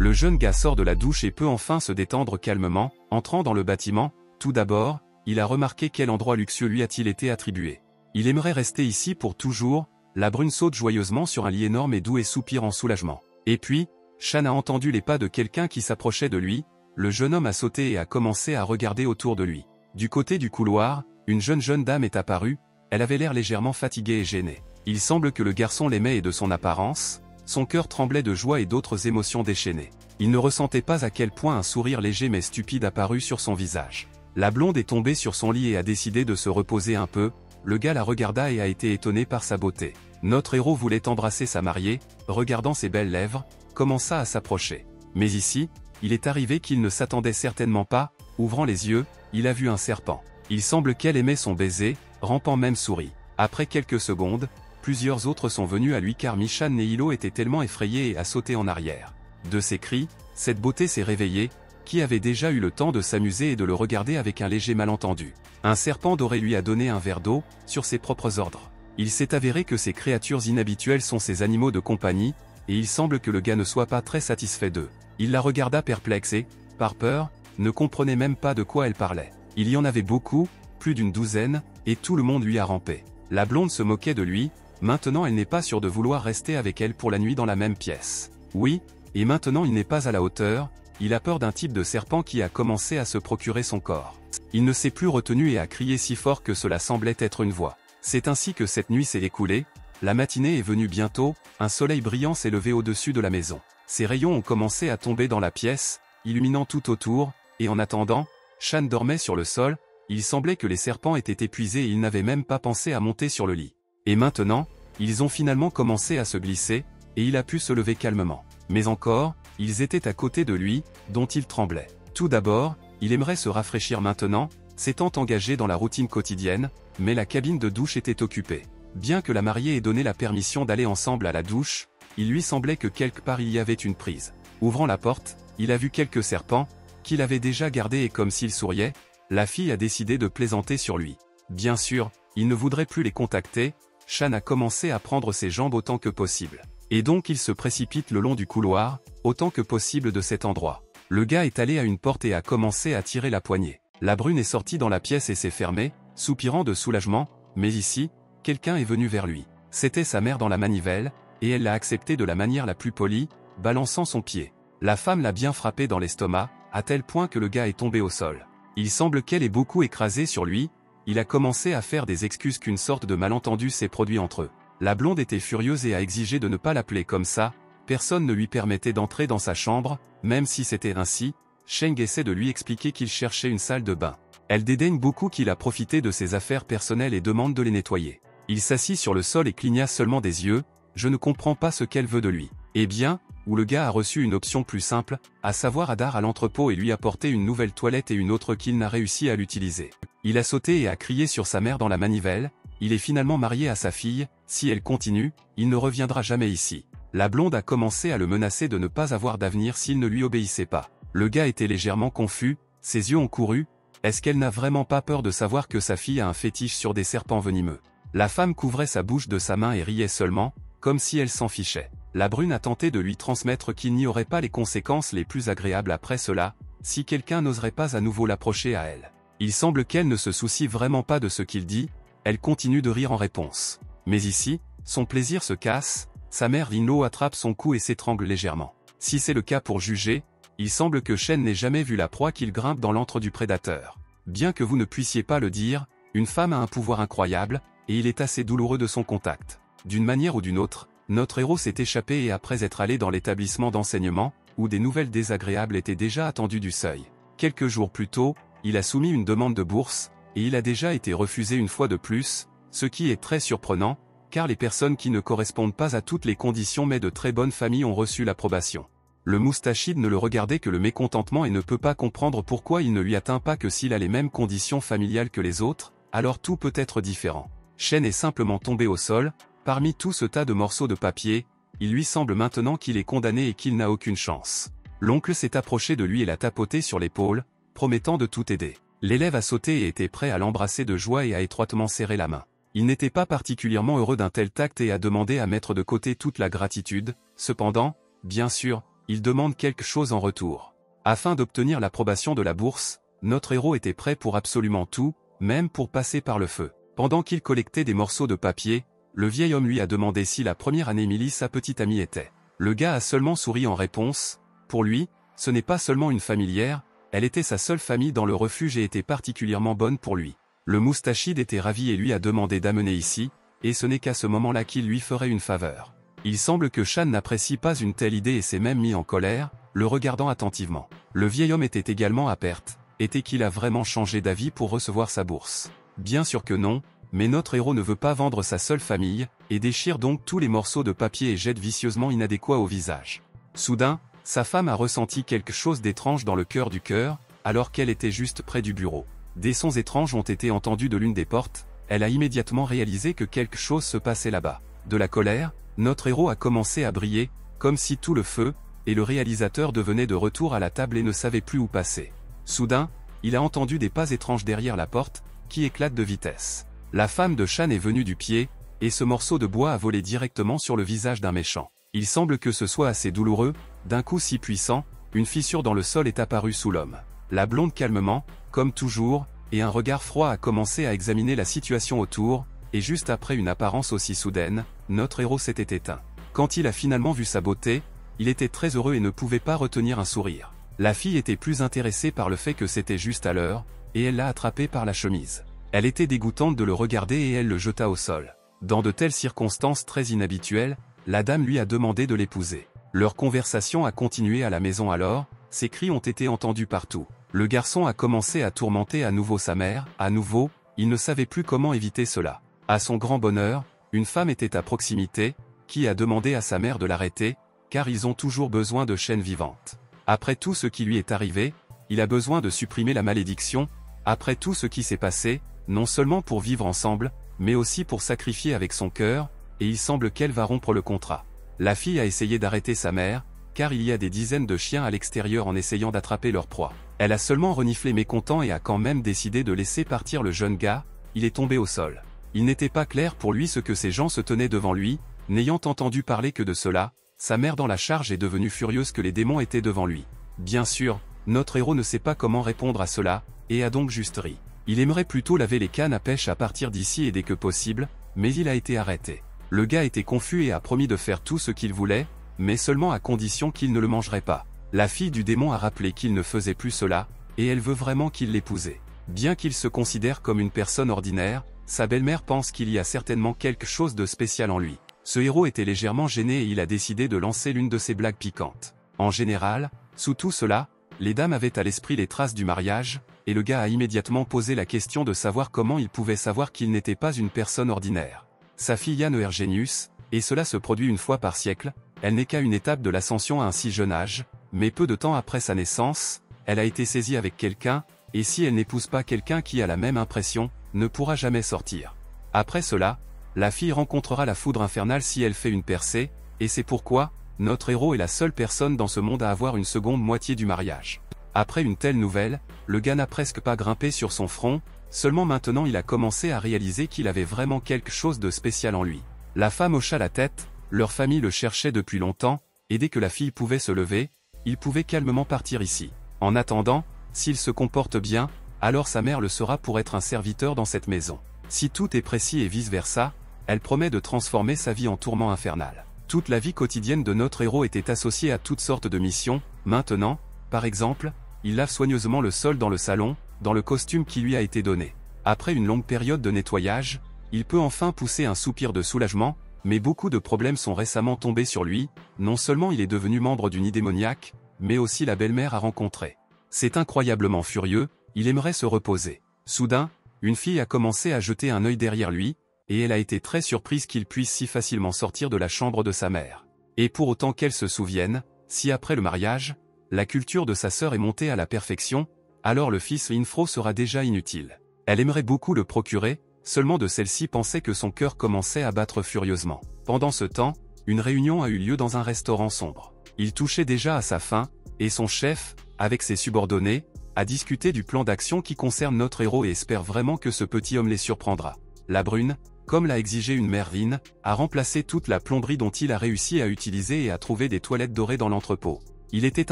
Le jeune gars sort de la douche et peut enfin se détendre calmement, entrant dans le bâtiment. Tout d'abord, il a remarqué quel endroit luxueux lui a-t-il été attribué. Il aimerait rester ici pour toujours. La brune saute joyeusement sur un lit énorme et doux et soupire en soulagement. Et puis, Shan a entendu les pas de quelqu'un qui s'approchait de lui. Le jeune homme a sauté et a commencé à regarder autour de lui. Du côté du couloir, une jeune dame est apparue. Elle avait l'air légèrement fatiguée et gênée. Il semble que le garçon l'aimait et de son apparence, son cœur tremblait de joie et d'autres émotions déchaînées. Il ne ressentait pas à quel point un sourire léger mais stupide apparut sur son visage. La blonde est tombée sur son lit et a décidé de se reposer un peu. Le gars la regarda et a été étonné par sa beauté. Notre héros voulait embrasser sa mariée, regardant ses belles lèvres, commença à s'approcher. Mais ici, il est arrivé qu'il ne s'attendait certainement pas. Ouvrant les yeux, il a vu un serpent. Il semble qu'elle aimait son baiser, rampant même sourit. Après quelques secondes, plusieurs autres sont venus à lui car Michan Nehilo était tellement effrayé et a sauté en arrière. De ses cris, cette beauté s'est réveillée, qui avait déjà eu le temps de s'amuser et de le regarder avec un léger malentendu. Un serpent doré lui a donné un verre d'eau, sur ses propres ordres. Il s'est avéré que ces créatures inhabituelles sont ses animaux de compagnie, et il semble que le gars ne soit pas très satisfait d'eux. Il la regarda perplexe et, par peur, ne comprenait même pas de quoi elle parlait. Il y en avait beaucoup, plus d'une douzaine, et tout le monde lui a rampé. La blonde se moquait de lui. Maintenant elle n'est pas sûre de vouloir rester avec elle pour la nuit dans la même pièce. Oui, et maintenant il n'est pas à la hauteur, il a peur d'un type de serpent qui a commencé à se procurer son corps. Il ne s'est plus retenu et a crié si fort que cela semblait être une voix. C'est ainsi que cette nuit s'est écoulée. La matinée est venue bientôt, un soleil brillant s'est levé au-dessus de la maison. Ses rayons ont commencé à tomber dans la pièce, illuminant tout autour, et en attendant, Shan dormait sur le sol. Il semblait que les serpents étaient épuisés et ils n'avaient même pas pensé à monter sur le lit. Et maintenant, ils ont finalement commencé à se glisser, et il a pu se lever calmement. Mais encore, ils étaient à côté de lui, dont il tremblait. Tout d'abord, il aimerait se rafraîchir maintenant, s'étant engagé dans la routine quotidienne, mais la cabine de douche était occupée. Bien que la mariée ait donné la permission d'aller ensemble à la douche, il lui semblait que quelque part il y avait une prise. Ouvrant la porte, il a vu quelques serpents, qu'il avait déjà gardés et comme s'il souriait, la fille a décidé de plaisanter sur lui. Bien sûr, il ne voudrait plus les contacter. Shan a commencé à prendre ses jambes autant que possible. Et donc il se précipite le long du couloir, autant que possible de cet endroit. Le gars est allé à une porte et a commencé à tirer la poignée. La brune est sortie dans la pièce et s'est fermée, soupirant de soulagement, mais ici, quelqu'un est venu vers lui. C'était sa mère dans la manivelle, et elle l'a accepté de la manière la plus polie, balançant son pied. La femme l'a bien frappé dans l'estomac, à tel point que le gars est tombé au sol. Il semble qu'elle ait beaucoup écrasé sur lui. Il a commencé à faire des excuses qu'une sorte de malentendu s'est produit entre eux. La blonde était furieuse et a exigé de ne pas l'appeler comme ça. Personne ne lui permettait d'entrer dans sa chambre, même si c'était ainsi. Sheng essaie de lui expliquer qu'il cherchait une salle de bain. Elle dédaigne beaucoup qu'il a profité de ses affaires personnelles et demande de les nettoyer. Il s'assit sur le sol et cligna seulement des yeux. Je ne comprends pas ce qu'elle veut de lui. Eh bien, où le gars a reçu une option plus simple, à savoir Hadar à l'entrepôt et lui apporter une nouvelle toilette et une autre qu'il n'a réussi à l'utiliser. Il a sauté et a crié sur sa mère dans la manivelle. Il est finalement marié à sa fille. Si elle continue, il ne reviendra jamais ici. La blonde a commencé à le menacer de ne pas avoir d'avenir s'il ne lui obéissait pas. Le gars était légèrement confus, ses yeux ont couru. Est-ce qu'elle n'a vraiment pas peur de savoir que sa fille a un fétiche sur des serpents venimeux? La femme couvrait sa bouche de sa main et riait seulement, comme si elle s'en fichait. La brune a tenté de lui transmettre qu'il n'y aurait pas les conséquences les plus agréables après cela, si quelqu'un n'oserait pas à nouveau l'approcher à elle. Il semble qu'elle ne se soucie vraiment pas de ce qu'il dit. Elle continue de rire en réponse. Mais ici, son plaisir se casse. Sa mère Lino attrape son cou et s'étrangle légèrement. Si c'est le cas pour juger, il semble que Shen n'ait jamais vu la proie qu'il grimpe dans l'antre du prédateur. Bien que vous ne puissiez pas le dire, une femme a un pouvoir incroyable, et il est assez douloureux de son contact. D'une manière ou d'une autre, notre héros s'est échappé et après être allé dans l'établissement d'enseignement, où des nouvelles désagréables étaient déjà attendues du seuil. Quelques jours plus tôt, il a soumis une demande de bourse, et il a déjà été refusé une fois de plus, ce qui est très surprenant, car les personnes qui ne correspondent pas à toutes les conditions mais de très bonnes familles ont reçu l'approbation. Le moustachide ne le regardait que le mécontentement et ne peut pas comprendre pourquoi il ne lui atteint pas que s'il a les mêmes conditions familiales que les autres, alors tout peut être différent. Shen est simplement tombé au sol. Parmi tout ce tas de morceaux de papier, il lui semble maintenant qu'il est condamné et qu'il n'a aucune chance. L'oncle s'est approché de lui et l'a tapoté sur l'épaule, promettant de tout aider. L'élève a sauté et était prêt à l'embrasser de joie et a étroitement serré la main. Il n'était pas particulièrement heureux d'un tel tact et a demandé à mettre de côté toute la gratitude. Cependant, bien sûr, il demande quelque chose en retour. Afin d'obtenir l'approbation de la bourse, notre héros était prêt pour absolument tout, même pour passer par le feu. Pendant qu'il collectait des morceaux de papier, le vieil homme lui a demandé si la première année Emily sa petite amie était. Le gars a seulement souri en réponse. Pour lui, ce n'est pas seulement une familière, elle était sa seule famille dans le refuge et était particulièrement bonne pour lui. Le moustachide était ravi et lui a demandé d'amener ici, et ce n'est qu'à ce moment-là qu'il lui ferait une faveur. Il semble que Shan n'apprécie pas une telle idée et s'est même mis en colère, le regardant attentivement. Le vieil homme était également à perte. Était-il a vraiment changé d'avis pour recevoir sa bourse? Bien sûr que non, mais notre héros ne veut pas vendre sa seule famille, et déchire donc tous les morceaux de papier et jette vicieusement inadéquat au visage. Soudain, sa femme a ressenti quelque chose d'étrange dans le cœur du cœur, alors qu'elle était juste près du bureau. Des sons étranges ont été entendus de l'une des portes, elle a immédiatement réalisé que quelque chose se passait là-bas. De la colère, notre héros a commencé à briller, comme si tout le feu, et le réalisateur devenait de retour à la table et ne savait plus où passer. Soudain, il a entendu des pas étranges derrière la porte, qui éclatent de vitesse. La femme de Shan est venue du pied, et ce morceau de bois a volé directement sur le visage d'un méchant. Il semble que ce soit assez douloureux, d'un coup si puissant, une fissure dans le sol est apparue sous l'homme. La blonde calmement, comme toujours, et un regard froid a commencé à examiner la situation autour, et juste après une apparence aussi soudaine, notre héros s'était éteint. Quand il a finalement vu sa beauté, il était très heureux et ne pouvait pas retenir un sourire. La fille était plus intéressée par le fait que c'était juste à l'heure, et elle l'a attrapé par la chemise. Elle était dégoûtante de le regarder et elle le jeta au sol. Dans de telles circonstances très inhabituelles, la dame lui a demandé de l'épouser. Leur conversation a continué à la maison alors, ses cris ont été entendus partout. Le garçon a commencé à tourmenter à nouveau sa mère, à nouveau, il ne savait plus comment éviter cela. À son grand bonheur, une femme était à proximité, qui a demandé à sa mère de l'arrêter, car ils ont toujours besoin de chaînes vivantes. Après tout ce qui lui est arrivé, il a besoin de supprimer la malédiction, après tout ce qui s'est passé, non seulement pour vivre ensemble, mais aussi pour sacrifier avec son cœur, et il semble qu'elle va rompre le contrat. La fille a essayé d'arrêter sa mère, car il y a des dizaines de chiens à l'extérieur en essayant d'attraper leur proie. Elle a seulement reniflé mécontent et a quand même décidé de laisser partir le jeune gars, il est tombé au sol. Il n'était pas clair pour lui ce que ces gens se tenaient devant lui, n'ayant entendu parler que de cela, sa mère dans la charge est devenue furieuse que les démons étaient devant lui. Bien sûr, notre héros ne sait pas comment répondre à cela, et a donc juste ri. Il aimerait plutôt laver les cannes à pêche à partir d'ici et dès que possible, mais il a été arrêté. Le gars était confus et a promis de faire tout ce qu'il voulait, mais seulement à condition qu'il ne le mangerait pas. La fille du démon a rappelé qu'il ne faisait plus cela, et elle veut vraiment qu'il l'épouse. Bien qu'il se considère comme une personne ordinaire, sa belle-mère pense qu'il y a certainement quelque chose de spécial en lui. Ce héros était légèrement gêné et il a décidé de lancer l'une de ses blagues piquantes. En général, sous tout cela, les dames avaient à l'esprit les traces du mariage, et le gars a immédiatement posé la question de savoir comment il pouvait savoir qu'il n'était pas une personne ordinaire. Sa fille Yann Eugenius, et cela se produit une fois par siècle, elle n'est qu'à une étape de l'ascension à un si jeune âge, mais peu de temps après sa naissance, elle a été saisie avec quelqu'un, et si elle n'épouse pas quelqu'un qui a la même impression, ne pourra jamais sortir. Après cela, la fille rencontrera la foudre infernale si elle fait une percée, et c'est pourquoi, notre héros est la seule personne dans ce monde à avoir une seconde moitié du mariage. Après une telle nouvelle, le gars n'a presque pas grimpé sur son front, seulement maintenant il a commencé à réaliser qu'il avait vraiment quelque chose de spécial en lui. La femme hocha la tête, leur famille le cherchait depuis longtemps, et dès que la fille pouvait se lever, il pouvait calmement partir ici. En attendant, s'il se comporte bien, alors sa mère le sera pour être un serviteur dans cette maison. Si tout est précis et vice-versa, elle promet de transformer sa vie en tourment infernal. Toute la vie quotidienne de notre héros était associée à toutes sortes de missions. Maintenant, par exemple, il lave soigneusement le sol dans le salon, dans le costume qui lui a été donné. Après une longue période de nettoyage, il peut enfin pousser un soupir de soulagement, mais beaucoup de problèmes sont récemment tombés sur lui. Non seulement il est devenu membre du nid démoniaque, mais aussi la belle-mère a rencontré. C'est incroyablement furieux, il aimerait se reposer. Soudain, une fille a commencé à jeter un œil derrière lui, et elle a été très surprise qu'il puisse si facilement sortir de la chambre de sa mère. Et pour autant qu'elle se souvienne, si après le mariage, la culture de sa sœur est montée à la perfection, alors le fils Infro sera déjà inutile. Elle aimerait beaucoup le procurer, seulement de celle-ci pensait que son cœur commençait à battre furieusement. Pendant ce temps, une réunion a eu lieu dans un restaurant sombre. Il touchait déjà à sa fin, et son chef, avec ses subordonnés, a discuté du plan d'action qui concerne notre héros et espère vraiment que ce petit homme les surprendra. La brune, comme l'a exigé une Mervyn, a remplacé toute la plomberie dont il a réussi à utiliser et a trouvé des toilettes dorées dans l'entrepôt. Il était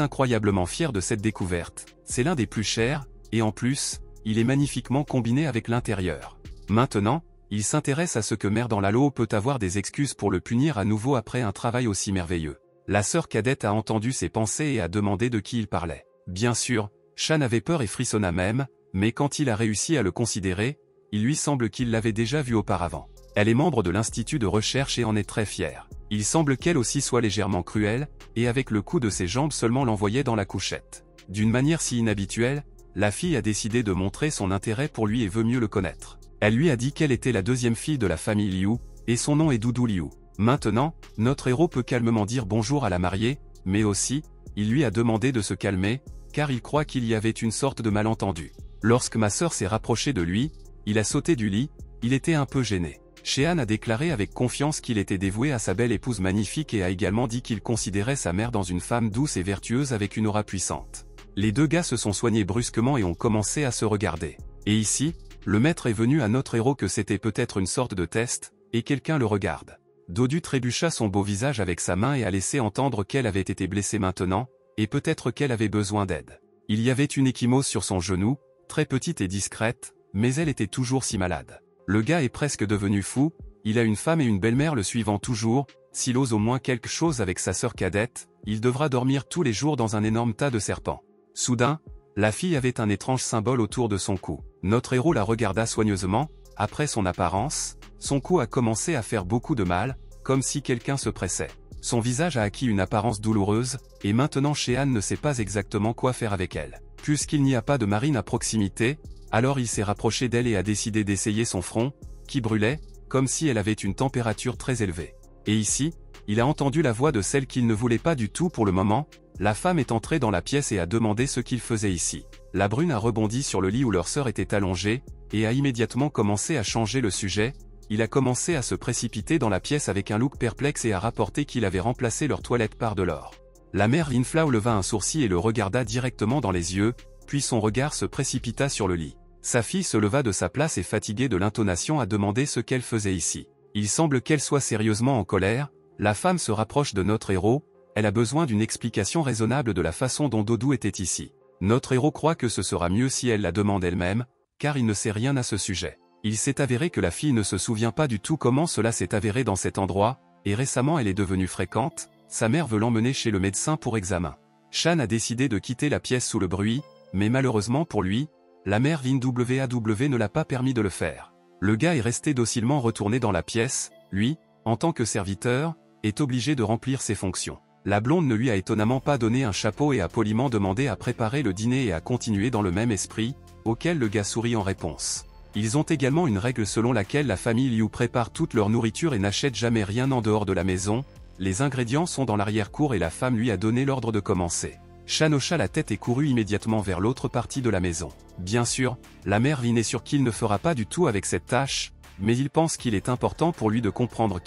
incroyablement fier de cette découverte. C'est l'un des plus chers, et en plus, il est magnifiquement combiné avec l'intérieur. Maintenant, il s'intéresse à ce que Mère dans l'Halo peut avoir des excuses pour le punir à nouveau après un travail aussi merveilleux. La sœur cadette a entendu ses pensées et a demandé de qui il parlait. Bien sûr, Shan avait peur et frissonna même, mais quand il a réussi à le considérer, il lui semble qu'il l'avait déjà vu auparavant. Elle est membre de l'institut de recherche et en est très fière. Il semble qu'elle aussi soit légèrement cruelle, et avec le coup de ses jambes seulement l'envoyait dans la couchette. D'une manière si inhabituelle, la fille a décidé de montrer son intérêt pour lui et veut mieux le connaître. Elle lui a dit qu'elle était la deuxième fille de la famille Liu, et son nom est Doudou Liu. Maintenant, notre héros peut calmement dire bonjour à la mariée, mais aussi, il lui a demandé de se calmer, car il croit qu'il y avait une sorte de malentendu. Lorsque ma sœur s'est rapprochée de lui, il a sauté du lit, il était un peu gêné. Shehan a déclaré avec confiance qu'il était dévoué à sa belle épouse magnifique et a également dit qu'il considérait sa mère dans une femme douce et vertueuse avec une aura puissante. Les deux gars se sont soignés brusquement et ont commencé à se regarder. Et ici, le maître est venu à notre héros que c'était peut-être une sorte de test, et quelqu'un le regarde. Dodu trébucha son beau visage avec sa main et a laissé entendre qu'elle avait été blessée maintenant, et peut-être qu'elle avait besoin d'aide. Il y avait une échymose sur son genou, très petite et discrète, mais elle était toujours si malade. Le gars est presque devenu fou, il a une femme et une belle-mère le suivant toujours, s'il ose au moins quelque chose avec sa sœur cadette, il devra dormir tous les jours dans un énorme tas de serpents. Soudain, la fille avait un étrange symbole autour de son cou. Notre héros la regarda soigneusement, après son apparence, son cou a commencé à faire beaucoup de mal, comme si quelqu'un se pressait. Son visage a acquis une apparence douloureuse, et maintenant Shehan ne sait pas exactement quoi faire avec elle. Puisqu'il n'y a pas de marine à proximité, alors il s'est rapproché d'elle et a décidé d'essayer son front, qui brûlait, comme si elle avait une température très élevée. Et ici, il a entendu la voix de celle qu'il ne voulait pas du tout pour le moment, la femme est entrée dans la pièce et a demandé ce qu'il faisait ici. La brune a rebondi sur le lit où leur sœur était allongée, et a immédiatement commencé à changer le sujet, il a commencé à se précipiter dans la pièce avec un look perplexe et a rapporté qu'il avait remplacé leur toilette par de l'or. La mère Linflau leva un sourcil et le regarda directement dans les yeux, puis son regard se précipita sur le lit. Sa fille se leva de sa place et fatiguée de l'intonation a demandé ce qu'elle faisait ici. Il semble qu'elle soit sérieusement en colère, la femme se rapproche de notre héros, elle a besoin d'une explication raisonnable de la façon dont Doudou était ici. Notre héros croit que ce sera mieux si elle la demande elle-même, car il ne sait rien à ce sujet. Il s'est avéré que la fille ne se souvient pas du tout comment cela s'est avéré dans cet endroit, et récemment elle est devenue fréquente, sa mère veut l'emmener chez le médecin pour examen. Shan a décidé de quitter la pièce sous le bruit, mais malheureusement pour lui, la mère Lin WAW ne l'a pas permis de le faire. Le gars est resté docilement retourné dans la pièce, lui, en tant que serviteur, est obligé de remplir ses fonctions. La blonde ne lui a étonnamment pas donné un chapeau et a poliment demandé à préparer le dîner et à continuer dans le même esprit, auquel le gars sourit en réponse. Ils ont également une règle selon laquelle la famille Liu prépare toute leur nourriture et n'achète jamais rien en dehors de la maison, les ingrédients sont dans l'arrière-cour et la femme lui a donné l'ordre de commencer. Shan hocha la tête et courut immédiatement vers l'autre partie de la maison. Bien sûr, la mère Lin est sûre qu'il ne fera pas du tout avec cette tâche, mais il pense qu'il est important pour lui de comprendre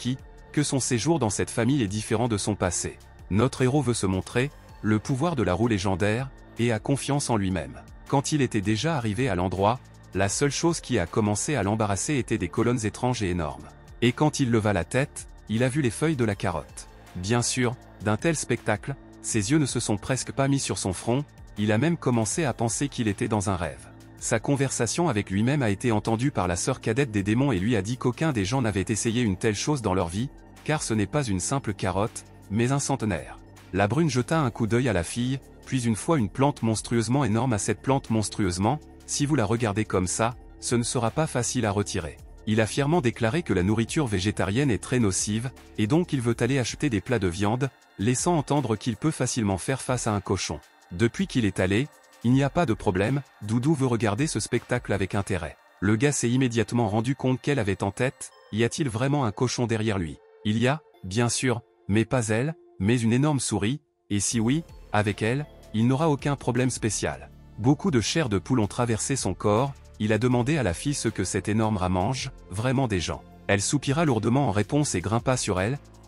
que son séjour dans cette famille est différent de son passé. Notre héros veut se montrer, le pouvoir de la roue légendaire, et a confiance en lui-même. Quand il était déjà arrivé à l'endroit, la seule chose qui a commencé à l'embarrasser était des colonnes étranges et énormes. Et quand il leva la tête, il a vu les feuilles de la carotte. Bien sûr, d'un tel spectacle, ses yeux ne se sont presque pas mis sur son front, il a même commencé à penser qu'il était dans un rêve. Sa conversation avec lui-même a été entendue par la sœur cadette des démons et lui a dit qu'aucun des gens n'avait essayé une telle chose dans leur vie, car ce n'est pas une simple carotte, mais un centenaire. La brune jeta un coup d'œil à la fille, puis une fois une plante monstrueusement énorme à cette plante monstrueusement, si vous la regardez comme ça, ce ne sera pas facile à retirer. Il a fièrement déclaré que la nourriture végétarienne est très nocive, et donc il veut aller acheter des plats de viande, laissant entendre qu'il peut facilement faire face à un cochon. Depuis qu'il est allé, il n'y a pas de problème, Doudou veut regarder ce spectacle avec intérêt. Le gars s'est immédiatement rendu compte qu'elle avait en tête, y a-t-il vraiment un cochon derrière lui? Il y a, bien sûr, mais pas elle, mais une énorme souris, et si oui, avec elle, il n'aura aucun problème spécial. Beaucoup de chair de poule ont traversé son corps, il a demandé à la fille ce que cet énorme rat mange, vraiment des gens. Elle soupira lourdement en réponse et grimpa sur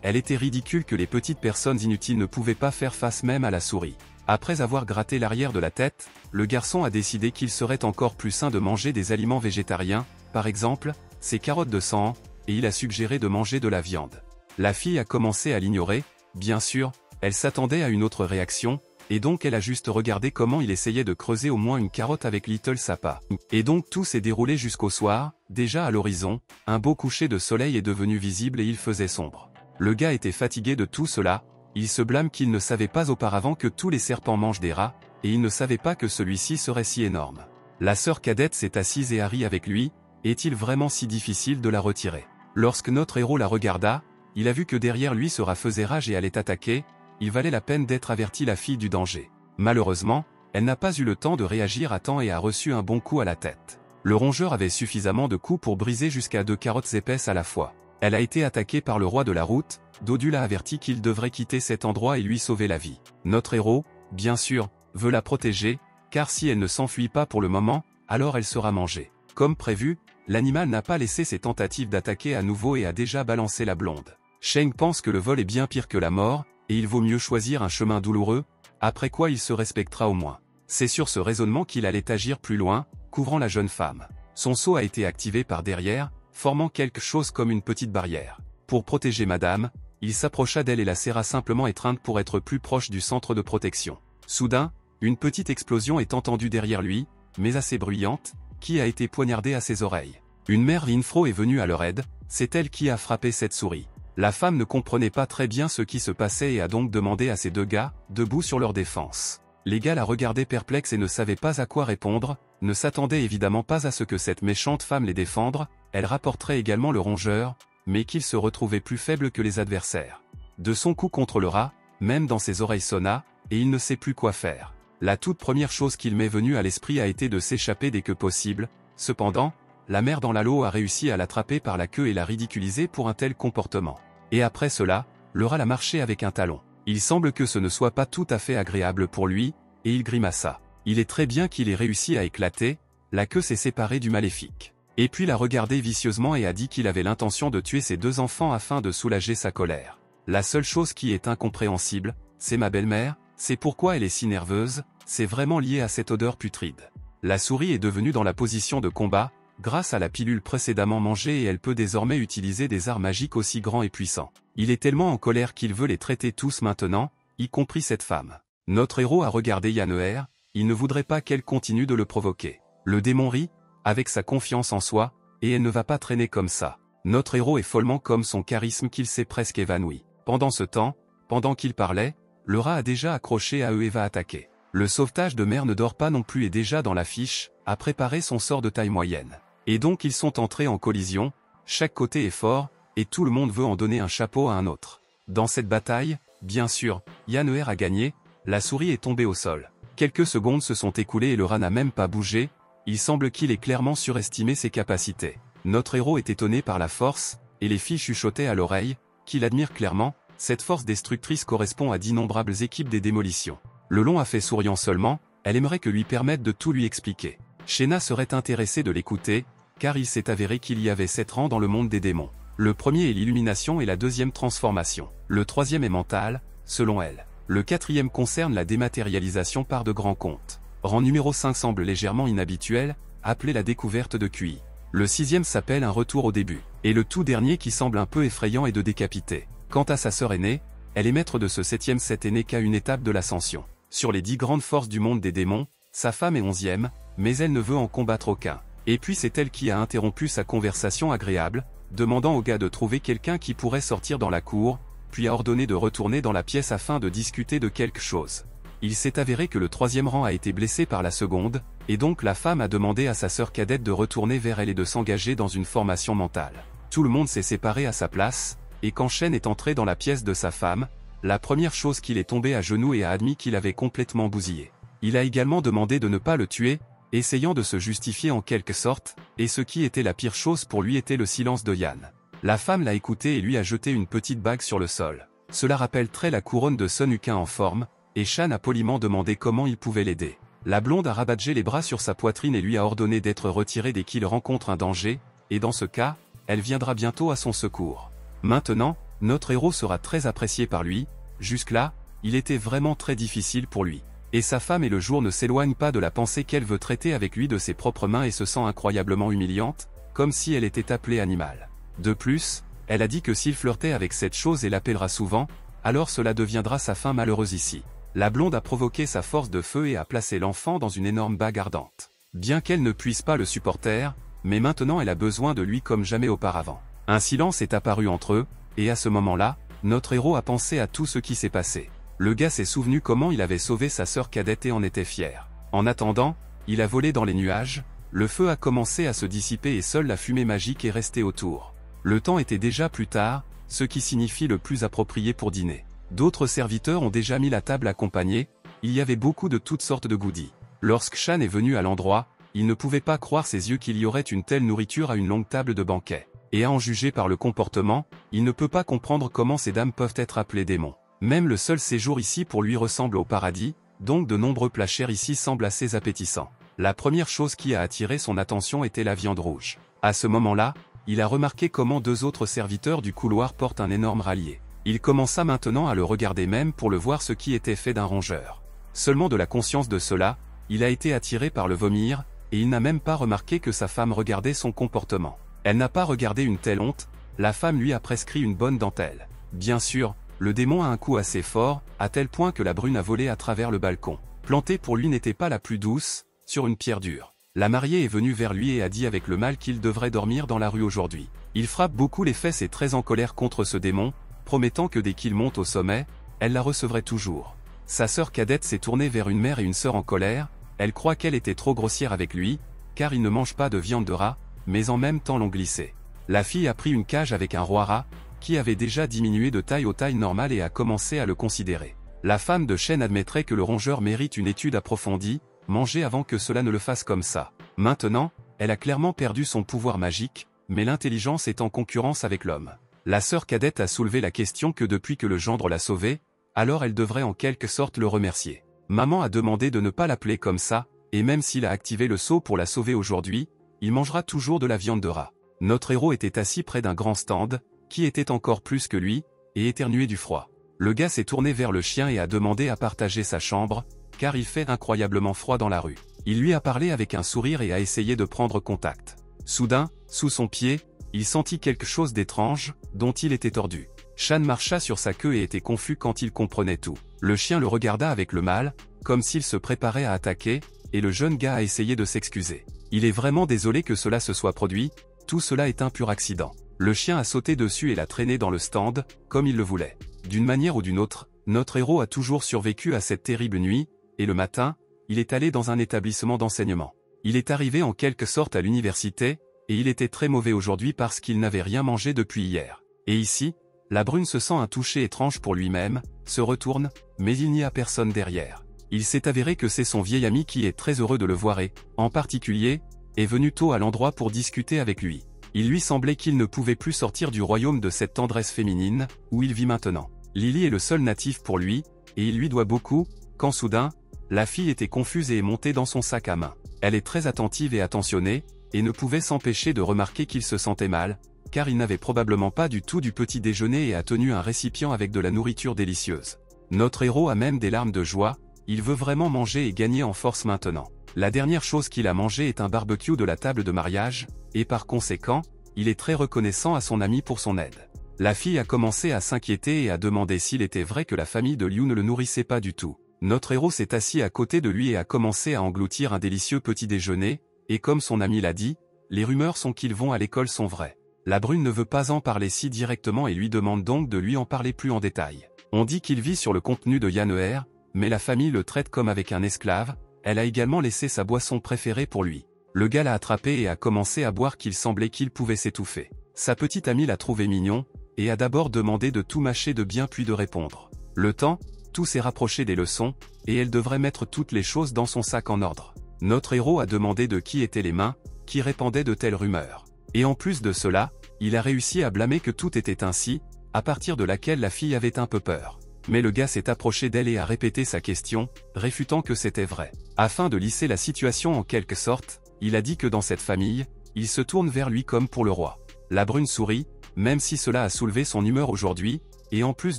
elle était ridicule que les petites personnes inutiles ne pouvaient pas faire face même à la souris. Après avoir gratté l'arrière de la tête, le garçon a décidé qu'il serait encore plus sain de manger des aliments végétariens, par exemple, ces carottes de sang, et il a suggéré de manger de la viande. La fille a commencé à l'ignorer, bien sûr, elle s'attendait à une autre réaction, et donc elle a juste regardé comment il essayait de creuser au moins une carotte avec Little Sapa. Et donc tout s'est déroulé jusqu'au soir, déjà à l'horizon, un beau coucher de soleil est devenu visible et il faisait sombre. Le gars était fatigué de tout cela, il se blâme qu'il ne savait pas auparavant que tous les serpents mangent des rats, et il ne savait pas que celui-ci serait si énorme. La sœur cadette s'est assise et a ri avec lui, est-il vraiment si difficile de la retirer? Lorsque notre héros la regarda, il a vu que derrière lui ce rat faisait rage et allait attaquer, il valait la peine d'être averti la fille du danger. Malheureusement, elle n'a pas eu le temps de réagir à temps et a reçu un bon coup à la tête. Le rongeur avait suffisamment de coups pour briser jusqu'à 2 carottes épaisses à la fois. Elle a été attaquée par le roi de la route, Dodu l'a averti qu'il devrait quitter cet endroit et lui sauver la vie. Notre héros, bien sûr, veut la protéger, car si elle ne s'enfuit pas pour le moment, alors elle sera mangée. Comme prévu, l'animal n'a pas laissé ses tentatives d'attaquer à nouveau et a déjà balancé la blonde. Sheng pense que le vol est bien pire que la mort, et il vaut mieux choisir un chemin douloureux, après quoi il se respectera au moins. C'est sur ce raisonnement qu'il allait agir plus loin, couvrant la jeune femme. Son seau a été activé par derrière, formant quelque chose comme une petite barrière. Pour protéger madame, il s'approcha d'elle et la serra simplement étreinte pour être plus proche du centre de protection. Soudain, une petite explosion est entendue derrière lui, mais assez bruyante, qui a été poignardée à ses oreilles. Une mère Linfro est venue à leur aide, c'est elle qui a frappé cette souris. La femme ne comprenait pas très bien ce qui se passait et a donc demandé à ces 2 gars, debout sur leur défense. Les gars la regardaient perplexes et ne savaient pas à quoi répondre, ne s'attendaient évidemment pas à ce que cette méchante femme les défendre, elle rapporterait également le rongeur, mais qu'il se retrouvait plus faible que les adversaires. De son coup contre le rat, même dans ses oreilles sonna, et il ne sait plus quoi faire. La toute première chose qu'il m'est venue à l'esprit a été de s'échapper dès que possible, cependant, la mère dans l'eau a réussi à l'attraper par la queue et l'a ridiculisé pour un tel comportement. Et après cela, le rat l'a marché avec un talon. Il semble que ce ne soit pas tout à fait agréable pour lui, et il grimaça. Il est très bien qu'il ait réussi à éclater, la queue s'est séparée du maléfique. Et puis l'a regardé vicieusement et a dit qu'il avait l'intention de tuer ses 2 enfants afin de soulager sa colère. La seule chose qui est incompréhensible, c'est ma belle-mère, c'est pourquoi elle est si nerveuse, c'est vraiment lié à cette odeur putride. La souris est devenue dans la position de combat, grâce à la pilule précédemment mangée et elle peut désormais utiliser des arts magiques aussi grands et puissants. Il est tellement en colère qu'il veut les traiter tous maintenant, y compris cette femme. Notre héros a regardé Yanner, il ne voudrait pas qu'elle continue de le provoquer. Le démon rit, avec sa confiance en soi, et elle ne va pas traîner comme ça. Notre héros est follement comme son charisme qu'il s'est presque évanoui. Pendant ce temps, pendant qu'il parlait, le rat a déjà accroché à eux et va attaquer. Le sauvetage de mer ne dort pas non plus et déjà dans l'affiche, a préparé son sort de taille moyenne. Et donc ils sont entrés en collision, chaque côté est fort, et tout le monde veut en donner un chapeau à un autre. Dans cette bataille, bien sûr, Yanner a gagné, la souris est tombée au sol. Quelques secondes se sont écoulées et le rat n'a même pas bougé, il semble qu'il ait clairement surestimé ses capacités. Notre héros est étonné par la force, et les filles chuchotaient à l'oreille, qu'il admire clairement, cette force destructrice correspond à d'innombrables équipes des démolitions. Le long a fait souriant seulement, elle aimerait que lui permette de tout lui expliquer. Shena serait intéressée de l'écouter, car il s'est avéré qu'il y avait 7 rangs dans le monde des démons. Le premier est l'illumination et la deuxième transformation. Le troisième est mental, selon elle. Le quatrième concerne la dématérialisation par de grands comptes. Rang numéro 5 semble légèrement inhabituel, appelé la découverte de QI. Le sixième s'appelle un retour au début. Et le tout dernier qui semble un peu effrayant est de décapiter. Quant à sa sœur aînée, elle est maître de ce septième set et n'est qu'à une étape de l'ascension. Sur les 10 grandes forces du monde des démons, sa femme est 11e, mais elle ne veut en combattre aucun. Et puis c'est elle qui a interrompu sa conversation agréable, demandant au gars de trouver quelqu'un qui pourrait sortir dans la cour, puis a ordonné de retourner dans la pièce afin de discuter de quelque chose. Il s'est avéré que le troisième rang a été blessé par la seconde, et donc la femme a demandé à sa sœur cadette de retourner vers elle et de s'engager dans une formation mentale. Tout le monde s'est séparé à sa place, et quand Shen est entré dans la pièce de sa femme, la première chose qu'il est tombé à genoux et a admis qu'il avait complètement bousillé. Il a également demandé de ne pas le tuer, essayant de se justifier en quelque sorte, et ce qui était la pire chose pour lui était le silence de Yan. La femme l'a écouté et lui a jeté une petite bague sur le sol. Cela rappelle très la couronne de Sun Wukong en forme, et Shan a poliment demandé comment il pouvait l'aider. La blonde a rabattu les bras sur sa poitrine et lui a ordonné d'être retirée dès qu'il rencontre un danger, et dans ce cas, elle viendra bientôt à son secours. Maintenant, notre héros sera très apprécié par lui, jusque-là, il était vraiment très difficile pour lui. Et sa femme et le jour ne s'éloignent pas de la pensée qu'elle veut traiter avec lui de ses propres mains et se sent incroyablement humiliante, comme si elle était appelée animal. De plus, elle a dit que s'il flirtait avec cette chose et l'appellera souvent, alors cela deviendra sa fin malheureuse ici. La blonde a provoqué sa force de feu et a placé l'enfant dans une énorme bague ardente. Bien qu'elle ne puisse pas le supporter, mais maintenant elle a besoin de lui comme jamais auparavant. Un silence est apparu entre eux, et à ce moment-là, notre héros a pensé à tout ce qui s'est passé. Le gars s'est souvenu comment il avait sauvé sa sœur cadette et en était fier. En attendant, il a volé dans les nuages, le feu a commencé à se dissiper et seule la fumée magique est restée autour. Le temps était déjà plus tard, ce qui signifie le plus approprié pour dîner. D'autres serviteurs ont déjà mis la table accompagnée, il y avait beaucoup de toutes sortes de goodies. Lorsque Shan est venu à l'endroit, il ne pouvait pas croire ses yeux qu'il y aurait une telle nourriture à une longue table de banquet. Et à en juger par le comportement, il ne peut pas comprendre comment ces dames peuvent être appelées démons. Même le seul séjour ici pour lui ressemble au paradis, donc de nombreux plats chers ici semblent assez appétissants. La première chose qui a attiré son attention était la viande rouge. À ce moment-là, il a remarqué comment deux autres serviteurs du couloir portent un énorme râlier. Il commença maintenant à le regarder même pour le voir ce qui était fait d'un rongeur. Seulement de la conscience de cela, il a été attiré par le vomir, et il n'a même pas remarqué que sa femme regardait son comportement. Elle n'a pas regardé une telle honte, la femme lui a prescrit une bonne dentelle. Bien sûr, le démon a un coup assez fort, à tel point que la brune a volé à travers le balcon. Planter pour lui n'était pas la plus douce, sur une pierre dure. La mariée est venue vers lui et a dit avec le mal qu'il devrait dormir dans la rue aujourd'hui. Il frappe beaucoup les fesses et très en colère contre ce démon, promettant que dès qu'il monte au sommet, elle la recevrait toujours. Sa sœur cadette s'est tournée vers une mère et une sœur en colère, elle croit qu'elle était trop grossière avec lui, car il ne mange pas de viande de rat, mais en même temps l'ont glissé. La fille a pris une cage avec un roi rat, qui avait déjà diminué de taille aux tailles normales et a commencé à le considérer. La femme de Shen admettrait que le rongeur mérite une étude approfondie, manger avant que cela ne le fasse comme ça. Maintenant, elle a clairement perdu son pouvoir magique, mais l'intelligence est en concurrence avec l'homme. La sœur cadette a soulevé la question que depuis que le gendre l'a sauvée, alors elle devrait en quelque sorte le remercier. Maman a demandé de ne pas l'appeler comme ça, et même s'il a activé le sceau pour la sauver aujourd'hui, il mangera toujours de la viande de rat. Notre héros était assis près d'un grand stand, qui était encore plus que lui, et éternuait du froid. Le gars s'est tourné vers le chien et a demandé à partager sa chambre, car il fait incroyablement froid dans la rue. Il lui a parlé avec un sourire et a essayé de prendre contact. Soudain, sous son pied, il sentit quelque chose d'étrange, dont il était tordu. Shan marcha sur sa queue et était confus quand il comprenait tout. Le chien le regarda avec le mal, comme s'il se préparait à attaquer, et le jeune gars a essayé de s'excuser. Il est vraiment désolé que cela se soit produit, tout cela est un pur accident. Le chien a sauté dessus et l'a traîné dans le stand, comme il le voulait. D'une manière ou d'une autre, notre héros a toujours survécu à cette terrible nuit, et le matin, il est allé dans un établissement d'enseignement. Il est arrivé en quelque sorte à l'université, et il était très mauvais aujourd'hui parce qu'il n'avait rien mangé depuis hier. Et ici, la brune se sent un toucher étrange pour lui-même, se retourne, mais il n'y a personne derrière. Il s'est avéré que c'est son vieil ami qui est très heureux de le voir et, en particulier, est venu tôt à l'endroit pour discuter avec lui. Il lui semblait qu'il ne pouvait plus sortir du royaume de cette tendresse féminine, où il vit maintenant. Lily est le seul natif pour lui, et il lui doit beaucoup, quand soudain, la fille était confuse et est montée dans son sac à main. Elle est très attentive et attentionnée, et ne pouvait s'empêcher de remarquer qu'il se sentait mal, car il n'avait probablement pas du tout du petit déjeuner et a tenu un récipient avec de la nourriture délicieuse. Notre héros a même des larmes de joie, il veut vraiment manger et gagner en force maintenant. La dernière chose qu'il a mangé est un barbecue de la table de mariage, et par conséquent, il est très reconnaissant à son ami pour son aide. La fille a commencé à s'inquiéter et a demandé s'il était vrai que la famille de Liu ne le nourrissait pas du tout. Notre héros s'est assis à côté de lui et a commencé à engloutir un délicieux petit déjeuner, et comme son ami l'a dit, les rumeurs sont qu'ils vont à l'école sont vraies. La brune ne veut pas en parler si directement et lui demande donc de lui en parler plus en détail. On dit qu'il vit sur le contenu de Yanner, mais la famille le traite comme avec un esclave, elle a également laissé sa boisson préférée pour lui. Le gars l'a attrapé et a commencé à boire qu'il semblait qu'il pouvait s'étouffer. Sa petite amie l'a trouvé mignon, et a d'abord demandé de tout mâcher de bien puis de répondre. Le temps, tout s'est rapproché des leçons, et elle devrait mettre toutes les choses dans son sac en ordre. Notre héros a demandé de qui étaient les mains, qui répandaient de telles rumeurs. Et en plus de cela, il a réussi à blâmer que tout était ainsi, à partir de laquelle la fille avait un peu peur. Mais le gars s'est approché d'elle et a répété sa question, réfutant que c'était vrai. Afin de lisser la situation en quelque sorte, il a dit que dans cette famille, il se tourne vers lui comme pour le roi. La brune sourit, même si cela a soulevé son humeur aujourd'hui, et en plus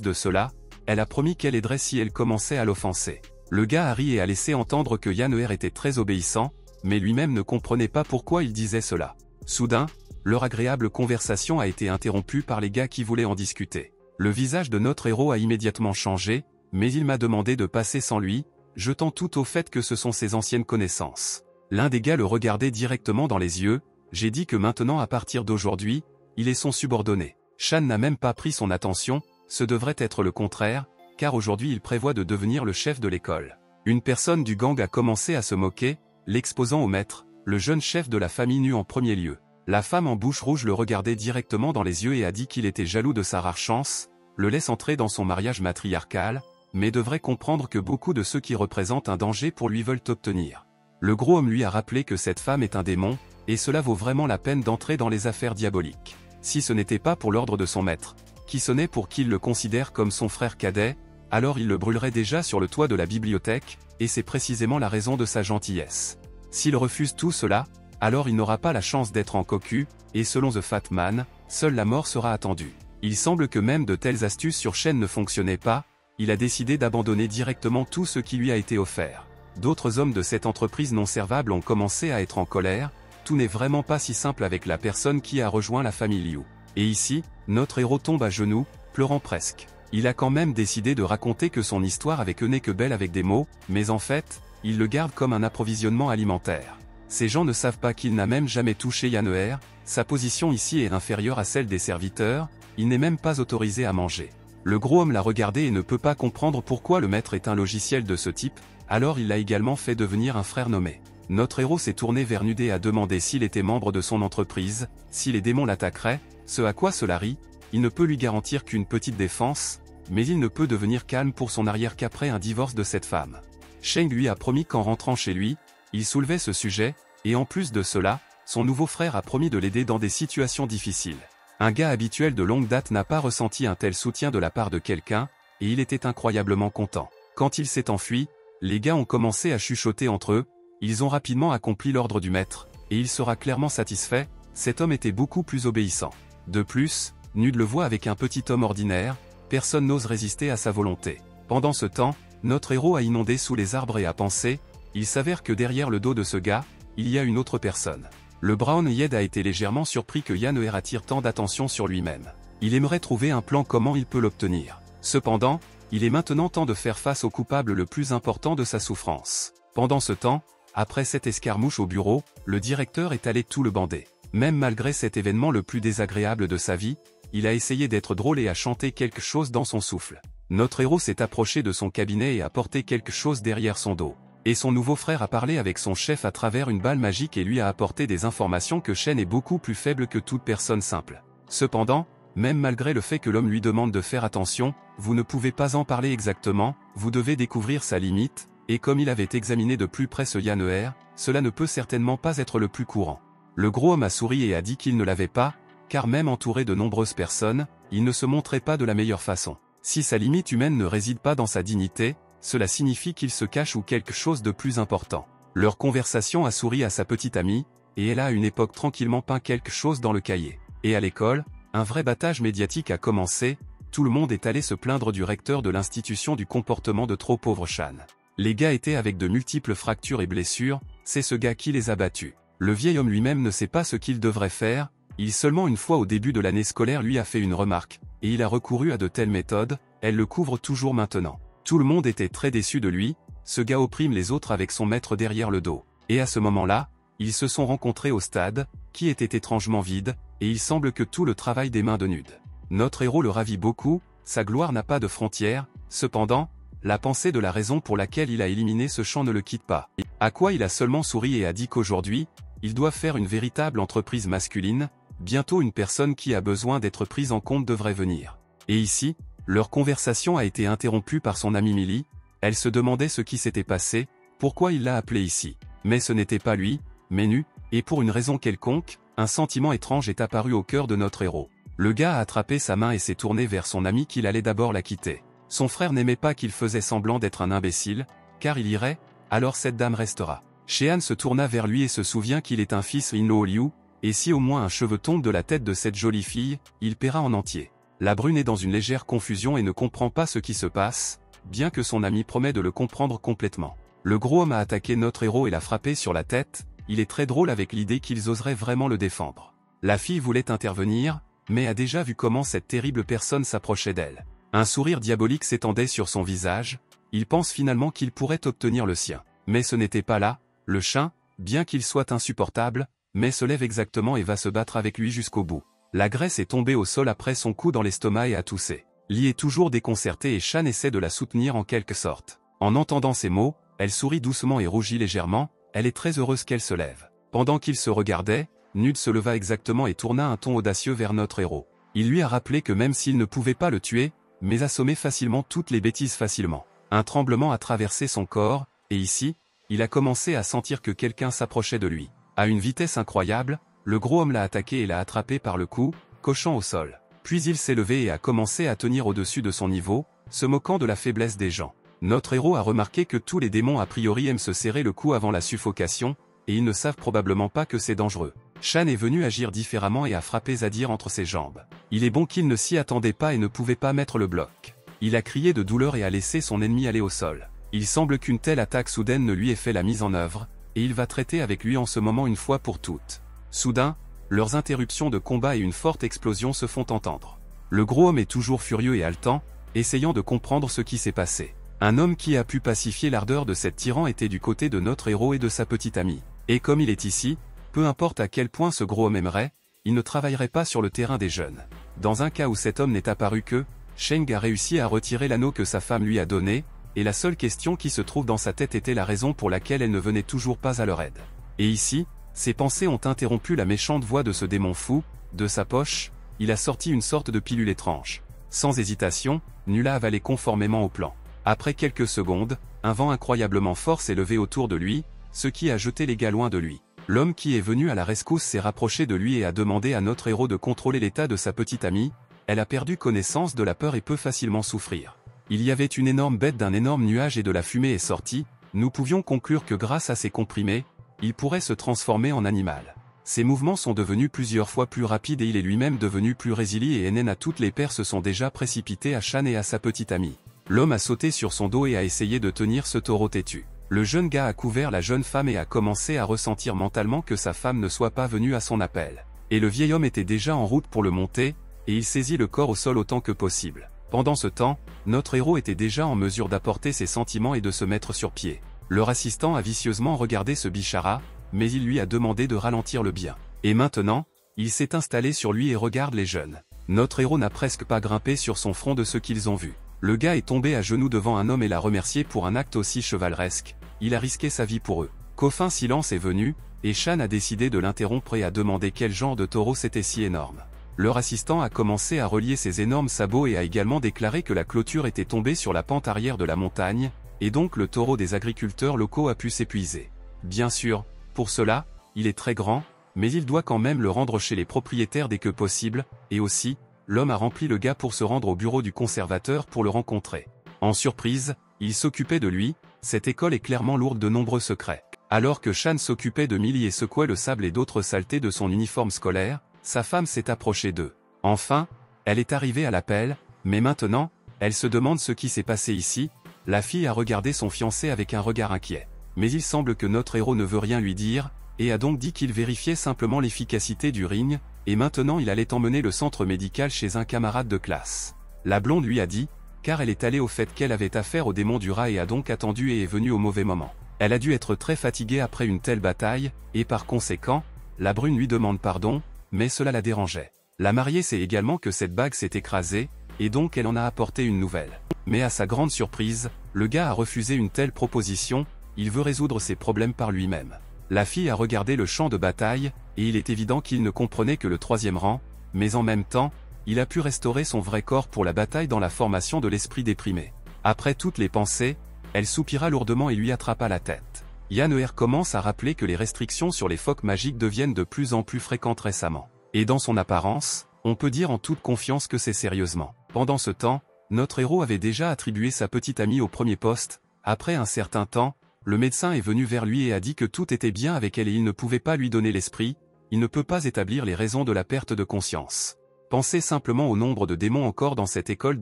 de cela, elle a promis qu'elle aiderait si elle commençait à l'offenser. Le gars a ri et a laissé entendre que Yanner était très obéissant, mais lui-même ne comprenait pas pourquoi il disait cela. Soudain, leur agréable conversation a été interrompue par les gars qui voulaient en discuter. Le visage de notre héros a immédiatement changé, mais il m'a demandé de passer sans lui, jetant tout au fait que ce sont ses anciennes connaissances. L'un des gars le regardait directement dans les yeux, j'ai dit que maintenant à partir d'aujourd'hui, il est son subordonné. Shan n'a même pas pris son attention, ce devrait être le contraire, car aujourd'hui il prévoit de devenir le chef de l'école. Une personne du gang a commencé à se moquer, l'exposant au maître, le jeune chef de la famille nue en premier lieu. La femme en bouche rouge le regardait directement dans les yeux et a dit qu'il était jaloux de sa rare chance, le laisse entrer dans son mariage matriarcal, mais devrait comprendre que beaucoup de ceux qui représentent un danger pour lui veulent obtenir. Le gros homme lui a rappelé que cette femme est un démon, et cela vaut vraiment la peine d'entrer dans les affaires diaboliques. Si ce n'était pas pour l'ordre de son maître, qui sonnait pour qu'il le considère comme son frère cadet, alors il le brûlerait déjà sur le toit de la bibliothèque, et c'est précisément la raison de sa gentillesse. S'il refuse tout cela, alors il n'aura pas la chance d'être en cocu, et selon The Fat Man, seule la mort sera attendue. Il semble que même de telles astuces sur chaîne ne fonctionnaient pas, il a décidé d'abandonner directement tout ce qui lui a été offert. D'autres hommes de cette entreprise non servable ont commencé à être en colère, tout n'est vraiment pas si simple avec la personne qui a rejoint la famille Liu. Et ici, notre héros tombe à genoux, pleurant presque. Il a quand même décidé de raconter que son histoire avec eux n'est que belle avec des mots, mais en fait, il le garde comme un approvisionnement alimentaire. Ces gens ne savent pas qu'il n'a même jamais touché Yanner, sa position ici est inférieure à celle des serviteurs, il n'est même pas autorisé à manger. Le gros homme l'a regardé et ne peut pas comprendre pourquoi le maître est un logiciel de ce type, alors il l'a également fait devenir un frère nommé. Notre héros s'est tourné vers Nude et a demandé s'il était membre de son entreprise, si les démons l'attaqueraient, ce à quoi cela rit, il ne peut lui garantir qu'une petite défense, mais il ne peut devenir calme pour son arrière qu'après un divorce de cette femme. Sheng lui a promis qu'en rentrant chez lui, il soulevait ce sujet, et en plus de cela, son nouveau frère a promis de l'aider dans des situations difficiles. Un gars habituel de longue date n'a pas ressenti un tel soutien de la part de quelqu'un, et il était incroyablement content. Quand il s'est enfui, les gars ont commencé à chuchoter entre eux, ils ont rapidement accompli l'ordre du maître, et il sera clairement satisfait, cet homme était beaucoup plus obéissant. De plus, Nude le voit avec un petit homme ordinaire, personne n'ose résister à sa volonté. Pendant ce temps, notre héros a inondé sous les arbres et a pensé, il s'avère que derrière le dos de ce gars, il y a une autre personne. Le Brown Yed a été légèrement surpris que Yanner attire tant d'attention sur lui-même. Il aimerait trouver un plan comment il peut l'obtenir. Cependant, il est maintenant temps de faire face au coupable le plus important de sa souffrance. Pendant ce temps, après cette escarmouche au bureau, le directeur est allé tout le bander. Même malgré cet événement le plus désagréable de sa vie, il a essayé d'être drôle et a chanté quelque chose dans son souffle. Notre héros s'est approché de son cabinet et a porté quelque chose derrière son dos. Et son nouveau frère a parlé avec son chef à travers une balle magique et lui a apporté des informations que Shen est beaucoup plus faible que toute personne simple. Cependant, même malgré le fait que l'homme lui demande de faire attention, vous ne pouvez pas en parler exactement, vous devez découvrir sa limite, et comme il avait examiné de plus près ce Yanner, cela ne peut certainement pas être le plus courant. Le gros homme a souri et a dit qu'il ne l'avait pas, car même entouré de nombreuses personnes, il ne se montrait pas de la meilleure façon. Si sa limite humaine ne réside pas dans sa dignité, cela signifie qu'il se cache ou quelque chose de plus important. Leur conversation a souri à sa petite amie, et elle a à une époque tranquillement peint quelque chose dans le cahier. Et à l'école, un vrai battage médiatique a commencé, tout le monde est allé se plaindre du recteur de l'institution du comportement de trop pauvre Shan. Les gars étaient avec de multiples fractures et blessures, c'est ce gars qui les a battus. Le vieil homme lui-même ne sait pas ce qu'il devrait faire, il seulement une fois au début de l'année scolaire lui a fait une remarque, et il a recouru à de telles méthodes, elles le couvrent toujours maintenant. Tout le monde était très déçu de lui, ce gars opprime les autres avec son maître derrière le dos. Et à ce moment-là, ils se sont rencontrés au stade, qui était étrangement vide, et il semble que tout le travail des mains de Nude. Notre héros le ravit beaucoup, sa gloire n'a pas de frontières, cependant, la pensée de la raison pour laquelle il a éliminé ce champ ne le quitte pas. À quoi il a seulement souri et a dit qu'aujourd'hui, il doit faire une véritable entreprise masculine, bientôt une personne qui a besoin d'être prise en compte devrait venir. Et ici, leur conversation a été interrompue par son amie Millie, elle se demandait ce qui s'était passé, pourquoi il l'a appelé ici. Mais ce n'était pas lui, mais Nu, et pour une raison quelconque, un sentiment étrange est apparu au cœur de notre héros. Le gars a attrapé sa main et s'est tourné vers son ami qu'il allait d'abord la quitter. Son frère n'aimait pas qu'il faisait semblant d'être un imbécile, car il irait, alors cette dame restera. Shehan se tourna vers lui et se souvient qu'il est un fils in-law Liu, et si au moins un cheveu tombe de la tête de cette jolie fille, il paiera en entier. La brune est dans une légère confusion et ne comprend pas ce qui se passe, bien que son ami promet de le comprendre complètement. Le gros homme a attaqué notre héros et l'a frappé sur la tête, il est très drôle avec l'idée qu'ils oseraient vraiment le défendre. La fille voulait intervenir, mais a déjà vu comment cette terrible personne s'approchait d'elle. Un sourire diabolique s'étendait sur son visage, il pense finalement qu'il pourrait obtenir le sien. Mais ce n'était pas là, le chien, bien qu'il soit insupportable, mais se lève exactement et va se battre avec lui jusqu'au bout. La Grace est tombée au sol après son coup dans l'estomac et a toussé. Lee est toujours déconcertée et Shan essaie de la soutenir en quelque sorte. En entendant ces mots, elle sourit doucement et rougit légèrement, elle est très heureuse qu'elle se lève. Pendant qu'ils se regardaient, Nud se leva exactement et tourna un ton audacieux vers notre héros. Il lui a rappelé que même s'il ne pouvait pas le tuer, mais assommer facilement toutes les bêtises facilement. Un tremblement a traversé son corps, et ici, il a commencé à sentir que quelqu'un s'approchait de lui. À une vitesse incroyable, le gros homme l'a attaqué et l'a attrapé par le cou, cochant au sol. Puis il s'est levé et a commencé à tenir au-dessus de son niveau, se moquant de la faiblesse des gens. Notre héros a remarqué que tous les démons a priori aiment se serrer le cou avant la suffocation, et ils ne savent probablement pas que c'est dangereux. Shan est venu agir différemment et a frappé Zadir entre ses jambes. Il est bon qu'il ne s'y attendait pas et ne pouvait pas mettre le bloc. Il a crié de douleur et a laissé son ennemi aller au sol. Il semble qu'une telle attaque soudaine ne lui ait fait la mise en œuvre, et il va traiter avec lui en ce moment une fois pour toutes. Soudain, leurs interruptions de combat et une forte explosion se font entendre. Le gros homme est toujours furieux et haletant, essayant de comprendre ce qui s'est passé. Un homme qui a pu pacifier l'ardeur de cet tyran était du côté de notre héros et de sa petite amie. Et comme il est ici, peu importe à quel point ce gros homme aimerait, il ne travaillerait pas sur le terrain des jeunes. Dans un cas où cet homme n'est apparu que, Sheng a réussi à retirer l'anneau que sa femme lui a donné, et la seule question qui se trouve dans sa tête était la raison pour laquelle elle ne venait toujours pas à leur aide. Et ici, ses pensées ont interrompu la méchante voix de ce démon fou, de sa poche, il a sorti une sorte de pilule étrange. Sans hésitation, Nul a avalé conformément au plan. Après quelques secondes, un vent incroyablement fort s'est levé autour de lui, ce qui a jeté les gars loin de lui. L'homme qui est venu à la rescousse s'est rapproché de lui et a demandé à notre héros de contrôler l'état de sa petite amie, elle a perdu connaissance de la peur et peut facilement souffrir. Il y avait une énorme bête d'un énorme nuage et de la fumée est sortie, nous pouvions conclure que grâce à ces comprimés, il pourrait se transformer en animal. Ses mouvements sont devenus plusieurs fois plus rapides et il est lui-même devenu plus résilient et NN à toutes les paires se sont déjà précipités à Shan et à sa petite amie. L'homme a sauté sur son dos et a essayé de tenir ce taureau têtu. Le jeune gars a couvert la jeune femme et a commencé à ressentir mentalement que sa femme ne soit pas venue à son appel. Et le vieil homme était déjà en route pour le monter, et il saisit le corps au sol autant que possible. Pendant ce temps, notre héros était déjà en mesure d'apporter ses sentiments et de se mettre sur pied. Leur assistant a vicieusement regardé ce bichara, mais il lui a demandé de ralentir le bien. Et maintenant, il s'est installé sur lui et regarde les jeunes. Notre héros n'a presque pas grimpé sur son front de ce qu'ils ont vu. Le gars est tombé à genoux devant un homme et l'a remercié pour un acte aussi chevaleresque. Il a risqué sa vie pour eux. Qu'aucun silence est venu, et Shan a décidé de l'interrompre et a demandé quel genre de taureau c'était si énorme. Leur assistant a commencé à relier ses énormes sabots et a également déclaré que la clôture était tombée sur la pente arrière de la montagne, et donc le taureau des agriculteurs locaux a pu s'épuiser. Bien sûr, pour cela, il est très grand, mais il doit quand même le rendre chez les propriétaires dès que possible, et aussi, l'homme a rempli le gars pour se rendre au bureau du conservateur pour le rencontrer. En surprise, il s'occupait de lui, cette école est clairement lourde de nombreux secrets. Alors que Shan s'occupait de Millie et secouait le sable et d'autres saletés de son uniforme scolaire, sa femme s'est approchée d'eux. Enfin, elle est arrivée à l'appel, mais maintenant, elle se demande ce qui s'est passé ici. La fille a regardé son fiancé avec un regard inquiet. Mais il semble que notre héros ne veut rien lui dire, et a donc dit qu'il vérifiait simplement l'efficacité du ring, et maintenant il allait emmener le centre médical chez un camarade de classe. La blonde lui a dit, car elle est allée au fait qu'elle avait affaire au démon du rat et a donc attendu et est venue au mauvais moment. Elle a dû être très fatiguée après une telle bataille, et par conséquent, la brune lui demande pardon, mais cela la dérangeait. La mariée sait également que cette bague s'est écrasée, et donc elle en a apporté une nouvelle. Mais à sa grande surprise, le gars a refusé une telle proposition, il veut résoudre ses problèmes par lui-même. La fille a regardé le champ de bataille, et il est évident qu'il ne comprenait que le 3e rang, mais en même temps, il a pu restaurer son vrai corps pour la bataille dans la formation de l'esprit déprimé. Après toutes les pensées, elle soupira lourdement et lui attrapa la tête. Yann commence à rappeler que les restrictions sur les phoques magiques deviennent de plus en plus fréquentes récemment. Et dans son apparence, on peut dire en toute confiance que c'est sérieusement. Pendant ce temps, notre héros avait déjà attribué sa petite amie au premier poste. Après un certain temps, le médecin est venu vers lui et a dit que tout était bien avec elle et il ne pouvait pas lui donner l'esprit, il ne peut pas établir les raisons de la perte de conscience. Pensez simplement au nombre de démons encore dans cette école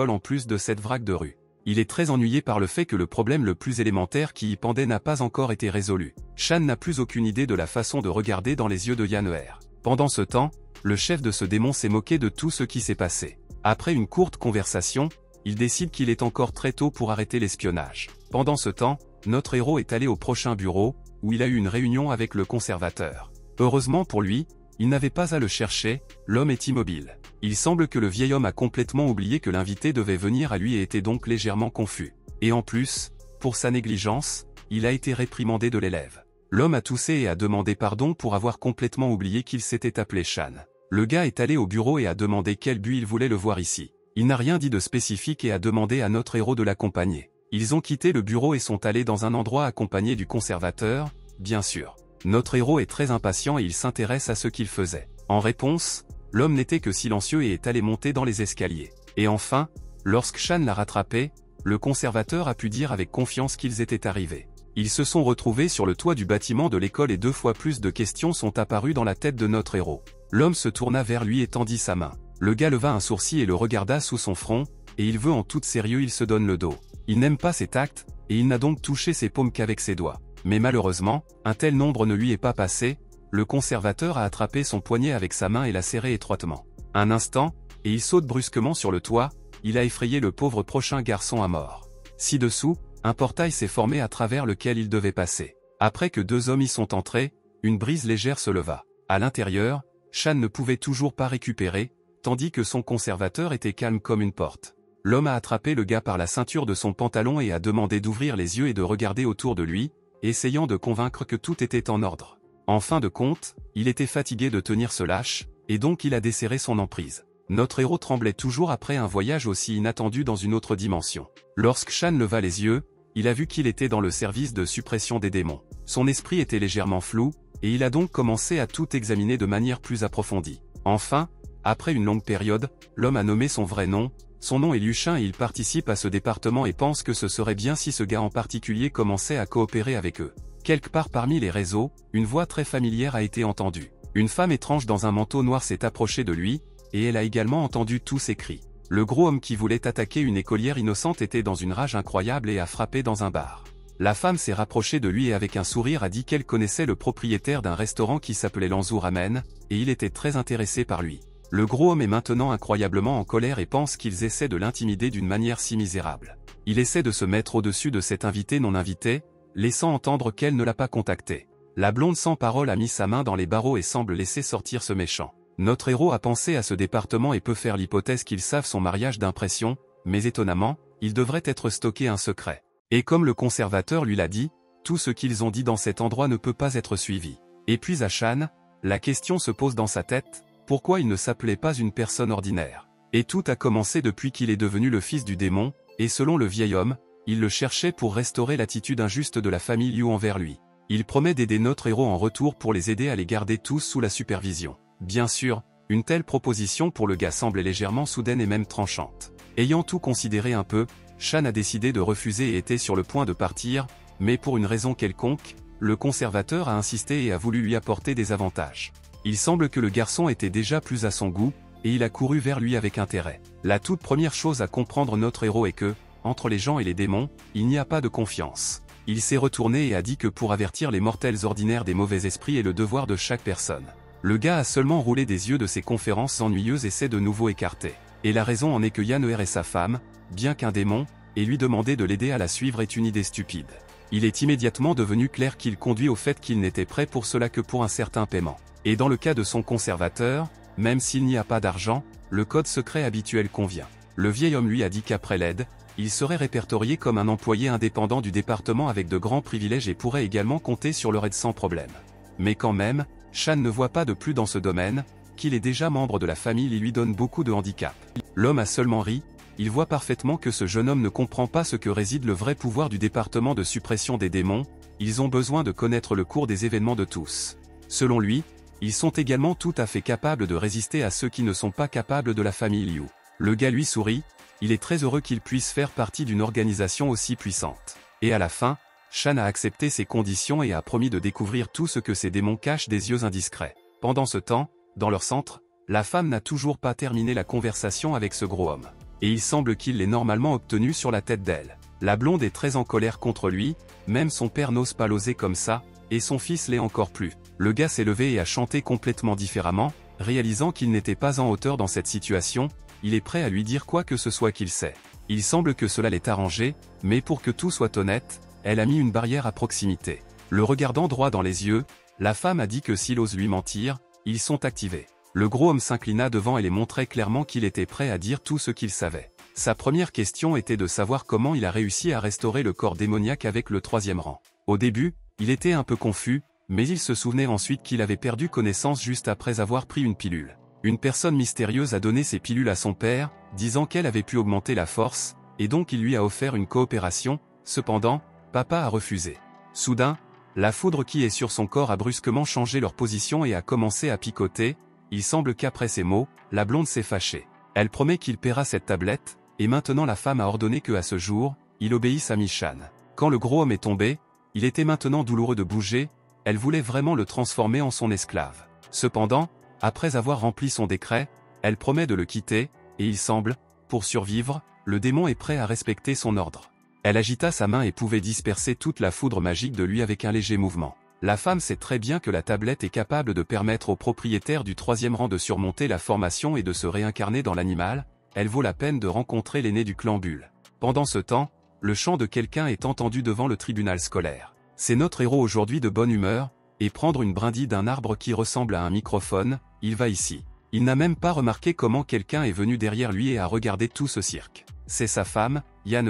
en plus de cette vraque de rue. Il est très ennuyé par le fait que le problème le plus élémentaire qui y pendait n'a pas encore été résolu. Shan n'a plus aucune idée de la façon de regarder dans les yeux de Yann. Pendant ce temps, le chef de ce démon s'est moqué de tout ce qui s'est passé. Après une courte conversation, il décide qu'il est encore très tôt pour arrêter l'espionnage. Pendant ce temps, notre héros est allé au prochain bureau, où il a eu une réunion avec le conservateur. Heureusement pour lui, il n'avait pas à le chercher, l'homme est immobile. Il semble que le vieil homme a complètement oublié que l'invité devait venir à lui et était donc légèrement confus. Et en plus, pour sa négligence, il a été réprimandé de l'élève. L'homme a toussé et a demandé pardon pour avoir complètement oublié qu'il s'était appelé Shan. Le gars est allé au bureau et a demandé quel but il voulait le voir ici. Il n'a rien dit de spécifique et a demandé à notre héros de l'accompagner. Ils ont quitté le bureau et sont allés dans un endroit accompagné du conservateur, bien sûr. Notre héros est très impatient et il s'intéresse à ce qu'il faisait. En réponse, l'homme n'était que silencieux et est allé monter dans les escaliers. Et enfin, lorsque Shan l'a rattrapé, le conservateur a pu dire avec confiance qu'ils étaient arrivés. Ils se sont retrouvés sur le toit du bâtiment de l'école et 2 fois plus de questions sont apparues dans la tête de notre héros. L'homme se tourna vers lui et tendit sa main. Le gars leva un sourcil et le regarda sous son front, et il veut en tout sérieux il se donne le dos. Il n'aime pas cet acte, et il n'a donc touché ses paumes qu'avec ses doigts. Mais malheureusement, un tel nombre ne lui est pas passé, le conservateur a attrapé son poignet avec sa main et l'a serré étroitement. Un instant, et il saute brusquement sur le toit, il a effrayé le pauvre prochain garçon à mort. Ci-dessous, un portail s'est formé à travers lequel il devait passer. Après que 2 hommes y sont entrés, une brise légère se leva. À l'intérieur, Shan ne pouvait toujours pas récupérer, tandis que son conservateur était calme comme une porte. L'homme a attrapé le gars par la ceinture de son pantalon et a demandé d'ouvrir les yeux et de regarder autour de lui, essayant de convaincre que tout était en ordre. En fin de compte, il était fatigué de tenir ce lâche, et donc il a desserré son emprise. Notre héros tremblait toujours après un voyage aussi inattendu dans une autre dimension. Lorsque Shan leva les yeux, il a vu qu'il était dans le service de suppression des démons. Son esprit était légèrement flou, et il a donc commencé à tout examiner de manière plus approfondie. Enfin, après une longue période, l'homme a nommé son vrai nom, son nom est Liu Shan et il participe à ce département et pense que ce serait bien si ce gars en particulier commençait à coopérer avec eux. Quelque part parmi les réseaux, une voix très familière a été entendue. Une femme étrange dans un manteau noir s'est approchée de lui, et elle a également entendu tous ses cris. Le gros homme qui voulait attaquer une écolière innocente était dans une rage incroyable et a frappé dans un bar. La femme s'est rapprochée de lui et avec un sourire a dit qu'elle connaissait le propriétaire d'un restaurant qui s'appelait Lanzhou Ramen, et il était très intéressé par lui. Le gros homme est maintenant incroyablement en colère et pense qu'ils essaient de l'intimider d'une manière si misérable. Il essaie de se mettre au-dessus de cet invité non invité, laissant entendre qu'elle ne l'a pas contacté. La blonde sans parole a mis sa main dans les barreaux et semble laisser sortir ce méchant. Notre héros a pensé à ce département et peut faire l'hypothèse qu'ils savent son mariage d'impression, mais étonnamment, il devrait être stocké un secret. Et comme le conservateur lui l'a dit, tout ce qu'ils ont dit dans cet endroit ne peut pas être suivi. Et puis à Shan, la question se pose dans sa tête, pourquoi il ne s'appelait pas une personne ordinaire? Et tout a commencé depuis qu'il est devenu le fils du démon, et selon le vieil homme, il le cherchait pour restaurer l'attitude injuste de la famille Liu envers lui. Il promet d'aider notre héros en retour pour les aider à les garder tous sous la supervision. Bien sûr, une telle proposition pour le gars semblait légèrement soudaine et même tranchante. Ayant tout considéré un peu, Shan a décidé de refuser et était sur le point de partir, mais pour une raison quelconque, le conservateur a insisté et a voulu lui apporter des avantages. Il semble que le garçon était déjà plus à son goût, et il a couru vers lui avec intérêt. La toute première chose à comprendre notre héros est que, entre les gens et les démons, il n'y a pas de confiance. Il s'est retourné et a dit que pour avertir les mortels ordinaires des mauvais esprits est le devoir de chaque personne. Le gars a seulement roulé des yeux de ces conférences ennuyeuses et s'est de nouveau écarté. Et la raison en est que Yan'er et sa femme, bien qu'un démon, et lui demander de l'aider à la suivre est une idée stupide. Il est immédiatement devenu clair qu'il conduit au fait qu'il n'était prêt pour cela que pour un certain paiement. Et dans le cas de son conservateur, même s'il n'y a pas d'argent, le code secret habituel convient. Le vieil homme lui a dit qu'après l'aide, il serait répertorié comme un employé indépendant du département avec de grands privilèges et pourrait également compter sur leur aide sans problème. Mais quand même, Shan ne voit pas de plus dans ce domaine, qu'il est déjà membre de la famille et lui donne beaucoup de handicap. L'homme a seulement ri, il voit parfaitement que ce jeune homme ne comprend pas ce que réside le vrai pouvoir du département de suppression des démons, ils ont besoin de connaître le cours des événements de tous. Selon lui, ils sont également tout à fait capables de résister à ceux qui ne sont pas capables de la famille Liu. Le gars lui sourit, il est très heureux qu'il puisse faire partie d'une organisation aussi puissante. Et à la fin, Shan a accepté ses conditions et a promis de découvrir tout ce que ces démons cachent des yeux indiscrets. Pendant ce temps, dans leur centre, la femme n'a toujours pas terminé la conversation avec ce gros homme. Et il semble qu'il l'ait normalement obtenu sur la tête d'elle. La blonde est très en colère contre lui, même son père n'ose pas l'oser comme ça, et son fils l'est encore plus. Le gars s'est levé et a chanté complètement différemment, réalisant qu'il n'était pas en hauteur dans cette situation, il est prêt à lui dire quoi que ce soit qu'il sait. Il semble que cela l'ait arrangé, mais pour que tout soit honnête, elle a mis une barrière à proximité. Le regardant droit dans les yeux, la femme a dit que s'il ose lui mentir, ils sont activés. Le gros homme s'inclina devant elle et montrait clairement qu'il était prêt à dire tout ce qu'il savait. Sa première question était de savoir comment il a réussi à restaurer le corps démoniaque avec le 3e rang. Au début, il était un peu confus, mais il se souvenait ensuite qu'il avait perdu connaissance juste après avoir pris une pilule. Une personne mystérieuse a donné ces pilules à son père, disant qu'elle avait pu augmenter la force, et donc il lui a offert une coopération. Cependant, papa a refusé. Soudain, la foudre qui est sur son corps a brusquement changé leur position et a commencé à picoter. Il semble qu'après ces mots, la blonde s'est fâchée. Elle promet qu'il paiera cette tablette, et maintenant la femme a ordonné que à ce jour, il obéisse à Michan. Quand le gros homme est tombé, il était maintenant douloureux de bouger, elle voulait vraiment le transformer en son esclave. Cependant, après avoir rempli son décret, elle promet de le quitter, et il semble, pour survivre, le démon est prêt à respecter son ordre. Elle agita sa main et pouvait disperser toute la foudre magique de lui avec un léger mouvement. La femme sait très bien que la tablette est capable de permettre au propriétaire du 3e rang de surmonter la formation et de se réincarner dans l'animal. Elle vaut la peine de rencontrer l'aîné du clan Bulle. Pendant ce temps, le chant de quelqu'un est entendu devant le tribunal scolaire. C'est notre héros aujourd'hui de bonne humeur, et prendre une brindille d'un arbre qui ressemble à un microphone, il va ici. Il n'a même pas remarqué comment quelqu'un est venu derrière lui et a regardé tout ce cirque. C'est sa femme, Yann.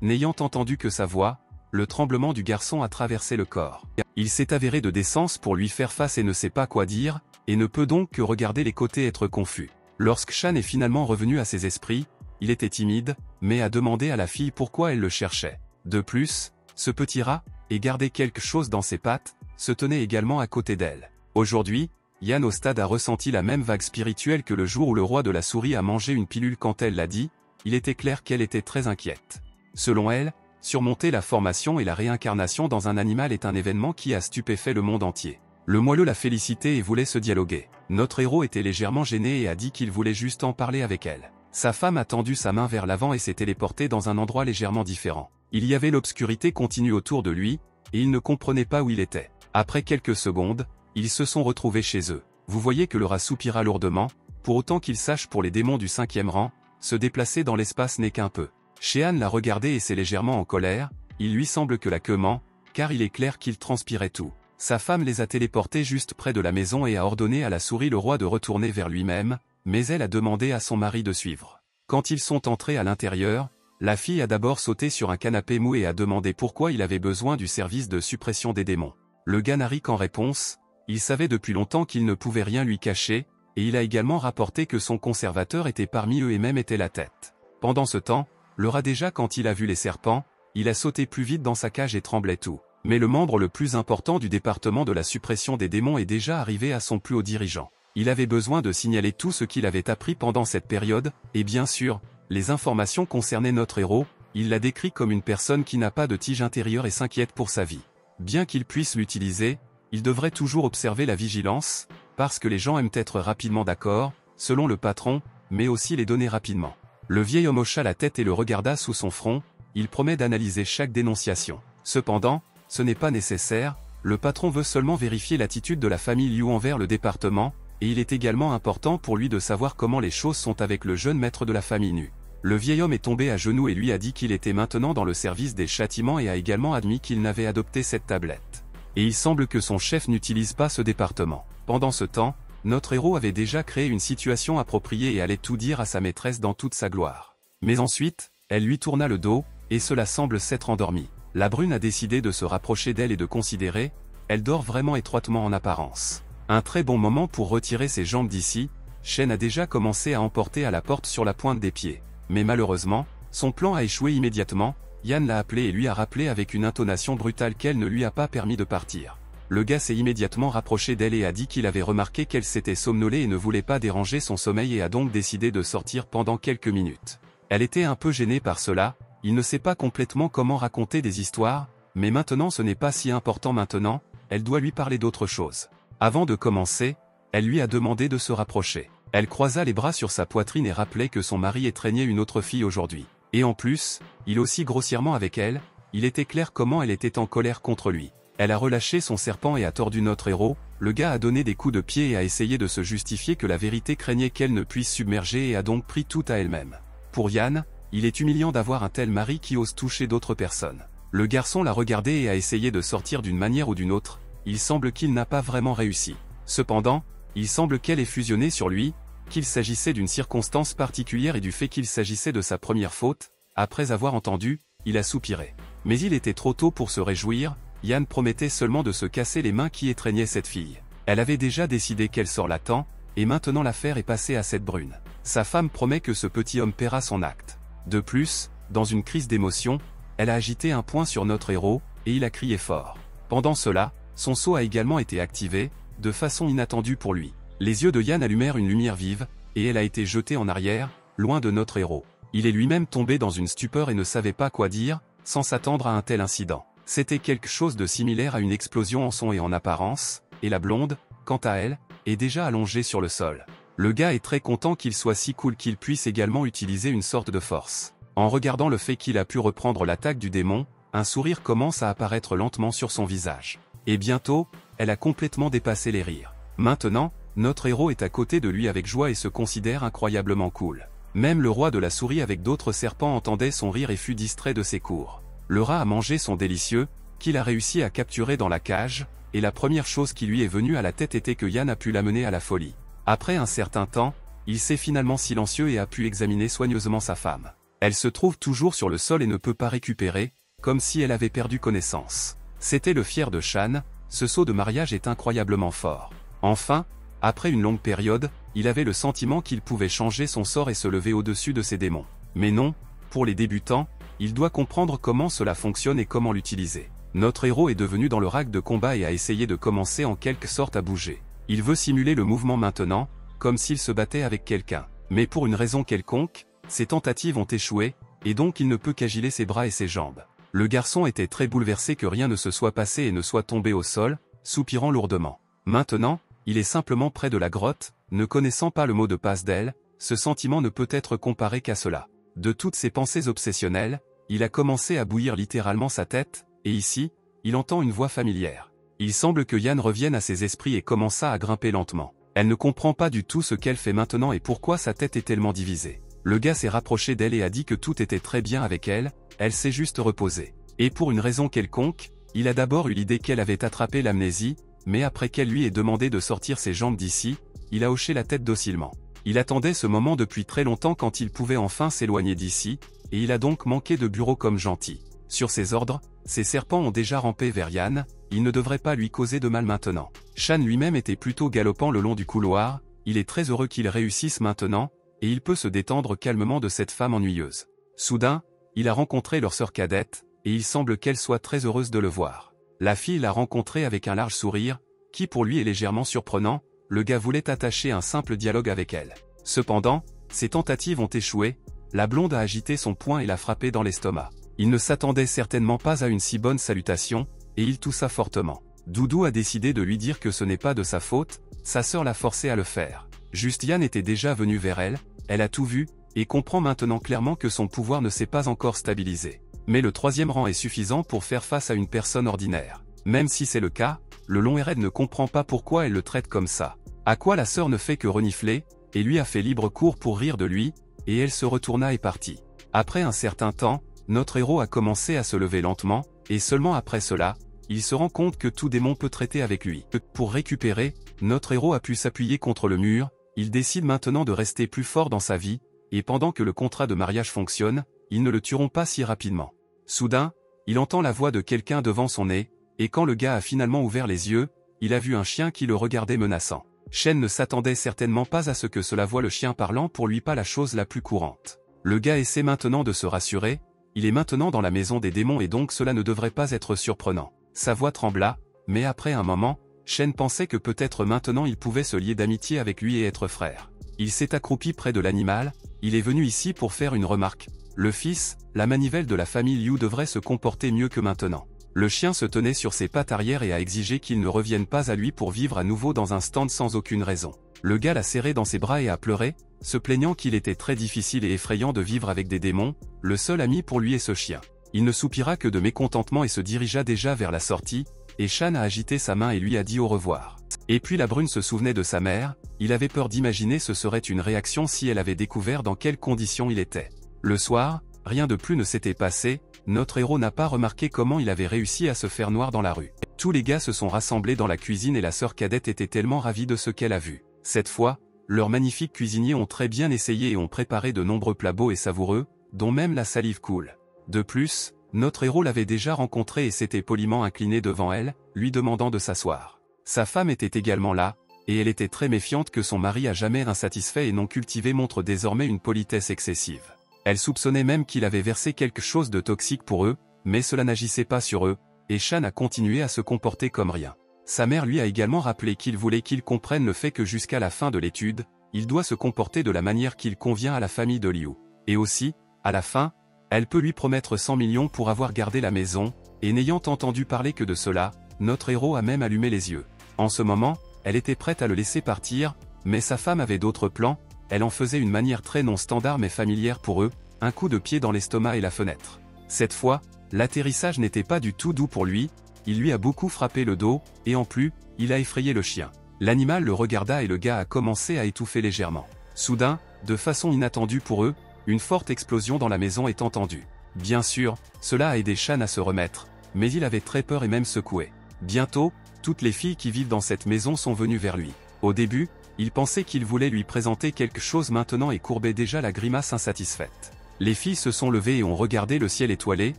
N'ayant entendu que sa voix, le tremblement du garçon a traversé le corps. Il s'est avéré de décence pour lui faire face et ne sait pas quoi dire, et ne peut donc que regarder les côtés être confus. Lorsque Shan est finalement revenu à ses esprits, il était timide, mais a demandé à la fille pourquoi elle le cherchait. De plus, ce petit rat, et gardait quelque chose dans ses pattes, se tenait également à côté d'elle. Aujourd'hui, Yann au stade a ressenti la même vague spirituelle que le jour où le roi de la souris a mangé une pilule. Quand elle l'a dit, il était clair qu'elle était très inquiète. Selon elle, surmonter la formation et la réincarnation dans un animal est un événement qui a stupéfait le monde entier. Le moelleux l'a félicité et voulait se dialoguer. Notre héros était légèrement gêné et a dit qu'il voulait juste en parler avec elle. Sa femme a tendu sa main vers l'avant et s'est téléportée dans un endroit légèrement différent. Il y avait l'obscurité continue autour de lui, et il ne comprenait pas où il était. Après quelques secondes, ils se sont retrouvés chez eux. Vous voyez que le rat soupira lourdement, pour autant qu'il sache pour les démons du 5e rang, se déplacer dans l'espace n'est qu'un peu. Shehan l'a regardé et s'est légèrement en colère, il lui semble que la queue ment, car il est clair qu'il transpirait tout. Sa femme les a téléportés juste près de la maison et a ordonné à la souris le roi de retourner vers lui-même, mais elle a demandé à son mari de suivre. Quand ils sont entrés à l'intérieur, la fille a d'abord sauté sur un canapé mou et a demandé pourquoi il avait besoin du service de suppression des démons. Le gars n'a ri qu'en réponse, il savait depuis longtemps qu'il ne pouvait rien lui cacher, et il a également rapporté que son conservateur était parmi eux et même était la tête. Pendant ce temps, le rat déjà quand il a vu les serpents, il a sauté plus vite dans sa cage et tremblait tout. Mais le membre le plus important du département de la suppression des démons est déjà arrivé à son plus haut dirigeant. Il avait besoin de signaler tout ce qu'il avait appris pendant cette période, et bien sûr, les informations concernaient notre héros, il l'a décrit comme une personne qui n'a pas de tige intérieure et s'inquiète pour sa vie. Bien qu'il puisse l'utiliser, il devrait toujours observer la vigilance, parce que les gens aiment être rapidement d'accord, selon le patron, mais aussi les donner rapidement. Le vieil homme hocha la tête et le regarda sous son front, il promet d'analyser chaque dénonciation. Cependant, ce n'est pas nécessaire, le patron veut seulement vérifier l'attitude de la famille Liu envers le département, et il est également important pour lui de savoir comment les choses sont avec le jeune maître de la famille Nu. Le vieil homme est tombé à genoux et lui a dit qu'il était maintenant dans le service des châtiments et a également admis qu'il n'avait adopté cette tablette. Et il semble que son chef n'utilise pas ce département. Pendant ce temps, notre héros avait déjà créé une situation appropriée et allait tout dire à sa maîtresse dans toute sa gloire. Mais ensuite, elle lui tourna le dos, et cela semble s'être endormi. La brune a décidé de se rapprocher d'elle et de considérer, elle dort vraiment étroitement en apparence. Un très bon moment pour retirer ses jambes d'ici, Shen a déjà commencé à emporter à la porte sur la pointe des pieds. Mais malheureusement, son plan a échoué immédiatement, Yann l'a appelé et lui a rappelé avec une intonation brutale qu'elle ne lui a pas permis de partir. Le gars s'est immédiatement rapproché d'elle et a dit qu'il avait remarqué qu'elle s'était somnolée et ne voulait pas déranger son sommeil et a donc décidé de sortir pendant quelques minutes. Elle était un peu gênée par cela, il ne sait pas complètement comment raconter des histoires, mais maintenant ce n'est pas si important maintenant, elle doit lui parler d'autre chose. Avant de commencer, elle lui a demandé de se rapprocher. Elle croisa les bras sur sa poitrine et rappelait que son mari étreignait une autre fille aujourd'hui. Et en plus, il aussi grossièrement avec elle, il était clair comment elle était en colère contre lui. Elle a relâché son serpent et a tordu notre héros, le gars a donné des coups de pied et a essayé de se justifier que la vérité craignait qu'elle ne puisse submerger et a donc pris tout à elle-même. Pour Yann, il est humiliant d'avoir un tel mari qui ose toucher d'autres personnes. Le garçon l'a regardé et a essayé de sortir d'une manière ou d'une autre, il semble qu'il n'a pas vraiment réussi. Cependant, il semble qu'elle ait fusionné sur lui, qu'il s'agissait d'une circonstance particulière et du fait qu'il s'agissait de sa première faute. Après avoir entendu, il a soupiré. Mais il était trop tôt pour se réjouir, Yann promettait seulement de se casser les mains qui étreignaient cette fille. Elle avait déjà décidé quel sort l'attend, et maintenant l'affaire est passée à cette brune. Sa femme promet que ce petit homme paiera son acte. De plus, dans une crise d'émotion, elle a agité un poing sur notre héros, et il a crié fort. Pendant cela, son seau a également été activé, de façon inattendue pour lui. Les yeux de Yann allumèrent une lumière vive, et elle a été jetée en arrière, loin de notre héros. Il est lui-même tombé dans une stupeur et ne savait pas quoi dire, sans s'attendre à un tel incident. C'était quelque chose de similaire à une explosion en son et en apparence, et la blonde, quant à elle, est déjà allongée sur le sol. Le gars est très content qu'il soit si cool qu'il puisse également utiliser une sorte de force. En regardant le fait qu'il a pu reprendre l'attaque du démon, un sourire commence à apparaître lentement sur son visage. Et bientôt, elle a complètement dépassé les rires. Maintenant, notre héros est à côté de lui avec joie et se considère incroyablement cool. Même le roi de la souris avec d'autres serpents entendait son rire et fut distrait de ses cours. Le rat a mangé son délicieux, qu'il a réussi à capturer dans la cage, et la première chose qui lui est venue à la tête était que Yann a pu l'amener à la folie. Après un certain temps, il s'est finalement silencieux et a pu examiner soigneusement sa femme. Elle se trouve toujours sur le sol et ne peut pas récupérer, comme si elle avait perdu connaissance. C'était le fier de Shan, ce sceau de mariage est incroyablement fort. Enfin, après une longue période, il avait le sentiment qu'il pouvait changer son sort et se lever au-dessus de ses démons. Mais non, pour les débutants, il doit comprendre comment cela fonctionne et comment l'utiliser. Notre héros est devenu dans le rack de combat et a essayé de commencer en quelque sorte à bouger. Il veut simuler le mouvement maintenant, comme s'il se battait avec quelqu'un. Mais pour une raison quelconque, ses tentatives ont échoué, et donc il ne peut qu'agiler ses bras et ses jambes. Le garçon était très bouleversé que rien ne se soit passé et ne soit tombé au sol, soupirant lourdement. Maintenant, il est simplement près de la grotte, ne connaissant pas le mot de passe d'elle, ce sentiment ne peut être comparé qu'à cela. De toutes ses pensées obsessionnelles, il a commencé à bouillir littéralement sa tête, et ici, il entend une voix familière. Il semble que Yann revienne à ses esprits et commença à grimper lentement. Elle ne comprend pas du tout ce qu'elle fait maintenant et pourquoi sa tête est tellement divisée. Le gars s'est rapproché d'elle et a dit que tout était très bien avec elle s'est juste reposée. Et pour une raison quelconque, il a d'abord eu l'idée qu'elle avait attrapé l'amnésie, mais après qu'elle lui ait demandé de sortir ses jambes d'ici, il a hoché la tête docilement. Il attendait ce moment depuis très longtemps quand il pouvait enfin s'éloigner d'ici, et il a donc manqué de bureau comme gentil. Sur ses ordres, ces serpents ont déjà rampé vers Yann, il ne devrait pas lui causer de mal maintenant. Shan lui-même était plutôt galopant le long du couloir, il est très heureux qu'il réussisse maintenant, et il peut se détendre calmement de cette femme ennuyeuse. Soudain, il a rencontré leur sœur cadette, et il semble qu'elle soit très heureuse de le voir. La fille l'a rencontré avec un large sourire, qui pour lui est légèrement surprenant, le gars voulait attacher un simple dialogue avec elle. Cependant, ses tentatives ont échoué, la blonde a agité son poing et l'a frappé dans l'estomac. Il ne s'attendait certainement pas à une si bonne salutation, et il toussa fortement. Doudou a décidé de lui dire que ce n'est pas de sa faute, sa sœur l'a forcé à le faire. Juste Yann était déjà venu vers elle, elle a tout vu, et comprend maintenant clairement que son pouvoir ne s'est pas encore stabilisé. Mais le 3e rang est suffisant pour faire face à une personne ordinaire. Même si c'est le cas, le long Ered ne comprend pas pourquoi elle le traite comme ça. À quoi la sœur ne fait que renifler, et lui a fait libre cours pour rire de lui, et elle se retourna et partit. Après un certain temps, notre héros a commencé à se lever lentement, et seulement après cela, il se rend compte que tout démon peut traiter avec lui. Pour récupérer, notre héros a pu s'appuyer contre le mur, il décide maintenant de rester plus fort dans sa vie, et pendant que le contrat de mariage fonctionne, ils ne le tueront pas si rapidement. Soudain, il entend la voix de quelqu'un devant son nez, et quand le gars a finalement ouvert les yeux, il a vu un chien qui le regardait menaçant. Shen ne s'attendait certainement pas à ce que cela voie le chien parlant pour lui pas la chose la plus courante. Le gars essaie maintenant de se rassurer, il est maintenant dans la maison des démons et donc cela ne devrait pas être surprenant. Sa voix trembla, mais après un moment, Shen pensait que peut-être maintenant il pouvait se lier d'amitié avec lui et être frère. Il s'est accroupi près de l'animal, il est venu ici pour faire une remarque. Le fils, la manivelle de la famille Liu devrait se comporter mieux que maintenant. Le chien se tenait sur ses pattes arrière et a exigé qu'il ne revienne pas à lui pour vivre à nouveau dans un stand sans aucune raison. Le gars l'a serré dans ses bras et a pleuré, se plaignant qu'il était très difficile et effrayant de vivre avec des démons, le seul ami pour lui est ce chien. Il ne soupira que de mécontentement et se dirigea déjà vers la sortie, Et Shan a agité sa main et lui a dit au revoir. Et puis la brune se souvenait de sa mère, il avait peur d'imaginer ce serait une réaction si elle avait découvert dans quelles conditions il était. Le soir, rien de plus ne s'était passé, notre héros n'a pas remarqué comment il avait réussi à se faire noir dans la rue. Tous les gars se sont rassemblés dans la cuisine et la sœur cadette était tellement ravie de ce qu'elle a vu. Cette fois, leurs magnifiques cuisiniers ont très bien essayé et ont préparé de nombreux plats beaux et savoureux, dont même la salive coule. De plus, notre héros l'avait déjà rencontrée et s'était poliment incliné devant elle, lui demandant de s'asseoir. Sa femme était également là, et elle était très méfiante que son mari à jamais insatisfait et non cultivé montre désormais une politesse excessive. Elle soupçonnait même qu'il avait versé quelque chose de toxique pour eux, mais cela n'agissait pas sur eux, et Shan a continué à se comporter comme rien. Sa mère lui a également rappelé qu'il voulait qu'il comprenne le fait que jusqu'à la fin de l'étude, il doit se comporter de la manière qu'il convient à la famille de Liu. Et aussi, à la fin, elle peut lui promettre 100 millions pour avoir gardé la maison, et n'ayant entendu parler que de cela, notre héros a même allumé les yeux. En ce moment, elle était prête à le laisser partir, mais sa femme avait d'autres plans, elle en faisait une manière très non standard mais familière pour eux, un coup de pied dans l'estomac et la fenêtre. Cette fois, l'atterrissage n'était pas du tout doux pour lui, il lui a beaucoup frappé le dos, et en plus, il a effrayé le chien. L'animal le regarda et le gars a commencé à étouffer légèrement. Soudain, de façon inattendue pour eux, une forte explosion dans la maison est entendue. Bien sûr, cela a aidé Shan à se remettre, mais il avait très peur et même secoué. Bientôt, toutes les filles qui vivent dans cette maison sont venues vers lui. Au début, il pensait qu'il voulait lui présenter quelque chose maintenant et courbait déjà la grimace insatisfaite. Les filles se sont levées et ont regardé le ciel étoilé,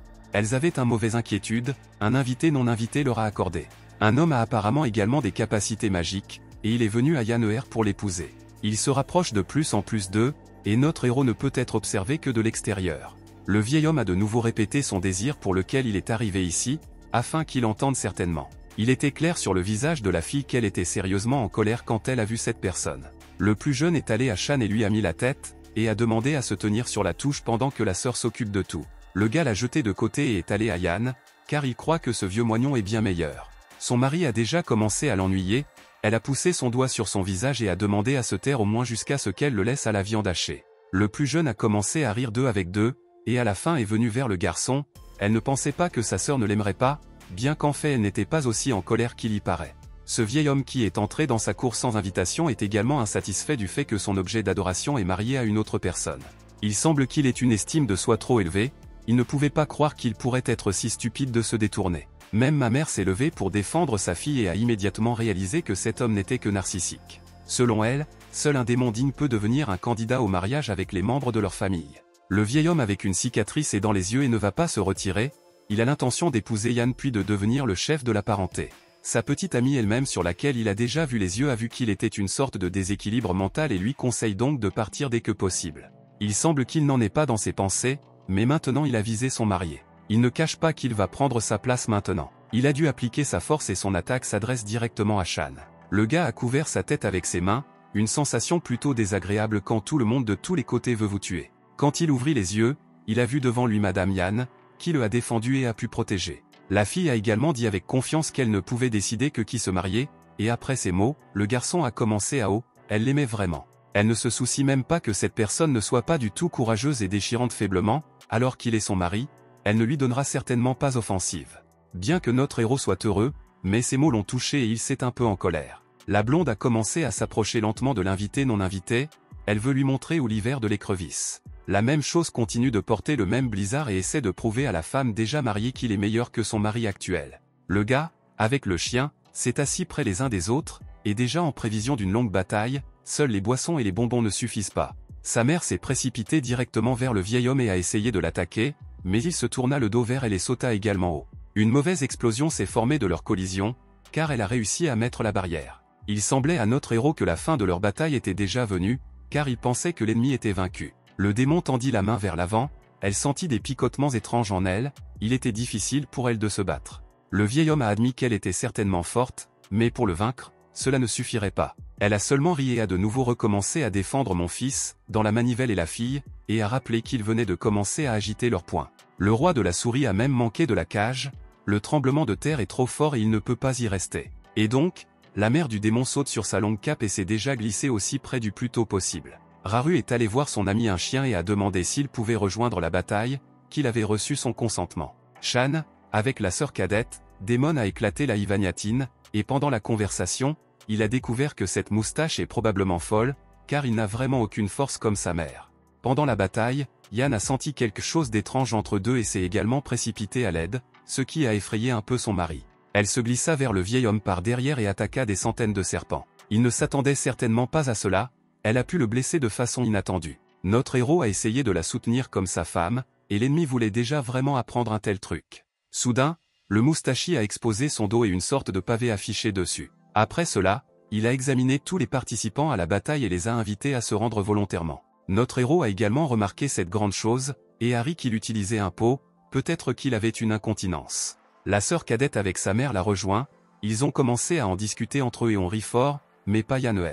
elles avaient une mauvaise inquiétude, un invité non invité leur a accordé. Un homme a apparemment également des capacités magiques, et il est venu à Yan'er pour l'épouser. Il se rapproche de plus en plus d'eux, et notre héros ne peut être observé que de l'extérieur. Le vieil homme a de nouveau répété son désir pour lequel il est arrivé ici, afin qu'il entende certainement. Il était clair sur le visage de la fille qu'elle était sérieusement en colère quand elle a vu cette personne. Le plus jeune est allé à Shan et lui a mis la tête, et a demandé à se tenir sur la touche pendant que la sœur s'occupe de tout. Le gars l'a jeté de côté et est allé à Yan, car il croit que ce vieux moignon est bien meilleur. Son mari a déjà commencé à l'ennuyer, elle a poussé son doigt sur son visage et a demandé à se taire au moins jusqu'à ce qu'elle le laisse à la viande hachée. Le plus jeune a commencé à rire d'eux avec deux, et à la fin est venu vers le garçon, elle ne pensait pas que sa sœur ne l'aimerait pas, bien qu'en fait elle n'était pas aussi en colère qu'il y paraît. Ce vieil homme qui est entré dans sa cour sans invitation est également insatisfait du fait que son objet d'adoration est marié à une autre personne. Il semble qu'il ait une estime de soi trop élevée, il ne pouvait pas croire qu'il pourrait être si stupide de se détourner. Même ma mère s'est levée pour défendre sa fille et a immédiatement réalisé que cet homme n'était que narcissique. Selon elle, seul un démon digne peut devenir un candidat au mariage avec les membres de leur famille. Le vieil homme avec une cicatrice est dans les yeux et ne va pas se retirer, il a l'intention d'épouser Yan puis de devenir le chef de la parenté. Sa petite amie elle-même sur laquelle il a déjà vu les yeux a vu qu'il était une sorte de déséquilibre mental et lui conseille donc de partir dès que possible. Il semble qu'il n'en est pas dans ses pensées, mais maintenant il a visé son marié. Il ne cache pas qu'il va prendre sa place maintenant. Il a dû appliquer sa force et son attaque s'adresse directement à Shan. Le gars a couvert sa tête avec ses mains, une sensation plutôt désagréable quand tout le monde de tous les côtés veut vous tuer. Quand il ouvrit les yeux, il a vu devant lui Madame Yan, qui le a défendu et a pu protéger. La fille a également dit avec confiance qu'elle ne pouvait décider que qui se marier, et après ces mots, le garçon a commencé à elle l'aimait vraiment. Elle ne se soucie même pas que cette personne ne soit pas du tout courageuse et déchirante faiblement, alors qu'il est son mari, elle ne lui donnera certainement pas offensive. Bien que notre héros soit heureux, mais ces mots l'ont touché et il s'est un peu en colère. La blonde a commencé à s'approcher lentement de l'invité non invité, elle veut lui montrer où l'hiver de l'écrevisse. La même chose continue de porter le même blizzard et essaie de prouver à la femme déjà mariée qu'il est meilleur que son mari actuel. Le gars, avec le chien, s'est assis près les uns des autres, et déjà en prévision d'une longue bataille, seuls les boissons et les bonbons ne suffisent pas. Sa mère s'est précipitée directement vers le vieil homme et a essayé de l'attaquer, mais il se tourna le dos vers elle et sauta également haut. Une mauvaise explosion s'est formée de leur collision, car elle a réussi à mettre la barrière. Il semblait à notre héros que la fin de leur bataille était déjà venue, car il pensait que l'ennemi était vaincu. Le démon tendit la main vers l'avant, elle sentit des picotements étranges en elle, il était difficile pour elle de se battre. Le vieil homme a admis qu'elle était certainement forte, mais pour le vaincre, cela ne suffirait pas. Elle a seulement ri et a de nouveau recommencé à défendre mon fils, dans la manivelle et la fille, et a rappelé qu'ils venaient de commencer à agiter leurs poings. Le roi de la souris a même manqué de la cage, le tremblement de terre est trop fort et il ne peut pas y rester. Et donc, la mère du démon saute sur sa longue cape et s'est déjà glissée aussi près du plus tôt possible. Raru est allé voir son ami un chien et a demandé s'il pouvait rejoindre la bataille, qu'il avait reçu son consentement. Shan, avec la sœur cadette, Daemon a éclaté la Ivaniatine, et pendant la conversation, il a découvert que cette moustache est probablement folle, car il n'a vraiment aucune force comme sa mère. Pendant la bataille, Yann a senti quelque chose d'étrange entre deux et s'est également précipité à l'aide, ce qui a effrayé un peu son mari. Elle se glissa vers le vieil homme par derrière et attaqua des centaines de serpents. Il ne s'attendait certainement pas à cela, elle a pu le blesser de façon inattendue. Notre héros a essayé de la soutenir comme sa femme, et l'ennemi voulait déjà vraiment apprendre un tel truc. Soudain, le moustachi a exposé son dos et une sorte de pavé affiché dessus. Après cela, il a examiné tous les participants à la bataille et les a invités à se rendre volontairement. Notre héros a également remarqué cette grande chose, et a ri qu'il utilisait un pot, peut-être qu'il avait une incontinence. La sœur cadette avec sa mère l'a rejoint, ils ont commencé à en discuter entre eux et on rit fort, mais pas Yann.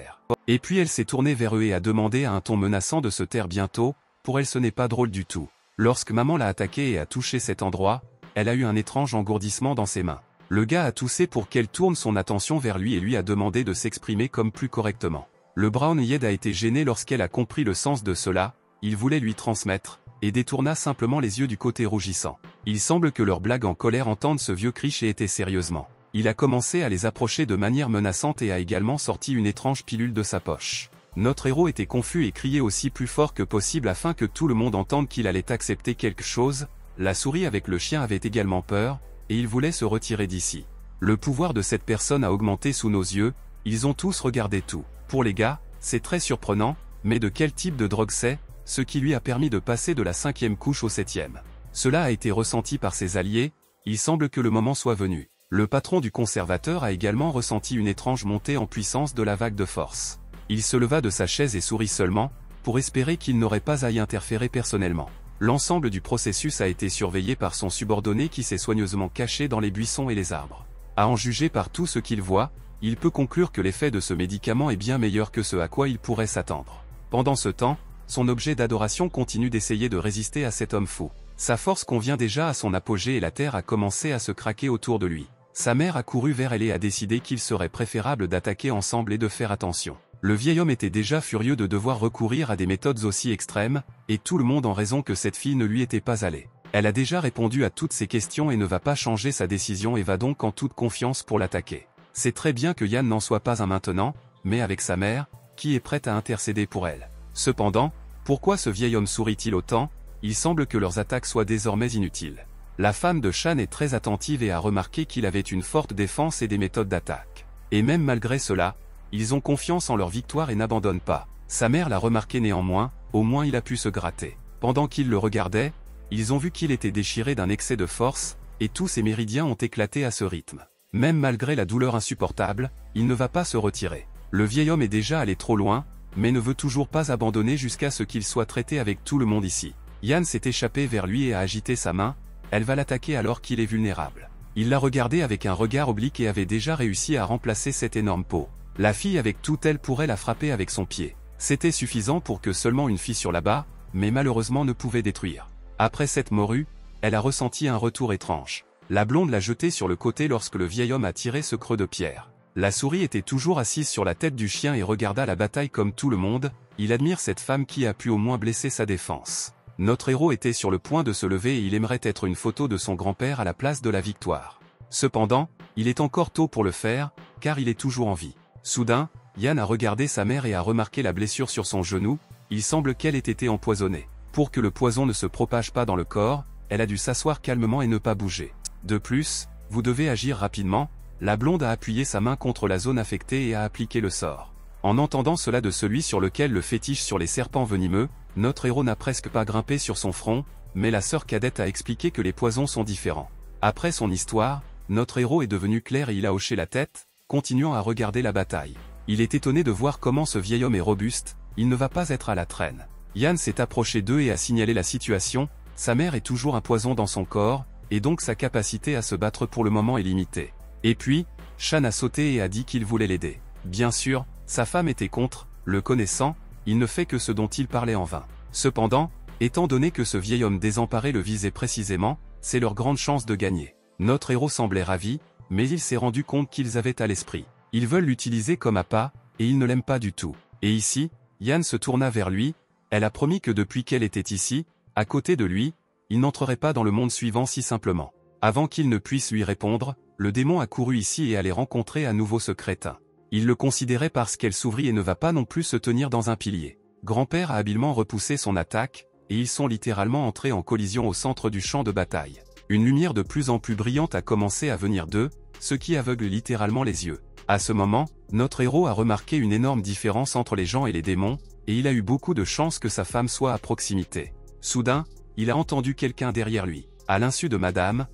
Et puis elle s'est tournée vers eux et a demandé à un ton menaçant de se taire bientôt, pour elle ce n'est pas drôle du tout. Lorsque maman l'a attaqué et a touché cet endroit, elle a eu un étrange engourdissement dans ses mains. Le gars a toussé pour qu'elle tourne son attention vers lui et lui a demandé de s'exprimer comme plus correctement. Le Brown Yed a été gêné lorsqu'elle a compris le sens de cela, il voulait lui transmettre, et détourna simplement les yeux du côté rougissant. Il semble que leur blague en colère entende ce vieux criche et était sérieusement. Il a commencé à les approcher de manière menaçante et a également sorti une étrange pilule de sa poche. Notre héros était confus et criait aussi plus fort que possible afin que tout le monde entende qu'il allait accepter quelque chose. La souris avec le chien avait également peur, et il voulait se retirer d'ici. Le pouvoir de cette personne a augmenté sous nos yeux, ils ont tous regardé tout. Pour les gars, c'est très surprenant, mais de quel type de drogue c'est, ce qui lui a permis de passer de la 5e couche au 7e. Cela a été ressenti par ses alliés, il semble que le moment soit venu. Le patron du conservateur a également ressenti une étrange montée en puissance de la vague de force. Il se leva de sa chaise et sourit seulement, pour espérer qu'il n'aurait pas à y interférer personnellement. L'ensemble du processus a été surveillé par son subordonné qui s'est soigneusement caché dans les buissons et les arbres. À en juger par tout ce qu'il voit, il peut conclure que l'effet de ce médicament est bien meilleur que ce à quoi il pourrait s'attendre. Pendant ce temps, son objet d'adoration continue d'essayer de résister à cet homme fou. Sa force convient déjà à son apogée et la terre a commencé à se craquer autour de lui. Sa mère a couru vers elle et a décidé qu'il serait préférable d'attaquer ensemble et de faire attention. Le vieil homme était déjà furieux de devoir recourir à des méthodes aussi extrêmes, et tout le monde en raison que cette fille ne lui était pas allée. Elle a déjà répondu à toutes ses questions et ne va pas changer sa décision et va donc en toute confiance pour l'attaquer. C'est très bien que Yann n'en soit pas un maintenant, mais avec sa mère, qui est prête à intercéder pour elle. Cependant, pourquoi ce vieil homme sourit-il autant? Il semble que leurs attaques soient désormais inutiles. La femme de Shan est très attentive et a remarqué qu'il avait une forte défense et des méthodes d'attaque. Et même malgré cela, ils ont confiance en leur victoire et n'abandonnent pas. Sa mère l'a remarqué néanmoins, au moins il a pu se gratter. Pendant qu'ils le regardaient, ils ont vu qu'il était déchiré d'un excès de force, et tous ses méridiens ont éclaté à ce rythme. Même malgré la douleur insupportable, il ne va pas se retirer. Le vieil homme est déjà allé trop loin, mais ne veut toujours pas abandonner jusqu'à ce qu'il soit traité avec tout le monde ici. Yann s'est échappé vers lui et a agité sa main, elle va l'attaquer alors qu'il est vulnérable. Il l'a regardé avec un regard oblique et avait déjà réussi à remplacer cette énorme peau. La fille avec tout elle pourrait la frapper avec son pied. C'était suffisant pour que seulement une fille sur là-bas, mais malheureusement ne pouvait détruire. Après cette morue, elle a ressenti un retour étrange. La blonde l'a jeté sur le côté lorsque le vieil homme a tiré ce creux de pierre. La souris était toujours assise sur la tête du chien et regarda la bataille comme tout le monde, il admire cette femme qui a pu au moins blesser sa défense. Notre héros était sur le point de se lever et il aimerait être une photo de son grand-père à la place de la victoire. Cependant, il est encore tôt pour le faire, car il est toujours en vie. Soudain, Yann a regardé sa mère et a remarqué la blessure sur son genou, il semble qu'elle ait été empoisonnée. Pour que le poison ne se propage pas dans le corps, elle a dû s'asseoir calmement et ne pas bouger. De plus, vous devez agir rapidement, la blonde a appuyé sa main contre la zone affectée et a appliqué le sort. En entendant cela de celui sur lequel le fétiche sur les serpents venimeux, notre héros n'a presque pas grimpé sur son front, mais la sœur cadette a expliqué que les poisons sont différents. Après son histoire, notre héros est devenu clair et il a hoché la tête, continuant à regarder la bataille. Il est étonné de voir comment ce vieil homme est robuste, il ne va pas être à la traîne. Yann s'est approché d'eux et a signalé la situation, sa mère est toujours un poison dans son corps, et donc sa capacité à se battre pour le moment est limitée. Et puis, Shan a sauté et a dit qu'il voulait l'aider. Bien sûr, sa femme était contre, le connaissant, il ne fait que ce dont il parlait en vain. Cependant, étant donné que ce vieil homme désemparé le visait précisément, c'est leur grande chance de gagner. Notre héros semblait ravi, mais il s'est rendu compte qu'ils avaient à l'esprit. Ils veulent l'utiliser comme appât, et ils ne l'aiment pas du tout. Et ici, Yann se tourna vers lui, elle a promis que depuis qu'elle était ici, à côté de lui, il n'entrerait pas dans le monde suivant si simplement. Avant qu'il ne puisse lui répondre, le démon a couru ici et allait rencontrer à nouveau ce crétin. Il le considérait parce qu'elle s'ouvrit et ne va pas non plus se tenir dans un pilier. Grand-père a habilement repoussé son attaque, et ils sont littéralement entrés en collision au centre du champ de bataille. Une lumière de plus en plus brillante a commencé à venir d'eux, ce qui aveugle littéralement les yeux. À ce moment, notre héros a remarqué une énorme différence entre les gens et les démons, et il a eu beaucoup de chance que sa femme soit à proximité. Soudain, il a entendu quelqu'un derrière lui. À l'insu de Madame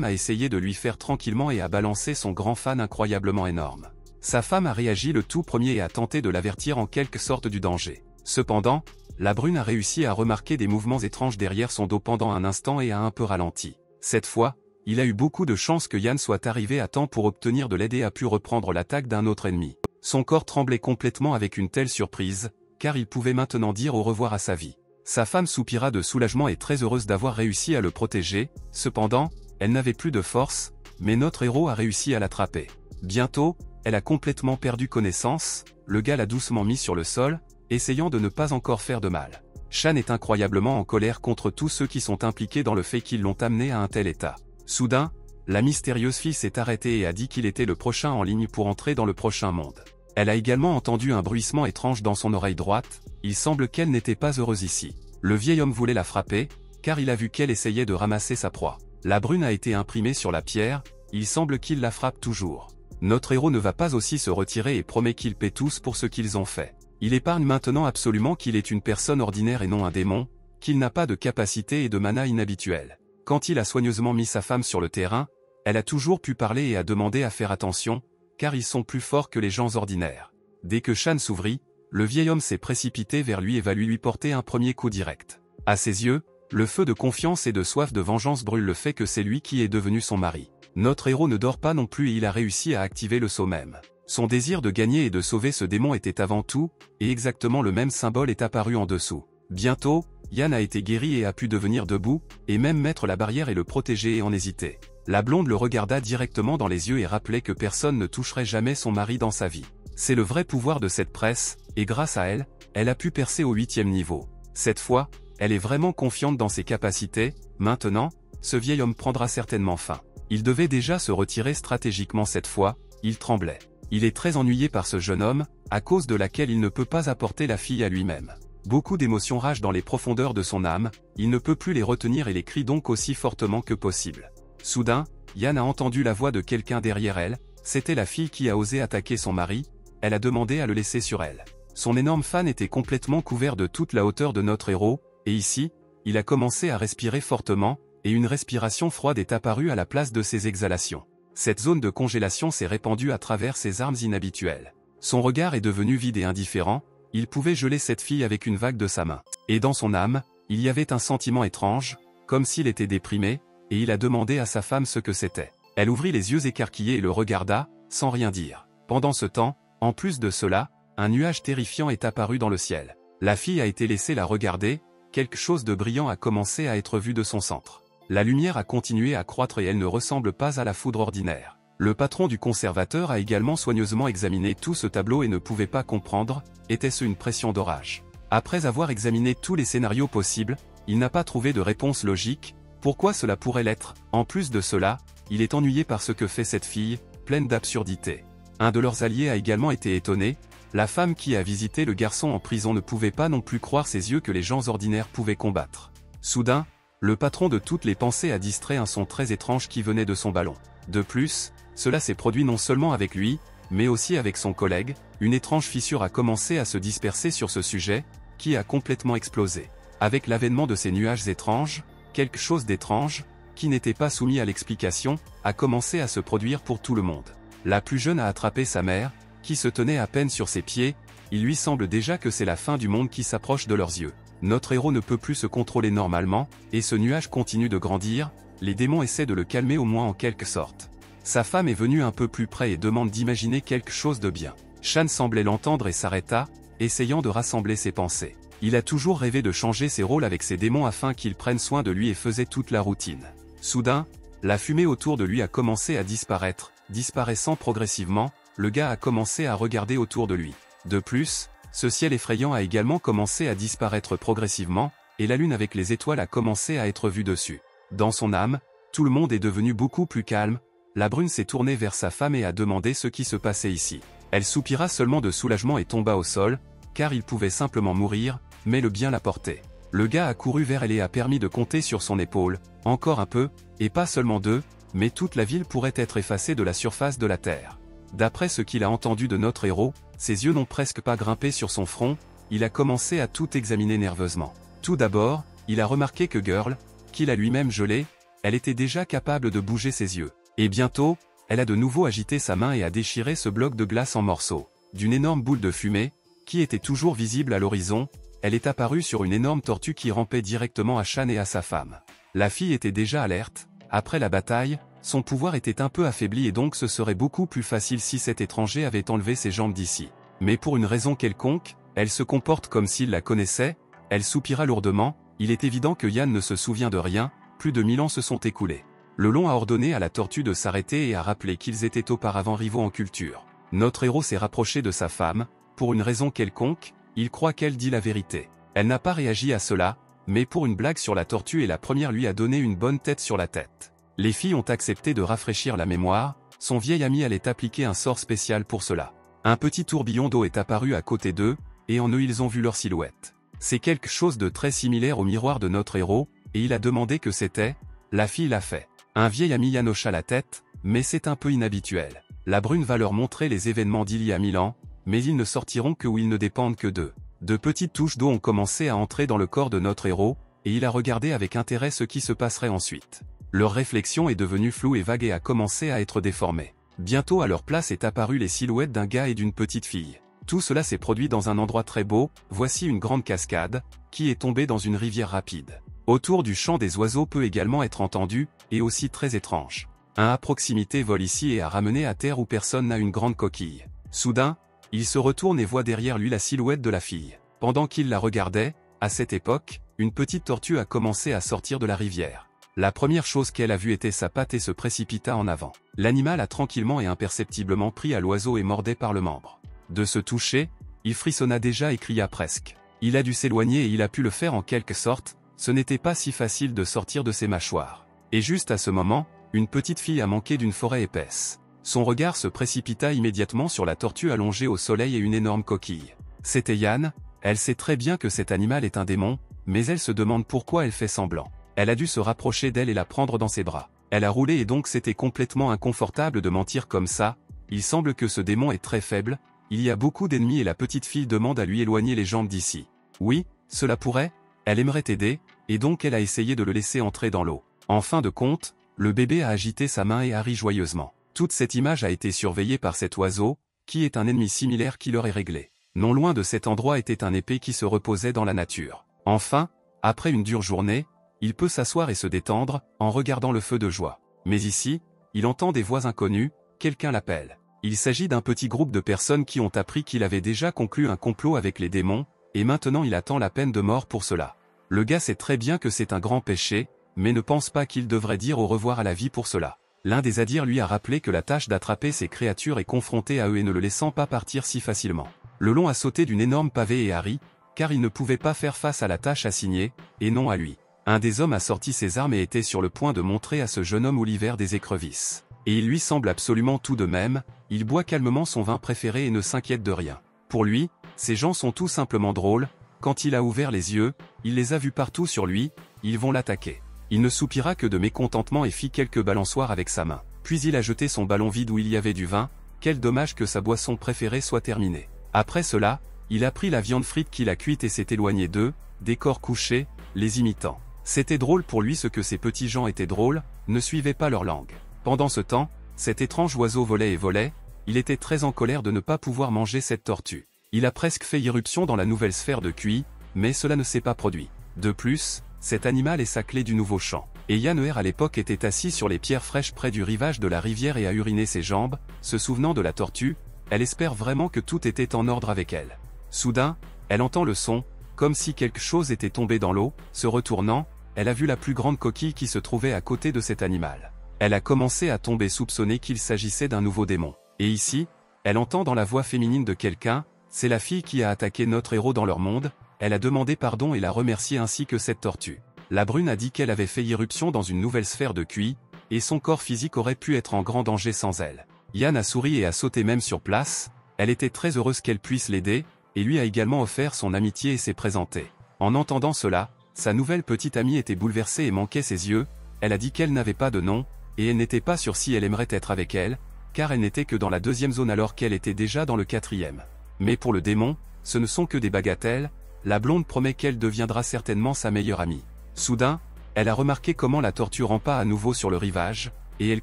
a essayé de lui faire tranquillement et a balancé son grand fan incroyablement énorme. Sa femme a réagi le tout premier et a tenté de l'avertir en quelque sorte du danger. Cependant, la brune a réussi à remarquer des mouvements étranges derrière son dos pendant un instant et a un peu ralenti. Cette fois, il a eu beaucoup de chance que Yann soit arrivé à temps pour obtenir de l'aide et a pu reprendre l'attaque d'un autre ennemi. Son corps tremblait complètement avec une telle surprise, car il pouvait maintenant dire au revoir à sa vie. Sa femme soupira de soulagement et très heureuse d'avoir réussi à le protéger, cependant, elle n'avait plus de force, mais notre héros a réussi à l'attraper. Bientôt, elle a complètement perdu connaissance, le gars l'a doucement mis sur le sol, essayant de ne pas encore faire de mal. Shan est incroyablement en colère contre tous ceux qui sont impliqués dans le fait qu'ils l'ont amené à un tel état. Soudain, la mystérieuse fille s'est arrêtée et a dit qu'il était le prochain en ligne pour entrer dans le prochain monde. Elle a également entendu un bruissement étrange dans son oreille droite, il semble qu'elle n'était pas heureuse ici. Le vieil homme voulait la frapper, car il a vu qu'elle essayait de ramasser sa proie. La brune a été imprimée sur la pierre, il semble qu'il la frappe toujours. Notre héros ne va pas aussi se retirer et promet qu'il paie tous pour ce qu'ils ont fait. Il épargne maintenant absolument qu'il est une personne ordinaire et non un démon, qu'il n'a pas de capacité et de mana inhabituels. Quand il a soigneusement mis sa femme sur le terrain, elle a toujours pu parler et a demandé à faire attention, car ils sont plus forts que les gens ordinaires. Dès que Shan s'ouvrit, le vieil homme s'est précipité vers lui et va lui porter un premier coup direct. À ses yeux, le feu de confiance et de soif de vengeance brûle le fait que c'est lui qui est devenu son mari. Notre héros ne dort pas non plus et il a réussi à activer le sceau même. Son désir de gagner et de sauver ce démon était avant tout, et exactement le même symbole est apparu en dessous. Bientôt, Yann a été guéri et a pu devenir debout, et même mettre la barrière et le protéger et en hésiter. La blonde le regarda directement dans les yeux et rappelait que personne ne toucherait jamais son mari dans sa vie. C'est le vrai pouvoir de cette presse, et grâce à elle, elle a pu percer au 8e niveau. Cette fois, elle est vraiment confiante dans ses capacités. Maintenant, ce vieil homme prendra certainement fin. Il devait déjà se retirer stratégiquement cette fois, il tremblait. Il est très ennuyé par ce jeune homme, à cause de laquelle il ne peut pas apporter la fille à lui-même. Beaucoup d'émotions ragent dans les profondeurs de son âme, il ne peut plus les retenir et les crie donc aussi fortement que possible. Soudain, Yann a entendu la voix de quelqu'un derrière elle, c'était la fille qui a osé attaquer son mari, elle a demandé à le laisser sur elle. Son énorme fan était complètement couvert de toute la hauteur de notre héros, et ici, il a commencé à respirer fortement, et une respiration froide est apparue à la place de ses exhalations. Cette zone de congélation s'est répandue à travers ses armes inhabituelles. Son regard est devenu vide et indifférent, il pouvait geler cette fille avec une vague de sa main. Et dans son âme, il y avait un sentiment étrange, comme s'il était déprimé, et il a demandé à sa femme ce que c'était. Elle ouvrit les yeux écarquillés et le regarda, sans rien dire. Pendant ce temps, en plus de cela, un nuage terrifiant est apparu dans le ciel. La fille a été laissée la regarder, quelque chose de brillant a commencé à être vu de son centre. La lumière a continué à croître et elle ne ressemble pas à la foudre ordinaire. Le patron du conservateur a également soigneusement examiné tout ce tableau et ne pouvait pas comprendre, était-ce une pression d'orage? Après avoir examiné tous les scénarios possibles, il n'a pas trouvé de réponse logique, pourquoi cela pourrait l'être? En plus de cela, il est ennuyé par ce que fait cette fille, pleine d'absurdité. Un de leurs alliés a également été étonné, la femme qui a visité le garçon en prison ne pouvait pas non plus croire ses yeux que les gens ordinaires pouvaient combattre. Soudain, le patron de toutes les pensées a distrait un son très étrange qui venait de son ballon. De plus, cela s'est produit non seulement avec lui, mais aussi avec son collègue, une étrange fissure a commencé à se disperser sur ce sujet, qui a complètement explosé. Avec l'avènement de ces nuages étranges, quelque chose d'étrange, qui n'était pas soumis à l'explication, a commencé à se produire pour tout le monde. La plus jeune a attrapé sa mère, qui se tenait à peine sur ses pieds, il lui semble déjà que c'est la fin du monde qui s'approche de leurs yeux. Notre héros ne peut plus se contrôler normalement, et ce nuage continue de grandir, les démons essaient de le calmer au moins en quelque sorte. Sa femme est venue un peu plus près et demande d'imaginer quelque chose de bien. Shan semblait l'entendre et s'arrêta, essayant de rassembler ses pensées. Il a toujours rêvé de changer ses rôles avec ses démons afin qu'ils prennent soin de lui et faisait toute la routine. Soudain, la fumée autour de lui a commencé à disparaître, disparaissant progressivement, le gars a commencé à regarder autour de lui. De plus, ce ciel effrayant a également commencé à disparaître progressivement, et la lune avec les étoiles a commencé à être vue dessus. Dans son âme, tout le monde est devenu beaucoup plus calme, la brune s'est tournée vers sa femme et a demandé ce qui se passait ici. Elle soupira seulement de soulagement et tomba au sol, car il pouvait simplement mourir, mais le bien la portait. Le gars a couru vers elle et a permis de compter sur son épaule, encore un peu, et pas seulement 2, mais toute la ville pourrait être effacée de la surface de la terre. D'après ce qu'il a entendu de notre héros, ses yeux n'ont presque pas grimpé sur son front, il a commencé à tout examiner nerveusement. Tout d'abord, il a remarqué que Girl, qu'il a lui-même gelé, elle était déjà capable de bouger ses yeux. Et bientôt, elle a de nouveau agité sa main et a déchiré ce bloc de glace en morceaux. D'une énorme boule de fumée, qui était toujours visible à l'horizon, elle est apparue sur une énorme tortue qui rampait directement à Shan et à sa femme. La fille était déjà alerte, après la bataille, son pouvoir était un peu affaibli et donc ce serait beaucoup plus facile si cet étranger avait enlevé ses jambes d'ici. Mais pour une raison quelconque, elle se comporte comme s'il la connaissait, elle soupira lourdement, il est évident que Yann ne se souvient de rien, plus de 1000 ans se sont écoulés. Le long a ordonné à la tortue de s'arrêter et a rappelé qu'ils étaient auparavant rivaux en culture. Notre héros s'est rapproché de sa femme, pour une raison quelconque, il croit qu'elle dit la vérité. Elle n'a pas réagi à cela, mais pour une blague sur la tortue et la première lui a donné une bonne tête sur la tête. Les filles ont accepté de rafraîchir la mémoire, son vieil ami allait appliquer un sort spécial pour cela. Un petit tourbillon d'eau est apparu à côté d'eux, et en eux ils ont vu leur silhouette. C'est quelque chose de très similaire au miroir de notre héros, et il a demandé que c'était, la fille l'a fait. Un vieil ami Yann hocha la tête, mais c'est un peu inhabituel. La brune va leur montrer les événements d'il y a 1000 ans, mais ils ne sortiront que où ils ne dépendent que d'eux. De petites touches d'eau ont commencé à entrer dans le corps de notre héros, et il a regardé avec intérêt ce qui se passerait ensuite. Leur réflexion est devenue floue et vague et a commencé à être déformée. Bientôt à leur place est apparue les silhouettes d'un gars et d'une petite fille. Tout cela s'est produit dans un endroit très beau, voici une grande cascade, qui est tombée dans une rivière rapide. Autour du chant des oiseaux peut également être entendu, et aussi très étrange. Un à proximité vole ici et a ramené à terre où personne n'a une grande coquille. Soudain, il se retourne et voit derrière lui la silhouette de la fille. Pendant qu'il la regardait, à cette époque, une petite tortue a commencé à sortir de la rivière. La première chose qu'elle a vue était sa patte et se précipita en avant. L'animal a tranquillement et imperceptiblement pris à l'oiseau et mordait par le membre. De se toucher, il frissonna déjà et cria presque. Il a dû s'éloigner et il a pu le faire en quelque sorte, ce n'était pas si facile de sortir de ses mâchoires. Et juste à ce moment, une petite fille a manqué d'une forêt épaisse. Son regard se précipita immédiatement sur la tortue allongée au soleil et une énorme coquille. C'était Yann, elle sait très bien que cet animal est un démon, mais elle se demande pourquoi elle fait semblant. Elle a dû se rapprocher d'elle et la prendre dans ses bras. Elle a roulé et donc c'était complètement inconfortable de mentir comme ça, il semble que ce démon est très faible, il y a beaucoup d'ennemis et la petite fille demande à lui éloigner les jambes d'ici. Oui, cela pourrait, elle aimerait t'aider, et donc elle a essayé de le laisser entrer dans l'eau. En fin de compte, le bébé a agité sa main et a ri joyeusement. Toute cette image a été surveillée par cet oiseau, qui est un ennemi similaire qui leur est réglé. Non loin de cet endroit était un épée qui se reposait dans la nature. Enfin, après une dure journée, il peut s'asseoir et se détendre, en regardant le feu de joie. Mais ici, il entend des voix inconnues, quelqu'un l'appelle. Il s'agit d'un petit groupe de personnes qui ont appris qu'il avait déjà conclu un complot avec les démons, et maintenant il attend la peine de mort pour cela. Le gars sait très bien que c'est un grand péché, mais ne pense pas qu'il devrait dire au revoir à la vie pour cela. L'un des Adir lui a rappelé que la tâche d'attraper ces créatures est confrontée à eux et ne le laissant pas partir si facilement. Le long a sauté d'une énorme pavée et a ri, car il ne pouvait pas faire face à la tâche assignée, et non à lui. Un des hommes a sorti ses armes et était sur le point de montrer à ce jeune homme Oliver des écrevisses. Et il lui semble absolument tout de même, il boit calmement son vin préféré et ne s'inquiète de rien. Pour lui, ces gens sont tout simplement drôles, quand il a ouvert les yeux, il les a vus partout sur lui, ils vont l'attaquer. Il ne soupira que de mécontentement et fit quelques balançoires avec sa main. Puis il a jeté son ballon vide où il y avait du vin, quel dommage que sa boisson préférée soit terminée. Après cela, il a pris la viande frite qu'il a cuite et s'est éloigné d'eux, des corps couchés, les imitant. C'était drôle pour lui ce que ces petits gens étaient drôles, ne suivaient pas leur langue. Pendant ce temps, cet étrange oiseau volait et volait, il était très en colère de ne pas pouvoir manger cette tortue. Il a presque fait irruption dans la nouvelle sphère de QI, mais cela ne s'est pas produit. De plus, cet animal est sa clé du nouveau champ. Et Yann à l'époque était assis sur les pierres fraîches près du rivage de la rivière et a uriné ses jambes, se souvenant de la tortue, elle espère vraiment que tout était en ordre avec elle. Soudain, elle entend le son, comme si quelque chose était tombé dans l'eau, se retournant, elle a vu la plus grande coquille qui se trouvait à côté de cet animal. Elle a commencé à tomber soupçonnée qu'il s'agissait d'un nouveau démon. Et ici, elle entend dans la voix féminine de quelqu'un, c'est la fille qui a attaqué notre héros dans leur monde, elle a demandé pardon et l'a remercié ainsi que cette tortue. La brune a dit qu'elle avait fait irruption dans une nouvelle sphère de QI, et son corps physique aurait pu être en grand danger sans elle. Yann a souri et a sauté même sur place, elle était très heureuse qu'elle puisse l'aider, et lui a également offert son amitié et s'est présentée. En entendant cela, sa nouvelle petite amie était bouleversée et manquait ses yeux, elle a dit qu'elle n'avait pas de nom, et elle n'était pas sûre si elle aimerait être avec elle, car elle n'était que dans la 2e zone alors qu'elle était déjà dans le 4e. Mais pour le démon, ce ne sont que des bagatelles, la blonde promet qu'elle deviendra certainement sa meilleure amie. Soudain, elle a remarqué comment la tortue rampa à nouveau sur le rivage, et elle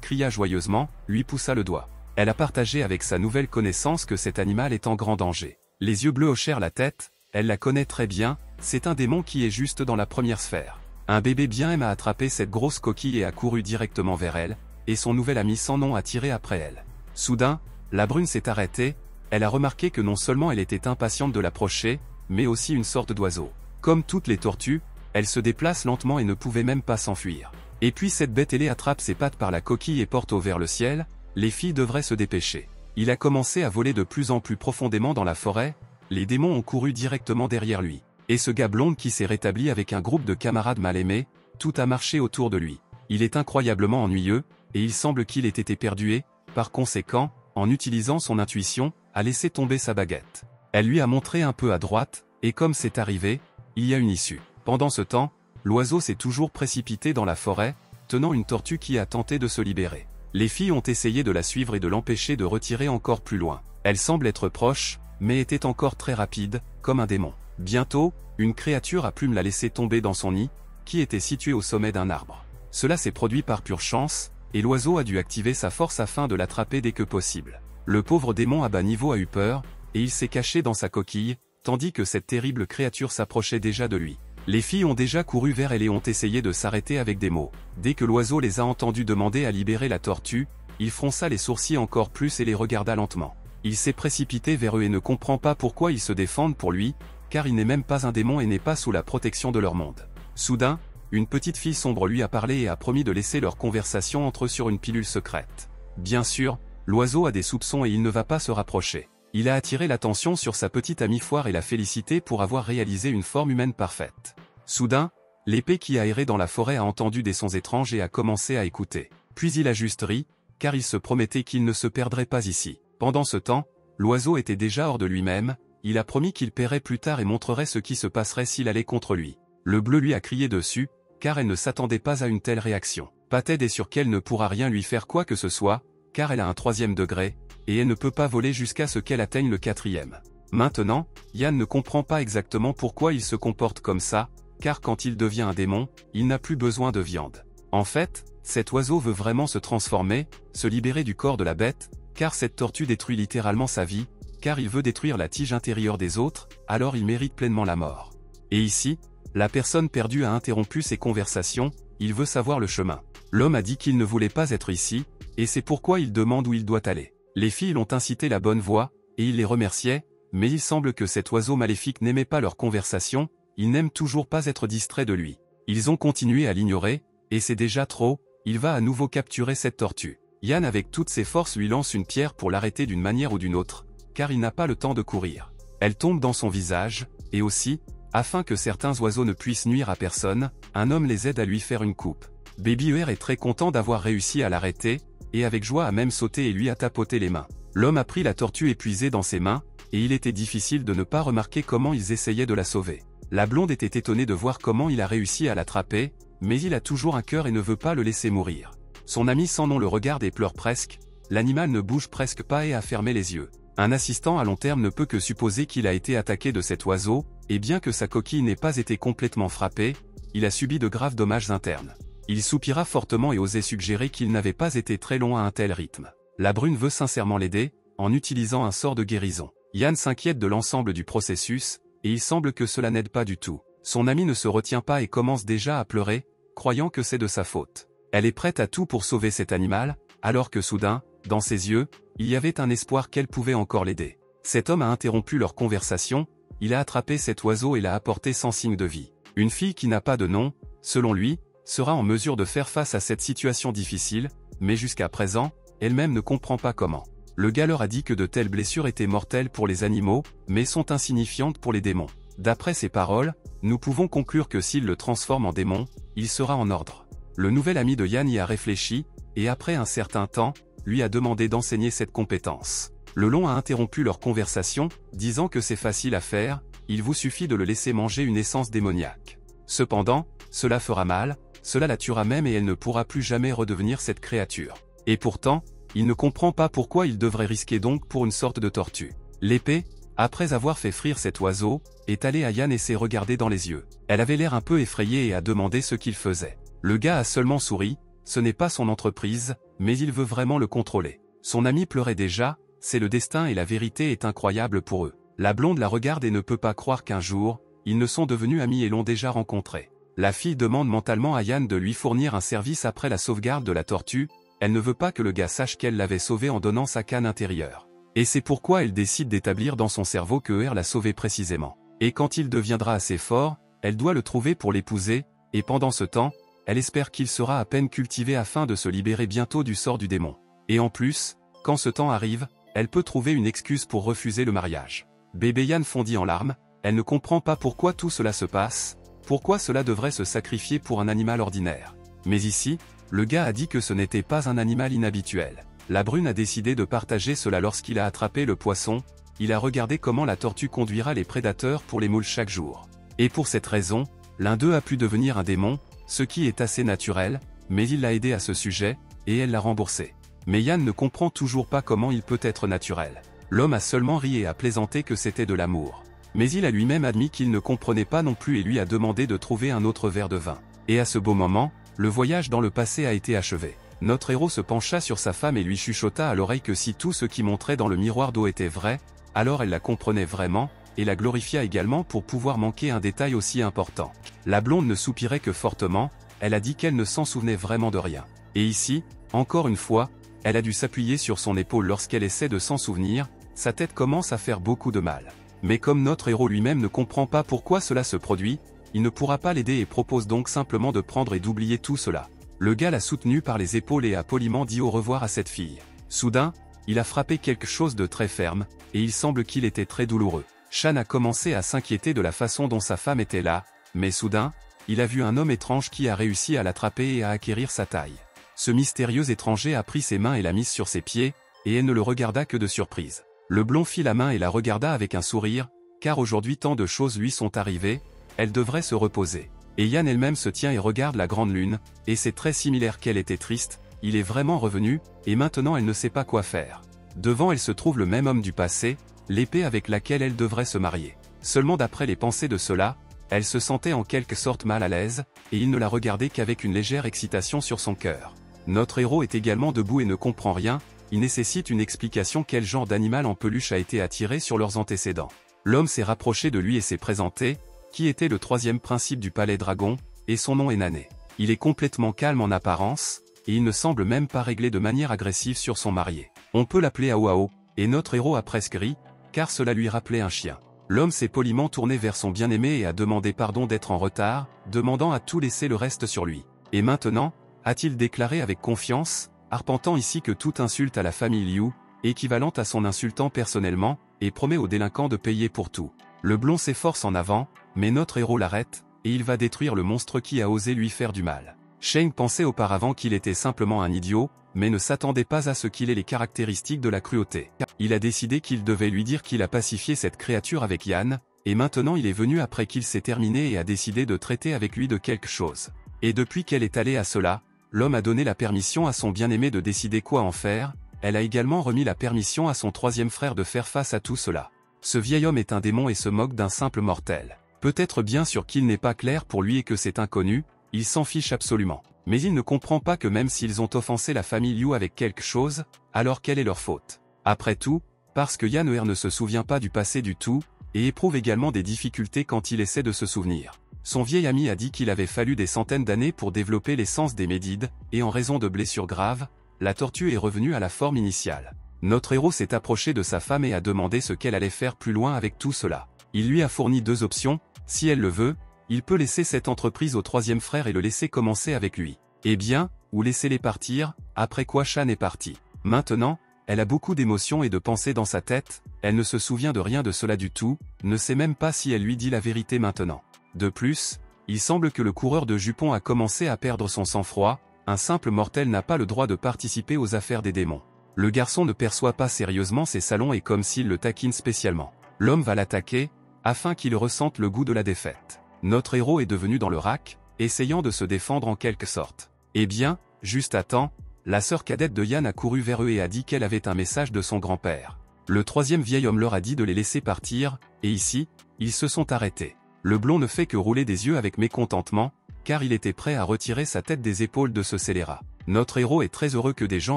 cria joyeusement, lui poussa le doigt. Elle a partagé avec sa nouvelle connaissance que cet animal est en grand danger. Les yeux bleus hochèrent la tête, elle la connaît très bien, c'est un démon qui est juste dans la première sphère. Un bébé bien aime a attrapé cette grosse coquille et a couru directement vers elle, et son nouvel ami sans nom a tiré après elle. Soudain, la brune s'est arrêtée, elle a remarqué que non seulement elle était impatiente de l'approcher, mais aussi une sorte d'oiseau. Comme toutes les tortues, elle se déplace lentement et ne pouvait même pas s'enfuir. Et puis cette bête ailée attrape ses pattes par la coquille et porte vers le ciel, les filles devraient se dépêcher. Il a commencé à voler de plus en plus profondément dans la forêt, les démons ont couru directement derrière lui. Et ce gars blonde qui s'est rétabli avec un groupe de camarades mal aimés, tout a marché autour de lui. Il est incroyablement ennuyeux, et il semble qu'il ait été perdu et, par conséquent, en utilisant son intuition, a laissé tomber sa baguette. Elle lui a montré un peu à droite, et comme c'est arrivé, il y a une issue. Pendant ce temps, l'oiseau s'est toujours précipité dans la forêt, tenant une tortue qui a tenté de se libérer. Les filles ont essayé de la suivre et de l'empêcher de retirer encore plus loin. Elle semble être proche, mais était encore très rapide, comme un démon. Bientôt, une créature à plumes l'a laissé tomber dans son nid, qui était situé au sommet d'un arbre. Cela s'est produit par pure chance, et l'oiseau a dû activer sa force afin de l'attraper dès que possible. Le pauvre démon à bas niveau a eu peur, et il s'est caché dans sa coquille, tandis que cette terrible créature s'approchait déjà de lui. Les filles ont déjà couru vers elle et ont essayé de s'arrêter avec des mots. Dès que l'oiseau les a entendues demander à libérer la tortue, il fronça les sourcils encore plus et les regarda lentement. Il s'est précipité vers eux et ne comprend pas pourquoi ils se défendent pour lui, car il n'est même pas un démon et n'est pas sous la protection de leur monde. Soudain, une petite fille sombre lui a parlé et a promis de laisser leur conversation entre eux sur une pilule secrète. Bien sûr, l'oiseau a des soupçons et il ne va pas se rapprocher. Il a attiré l'attention sur sa petite amie Foire et l'a félicité pour avoir réalisé une forme humaine parfaite. Soudain, l'épée qui a erré dans la forêt a entendu des sons étranges et a commencé à écouter. Puis il a juste ri, car il se promettait qu'il ne se perdrait pas ici. Pendant ce temps, l'oiseau était déjà hors de lui-même, il a promis qu'il paierait plus tard et montrerait ce qui se passerait s'il allait contre lui. Le bleu lui a crié dessus, car elle ne s'attendait pas à une telle réaction. Pated est sûre qu'elle ne pourra rien lui faire quoi que ce soit, car elle a un 3e degré, et elle ne peut pas voler jusqu'à ce qu'elle atteigne le 4e. Maintenant, Yann ne comprend pas exactement pourquoi il se comporte comme ça, car quand il devient un démon, il n'a plus besoin de viande. En fait, cet oiseau veut vraiment se transformer, se libérer du corps de la bête, car cette tortue détruit littéralement sa vie, car il veut détruire la tige intérieure des autres, alors il mérite pleinement la mort. Et ici, la personne perdue a interrompu ses conversations, il veut savoir le chemin. L'homme a dit qu'il ne voulait pas être ici, et c'est pourquoi il demande où il doit aller. Les filles l'ont incité la bonne voie, et il les remerciait, mais il semble que cet oiseau maléfique n'aimait pas leur conversation, il n'aime toujours pas être distrait de lui. Ils ont continué à l'ignorer, et c'est déjà trop, il va à nouveau capturer cette tortue. Yann avec toutes ses forces lui lance une pierre pour l'arrêter d'une manière ou d'une autre, car il n'a pas le temps de courir. Elle tombe dans son visage, et aussi, afin que certains oiseaux ne puissent nuire à personne, un homme les aide à lui faire une coupe. Baby ER est très content d'avoir réussi à l'arrêter, et avec joie a même sauté et lui a tapoté les mains. L'homme a pris la tortue épuisée dans ses mains, et il était difficile de ne pas remarquer comment ils essayaient de la sauver. La blonde était étonnée de voir comment il a réussi à l'attraper, mais il a toujours un cœur et ne veut pas le laisser mourir. Son ami sans nom le regarde et pleure presque, l'animal ne bouge presque pas et a fermé les yeux. Un assistant à long terme ne peut que supposer qu'il a été attaqué de cet oiseau, et bien que sa coquille n'ait pas été complètement frappée, il a subi de graves dommages internes. Il soupira fortement et osait suggérer qu'il n'avait pas été très long à un tel rythme. La brune veut sincèrement l'aider, en utilisant un sort de guérison. Yann s'inquiète de l'ensemble du processus, et il semble que cela n'aide pas du tout. Son ami ne se retient pas et commence déjà à pleurer, croyant que c'est de sa faute. Elle est prête à tout pour sauver cet animal, alors que soudain, dans ses yeux, il y avait un espoir qu'elle pouvait encore l'aider. Cet homme a interrompu leur conversation, il a attrapé cet oiseau et l'a apporté sans signe de vie. Une fille qui n'a pas de nom, selon lui, sera en mesure de faire face à cette situation difficile, mais jusqu'à présent, elle-même ne comprend pas comment. Le gars leur a dit que de telles blessures étaient mortelles pour les animaux, mais sont insignifiantes pour les démons. D'après ces paroles, nous pouvons conclure que s'il le transforme en démon, il sera en ordre. Le nouvel ami de Yann y a réfléchi, et après un certain temps, lui a demandé d'enseigner cette compétence. Le Long a interrompu leur conversation, disant que c'est facile à faire, il vous suffit de le laisser manger une essence démoniaque. Cependant, cela fera mal, cela la tuera même et elle ne pourra plus jamais redevenir cette créature. Et pourtant, il ne comprend pas pourquoi il devrait risquer donc pour une sorte de tortue. L'épée, après avoir fait frire cet oiseau, est allée à Yann et s'est regardée dans les yeux. Elle avait l'air un peu effrayée et a demandé ce qu'il faisait. Le gars a seulement souri, ce n'est pas son entreprise, mais il veut vraiment le contrôler. Son ami pleurait déjà, c'est le destin et la vérité est incroyable pour eux. La blonde la regarde et ne peut pas croire qu'un jour, ils ne sont devenus amis et l'ont déjà rencontré. La fille demande mentalement à Yann de lui fournir un service après la sauvegarde de la tortue, elle ne veut pas que le gars sache qu'elle l'avait sauvé en donnant sa canne intérieure. Et c'est pourquoi elle décide d'établir dans son cerveau que Er l'a sauvé précisément. Et quand il deviendra assez fort, elle doit le trouver pour l'épouser, et pendant ce temps, elle espère qu'il sera à peine cultivé afin de se libérer bientôt du sort du démon. Et en plus, quand ce temps arrive, elle peut trouver une excuse pour refuser le mariage. Bébé Yann fondit en larmes, elle ne comprend pas pourquoi tout cela se passe, pourquoi cela devrait se sacrifier pour un animal ordinaire. Mais ici, le gars a dit que ce n'était pas un animal inhabituel. La brune a décidé de partager cela lorsqu'il a attrapé le poisson, il a regardé comment la tortue conduira les prédateurs pour les moules chaque jour. Et pour cette raison, l'un d'eux a pu devenir un démon, ce qui est assez naturel, mais il l'a aidé à ce sujet, et elle l'a remboursé. Mais Yann ne comprend toujours pas comment il peut être naturel. L'homme a seulement ri et a plaisanté que c'était de l'amour. Mais il a lui-même admis qu'il ne comprenait pas non plus et lui a demandé de trouver un autre verre de vin. Et à ce beau moment, le voyage dans le passé a été achevé. Notre héros se pencha sur sa femme et lui chuchota à l'oreille que si tout ce qui montrait dans le miroir d'eau était vrai, alors elle la comprenait vraiment, et la glorifia également pour pouvoir manquer un détail aussi important. La blonde ne soupirait que fortement, elle a dit qu'elle ne s'en souvenait vraiment de rien. Et ici, encore une fois, elle a dû s'appuyer sur son épaule lorsqu'elle essaie de s'en souvenir, sa tête commence à faire beaucoup de mal. Mais comme notre héros lui-même ne comprend pas pourquoi cela se produit, il ne pourra pas l'aider et propose donc simplement de prendre et d'oublier tout cela. Le gars l'a soutenu par les épaules et a poliment dit au revoir à cette fille. Soudain, il a frappé quelque chose de très ferme, et il semble qu'il était très douloureux. Shan a commencé à s'inquiéter de la façon dont sa femme était là, mais soudain, il a vu un homme étrange qui a réussi à l'attraper et à acquérir sa taille. Ce mystérieux étranger a pris ses mains et l'a mise sur ses pieds, et elle ne le regarda que de surprise. Le blond fit la main et la regarda avec un sourire, car aujourd'hui tant de choses lui sont arrivées, elle devrait se reposer. Et Yann elle-même se tient et regarde la grande lune, et c'est très similaire qu'elle était triste, il est vraiment revenu, et maintenant elle ne sait pas quoi faire. Devant elle se trouve le même homme du passé, l'épée avec laquelle elle devrait se marier. Seulement d'après les pensées de cela, elle se sentait en quelque sorte mal à l'aise, et il ne la regardait qu'avec une légère excitation sur son cœur. Notre héros est également debout et ne comprend rien, il nécessite une explication quel genre d'animal en peluche a été attiré sur leurs antécédents. L'homme s'est rapproché de lui et s'est présenté, qui était le troisième principe du palais dragon, et son nom est Nané. Il est complètement calme en apparence, et il ne semble même pas régler de manière agressive sur son marié. On peut l'appeler Aoao, et notre héros a presque ri, car cela lui rappelait un chien. L'homme s'est poliment tourné vers son bien-aimé et a demandé pardon d'être en retard, demandant à tout laisser le reste sur lui. Et maintenant, a-t-il déclaré avec confiance, arpentant ici que toute insulte à la famille Liu, équivalente à son insultant personnellement, et promet au délinquant de payer pour tout. Le blond s'efforce en avant, mais notre héros l'arrête, et il va détruire le monstre qui a osé lui faire du mal. Sheng pensait auparavant qu'il était simplement un idiot, mais ne s'attendait pas à ce qu'il ait les caractéristiques de la cruauté. Il a décidé qu'il devait lui dire qu'il a pacifié cette créature avec Yann, et maintenant il est venu après qu'il s'est terminé et a décidé de traiter avec lui de quelque chose. Et depuis qu'elle est allée à cela, l'homme a donné la permission à son bien-aimé de décider quoi en faire, elle a également remis la permission à son troisième frère de faire face à tout cela. Ce vieil homme est un démon et se moque d'un simple mortel. Peut-être bien sûr qu'il n'est pas clair pour lui et que c'est inconnu, il s'en fiche absolument. Mais il ne comprend pas que même s'ils ont offensé la famille Liu avec quelque chose, alors quelle est leur faute? Après tout, parce que Yann ne se souvient pas du passé du tout, et éprouve également des difficultés quand il essaie de se souvenir. Son vieil ami a dit qu'il avait fallu des centaines d'années pour développer l'essence des Médides, et en raison de blessures graves, la tortue est revenue à la forme initiale. Notre héros s'est approché de sa femme et a demandé ce qu'elle allait faire plus loin avec tout cela. Il lui a fourni deux options, si elle le veut, il peut laisser cette entreprise au troisième frère et le laisser commencer avec lui. Eh bien, ou laisser-les partir, après quoi Shan est parti. Maintenant, elle a beaucoup d'émotions et de pensées dans sa tête, elle ne se souvient de rien de cela du tout, ne sait même pas si elle lui dit la vérité maintenant. De plus, il semble que le coureur de jupons a commencé à perdre son sang-froid, un simple mortel n'a pas le droit de participer aux affaires des démons. Le garçon ne perçoit pas sérieusement ces salons et comme s'il le taquine spécialement. L'homme va l'attaquer, afin qu'il ressente le goût de la défaite. Notre héros est devenu dans le rack, essayant de se défendre en quelque sorte. Eh bien, juste à temps, la sœur cadette de Yann a couru vers eux et a dit qu'elle avait un message de son grand-père. Le troisième vieil homme leur a dit de les laisser partir, et ici, ils se sont arrêtés. Le blond ne fait que rouler des yeux avec mécontentement, car il était prêt à retirer sa tête des épaules de ce scélérat. Notre héros est très heureux que des gens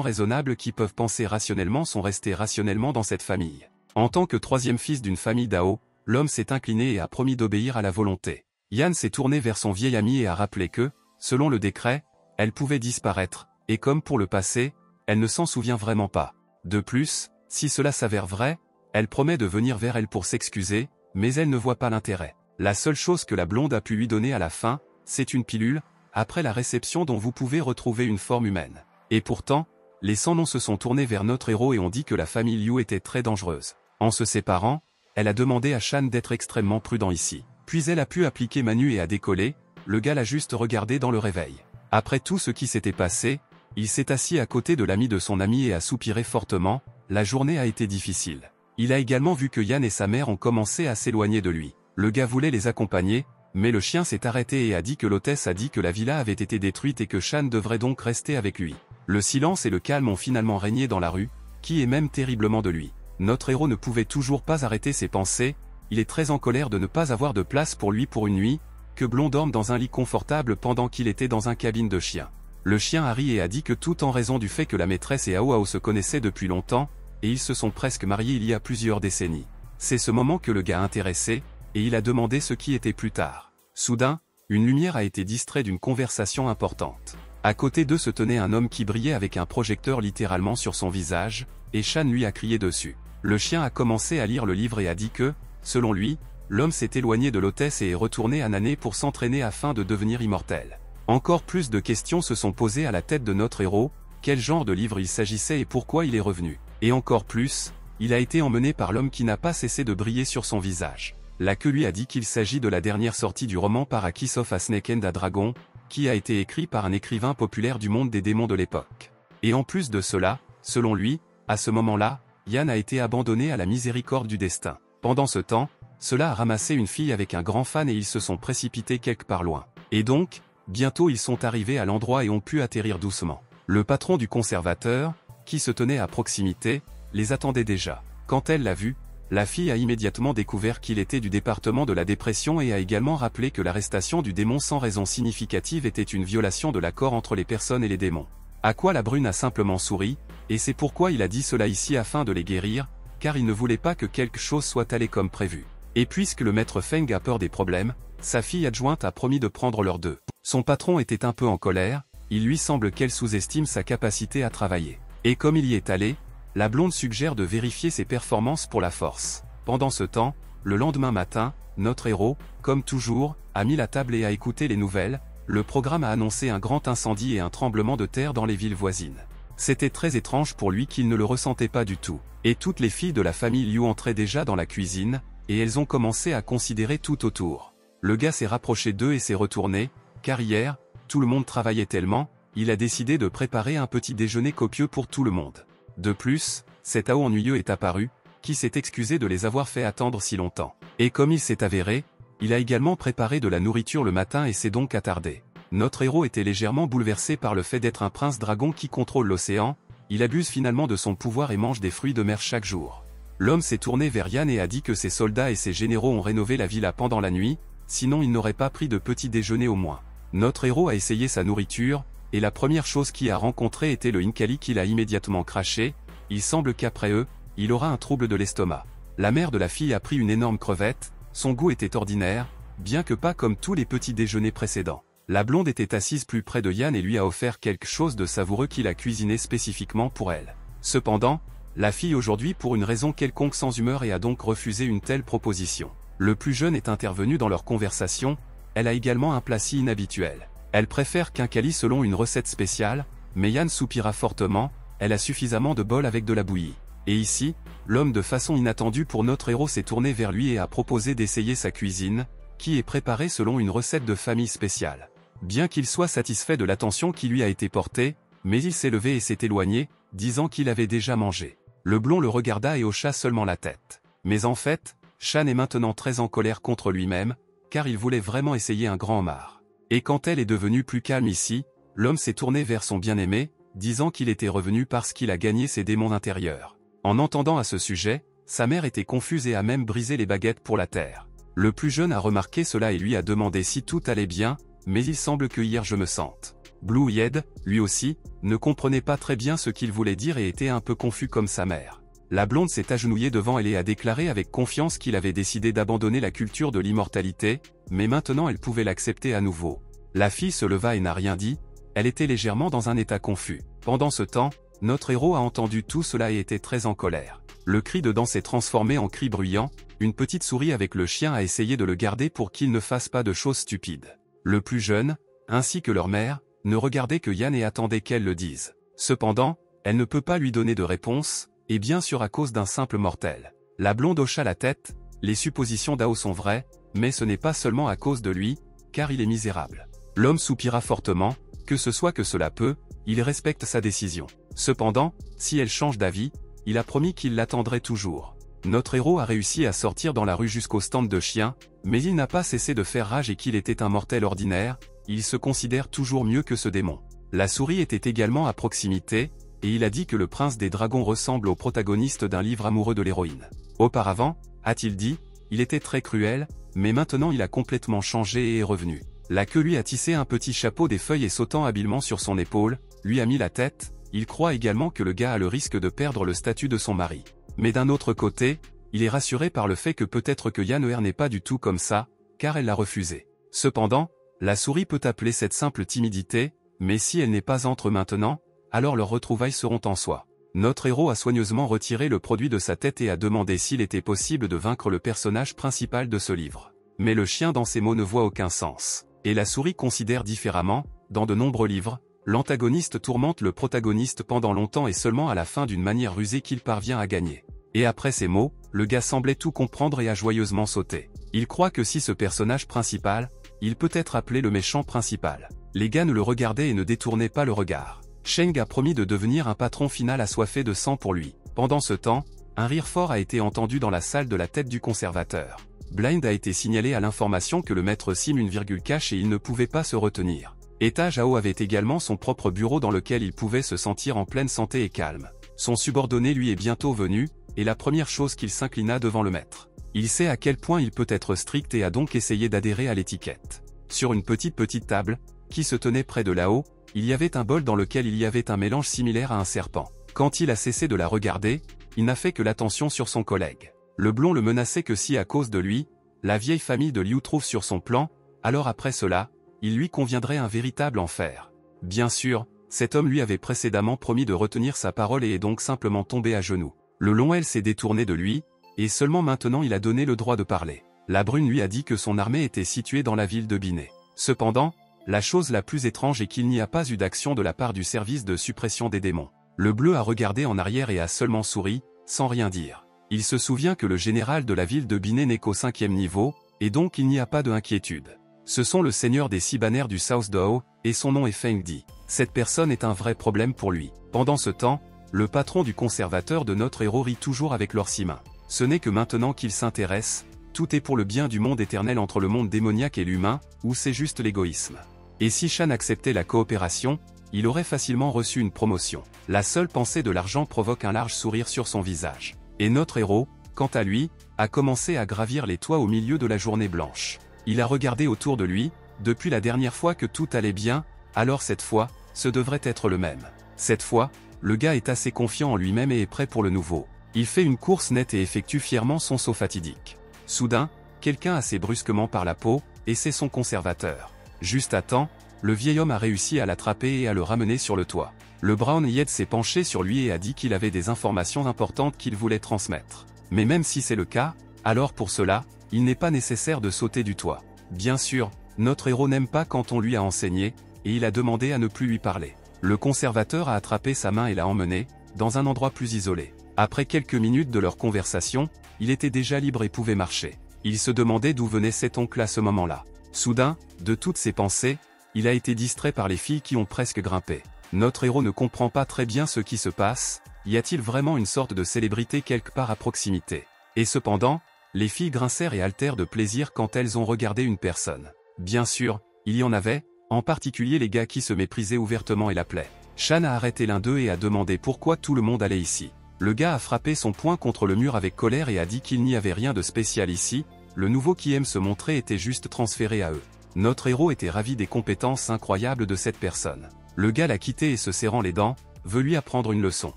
raisonnables qui peuvent penser rationnellement sont restés rationnellement dans cette famille. En tant que troisième fils d'une famille Dao, l'homme s'est incliné et a promis d'obéir à la volonté. Yann s'est tourné vers son vieil ami et a rappelé que, selon le décret, elle pouvait disparaître, et comme pour le passé, elle ne s'en souvient vraiment pas. De plus, si cela s'avère vrai, elle promet de venir vers elle pour s'excuser, mais elle ne voit pas l'intérêt. La seule chose que la blonde a pu lui donner à la fin, c'est une pilule, après la réception dont vous pouvez retrouver une forme humaine. Et pourtant, les sans-noms se sont tournés vers notre héros et ont dit que la famille Liu était très dangereuse. En se séparant, elle a demandé à Shan d'être extrêmement prudent ici. Puis elle a pu appliquer Manu et a décollé, le gars l'a juste regardé dans le réveil. Après tout ce qui s'était passé, il s'est assis à côté de l'ami de son ami et a soupiré fortement, la journée a été difficile. Il a également vu que Yann et sa mère ont commencé à s'éloigner de lui. Le gars voulait les accompagner, mais le chien s'est arrêté et a dit que l'hôtesse a dit que la villa avait été détruite et que Shan devrait donc rester avec lui. Le silence et le calme ont finalement régné dans la rue, qui est même terriblement de lui. Notre héros ne pouvait toujours pas arrêter ses pensées, il est très en colère de ne pas avoir de place pour lui pour une nuit, que Blond dorme dans un lit confortable pendant qu'il était dans un cabine de chien. Le chien a ri et a dit que tout en raison du fait que la maîtresse et Ao Ao se connaissaient depuis longtemps, et ils se sont presque mariés il y a plusieurs décennies. C'est ce moment que le gars a intéressé, et il a demandé ce qui était plus tard. Soudain, une lumière a été distraite d'une conversation importante. À côté d'eux se tenait un homme qui brillait avec un projecteur littéralement sur son visage, et Shan lui a crié dessus. Le chien a commencé à lire le livre et a dit que, selon lui, l'homme s'est éloigné de l'hôtesse et est retourné à Nané pour s'entraîner afin de devenir immortel. Encore plus de questions se sont posées à la tête de notre héros, quel genre de livre il s'agissait et pourquoi il est revenu. Et encore plus, il a été emmené par l'homme qui n'a pas cessé de briller sur son visage. La queue lui a dit qu'il s'agit de la dernière sortie du roman par A Kiss of a Snake and a Dragon, qui a été écrit par un écrivain populaire du monde des démons de l'époque. Et en plus de cela, selon lui, à ce moment-là, Yann a été abandonné à la miséricorde du destin. Pendant ce temps, cela a ramassé une fille avec un grand fan et ils se sont précipités quelque part loin. Et donc, bientôt ils sont arrivés à l'endroit et ont pu atterrir doucement. Le patron du conservateur, qui se tenait à proximité, les attendait déjà. Quand elle l'a vu, la fille a immédiatement découvert qu'il était du département de la dépression et a également rappelé que l'arrestation du démon sans raison significative était une violation de l'accord entre les personnes et les démons. À quoi la brune a simplement souri, et c'est pourquoi il a dit cela ici afin de les guérir, car il ne voulait pas que quelque chose soit allé comme prévu. Et puisque le maître Feng a peur des problèmes, sa fille adjointe a promis de prendre leurs deux. Son patron était un peu en colère, il lui semble qu'elle sous-estime sa capacité à travailler. Et comme il y est allé, la blonde suggère de vérifier ses performances pour la force. Pendant ce temps, le lendemain matin, notre héros, comme toujours, a mis la table et a écouté les nouvelles. Le programme a annoncé un grand incendie et un tremblement de terre dans les villes voisines. C'était très étrange pour lui qu'il ne le ressentait pas du tout. Et toutes les filles de la famille Liu entraient déjà dans la cuisine, et elles ont commencé à considérer tout autour. Le gars s'est rapproché d'eux et s'est retourné, car hier, tout le monde travaillait tellement, il a décidé de préparer un petit déjeuner copieux pour tout le monde. De plus, cet Ao ennuyeux est apparu, qui s'est excusé de les avoir fait attendre si longtemps. Et comme il s'est avéré, il a également préparé de la nourriture le matin et s'est donc attardé. Notre héros était légèrement bouleversé par le fait d'être un prince dragon qui contrôle l'océan, il abuse finalement de son pouvoir et mange des fruits de mer chaque jour. L'homme s'est tourné vers Yann et a dit que ses soldats et ses généraux ont rénové la villa pendant la nuit, sinon il n'aurait pas pris de petit déjeuner au moins. Notre héros a essayé sa nourriture, et la première chose qu'il a rencontrée était le Inkali qu'il a immédiatement craché, il semble qu'après eux, il aura un trouble de l'estomac. La mère de la fille a pris une énorme crevette, son goût était ordinaire, bien que pas comme tous les petits déjeuners précédents. La blonde était assise plus près de Yann et lui a offert quelque chose de savoureux qu'il a cuisiné spécifiquement pour elle. Cependant, la fille aujourd'hui pour une raison quelconque sans humeur et a donc refusé une telle proposition. Le plus jeune est intervenu dans leur conversation, elle a également un plat si inhabituel. Elle préfère qu'un Kali selon une recette spéciale, mais Yann soupira fortement, elle a suffisamment de bol avec de la bouillie. Et ici, l'homme de façon inattendue pour notre héros s'est tourné vers lui et a proposé d'essayer sa cuisine, qui est préparée selon une recette de famille spéciale. bien qu'il soit satisfait de l'attention qui lui a été portée, mais il s'est levé et s'est éloigné, disant qu'il avait déjà mangé. Le blond le regarda et hocha seulement la tête. Mais en fait, Shan est maintenant très en colère contre lui-même, car il voulait vraiment essayer un grand homard. Et quand elle est devenue plus calme ici, l'homme s'est tourné vers son bien-aimé, disant qu'il était revenu parce qu'il a gagné ses démons intérieurs. En entendant à ce sujet, sa mère était confuse et a même brisé les baguettes pour la terre. Le plus jeune a remarqué cela et lui a demandé si tout allait bien, mais il semble que hier je me sente. Blue Yed, lui aussi, ne comprenait pas très bien ce qu'il voulait dire et était un peu confus comme sa mère. La blonde s'est agenouillée devant elle et a déclaré avec confiance qu'il avait décidé d'abandonner la culture de l'immortalité, mais maintenant elle pouvait l'accepter à nouveau. La fille se leva et n'a rien dit, elle était légèrement dans un état confus. Pendant ce temps, notre héros a entendu tout cela et était très en colère. Le cri dedans s'est transformé en cri bruyant, une petite souris avec le chien a essayé de le garder pour qu'il ne fasse pas de choses stupides. Le plus jeune, ainsi que leur mère, ne regardaient que Yan et attendaient qu'elle le dise. Cependant, elle ne peut pas lui donner de réponse, et bien sûr à cause d'un simple mortel. La blonde hocha la tête, les suppositions d'Ao sont vraies, mais ce n'est pas seulement à cause de lui, car il est misérable. L'homme soupira fortement, que ce soit que cela peut, il respecte sa décision. Cependant, si elle change d'avis, il a promis qu'il l'attendrait toujours. Notre héros a réussi à sortir dans la rue jusqu'au stand de chiens, mais il n'a pas cessé de faire rage et qu'il était un mortel ordinaire, il se considère toujours mieux que ce démon. La souris était également à proximité, et il a dit que le prince des dragons ressemble au protagoniste d'un livre amoureux de l'héroïne. Auparavant, a-t-il dit, il était très cruel, mais maintenant il a complètement changé et est revenu. La queue lui a tissé un petit chapeau des feuilles et sautant habilement sur son épaule, lui a mis la tête, il croit également que le gars a le risque de perdre le statut de son mari. Mais d'un autre côté, il est rassuré par le fait que peut-être que Yann n'est pas du tout comme ça, car elle l'a refusé. Cependant, la souris peut appeler cette simple timidité, mais si elle n'est pas entre maintenant, alors leurs retrouvailles seront en soi. Notre héros a soigneusement retiré le produit de sa tête et a demandé s'il était possible de vaincre le personnage principal de ce livre. Mais le chien dans ces mots ne voit aucun sens. Et la souris considère différemment, dans de nombreux livres, l'antagoniste tourmente le protagoniste pendant longtemps et seulement à la fin d'une manière rusée qu'il parvient à gagner. Et après ces mots, le gars semblait tout comprendre et a joyeusement sauté. Il croit que si ce personnage principal, il peut être appelé le méchant principal. Les gars ne le regardaient et ne détournaient pas le regard. Sheng a promis de devenir un patron final assoiffé de sang pour lui. Pendant ce temps, un rire fort a été entendu dans la salle de la tête du conservateur. Blind a été signalé à l'information que le maître Sim une virgule cache et il ne pouvait pas se retenir. Étage Ao avait également son propre bureau dans lequel il pouvait se sentir en pleine santé et calme. Son subordonné lui est bientôt venu, et la première chose qu'il s'inclina devant le maître. Il sait à quel point il peut être strict et a donc essayé d'adhérer à l'étiquette. Sur une petite table, qui se tenait près de là-haut, il y avait un bol dans lequel il y avait un mélange similaire à un serpent. Quand il a cessé de la regarder, il n'a fait que l'attention sur son collègue. Le blond le menaçait que si à cause de lui, la vieille famille de Liu trouve sur son plan, alors après cela, il lui conviendrait un véritable enfer. Bien sûr, cet homme lui avait précédemment promis de retenir sa parole et est donc simplement tombé à genoux. Le long elle s'est détourné de lui, et seulement maintenant il a donné le droit de parler. La brune lui a dit que son armée était située dans la ville de Binet. Cependant, la chose la plus étrange est qu'il n'y a pas eu d'action de la part du service de suppression des démons. Le bleu a regardé en arrière et a seulement souri, sans rien dire. Il se souvient que le général de la ville de Binet n'est qu'au 5e niveau, et donc il n'y a pas de inquiétude. Ce sont le seigneur des 6 banners du South Dao, et son nom est Feng Di. Cette personne est un vrai problème pour lui. Pendant ce temps, le patron du conservateur de notre héros rit toujours avec leurs 6 mains. Ce n'est que maintenant qu'il s'intéresse, tout est pour le bien du monde éternel entre le monde démoniaque et l'humain, ou c'est juste l'égoïsme. Et si Shan acceptait la coopération, il aurait facilement reçu une promotion. La seule pensée de l'argent provoque un large sourire sur son visage. Et notre héros, quant à lui, a commencé à gravir les toits au milieu de la journée blanche. Il a regardé autour de lui, depuis la dernière fois que tout allait bien, alors cette fois, ce devrait être le même. Cette fois, le gars est assez confiant en lui-même et est prêt pour le nouveau. Il fait une course nette et effectue fièrement son saut fatidique. Soudain, quelqu'un assez brusquement par la peau, et c'est son conservateur. Juste à temps, le vieil homme a réussi à l'attraper et à le ramener sur le toit. Le Brown Yed s'est penché sur lui et a dit qu'il avait des informations importantes qu'il voulait transmettre. Mais même si c'est le cas, alors pour cela, il n'est pas nécessaire de sauter du toit. Bien sûr, notre héros n'aime pas quand on lui a enseigné, et il a demandé à ne plus lui parler. Le conservateur a attrapé sa main et l'a emmené, dans un endroit plus isolé. Après quelques minutes de leur conversation, il était déjà libre et pouvait marcher. Il se demandait d'où venait cet oncle à ce moment-là. Soudain, de toutes ses pensées, il a été distrait par les filles qui ont presque grimpé. Notre héros ne comprend pas très bien ce qui se passe, y a-t-il vraiment une sorte de célébrité quelque part à proximité? Et cependant, les filles grincèrent et haltèrent de plaisir quand elles ont regardé une personne. Bien sûr, il y en avait, en particulier les gars qui se méprisaient ouvertement et l'appelaient. Shan a arrêté l'un d'eux et a demandé pourquoi tout le monde allait ici. Le gars a frappé son poing contre le mur avec colère et a dit qu'il n'y avait rien de spécial ici, le nouveau qui aime se montrer était juste transféré à eux. Notre héros était ravi des compétences incroyables de cette personne. Le gars l'a quitté et se serrant les dents, veut lui apprendre une leçon.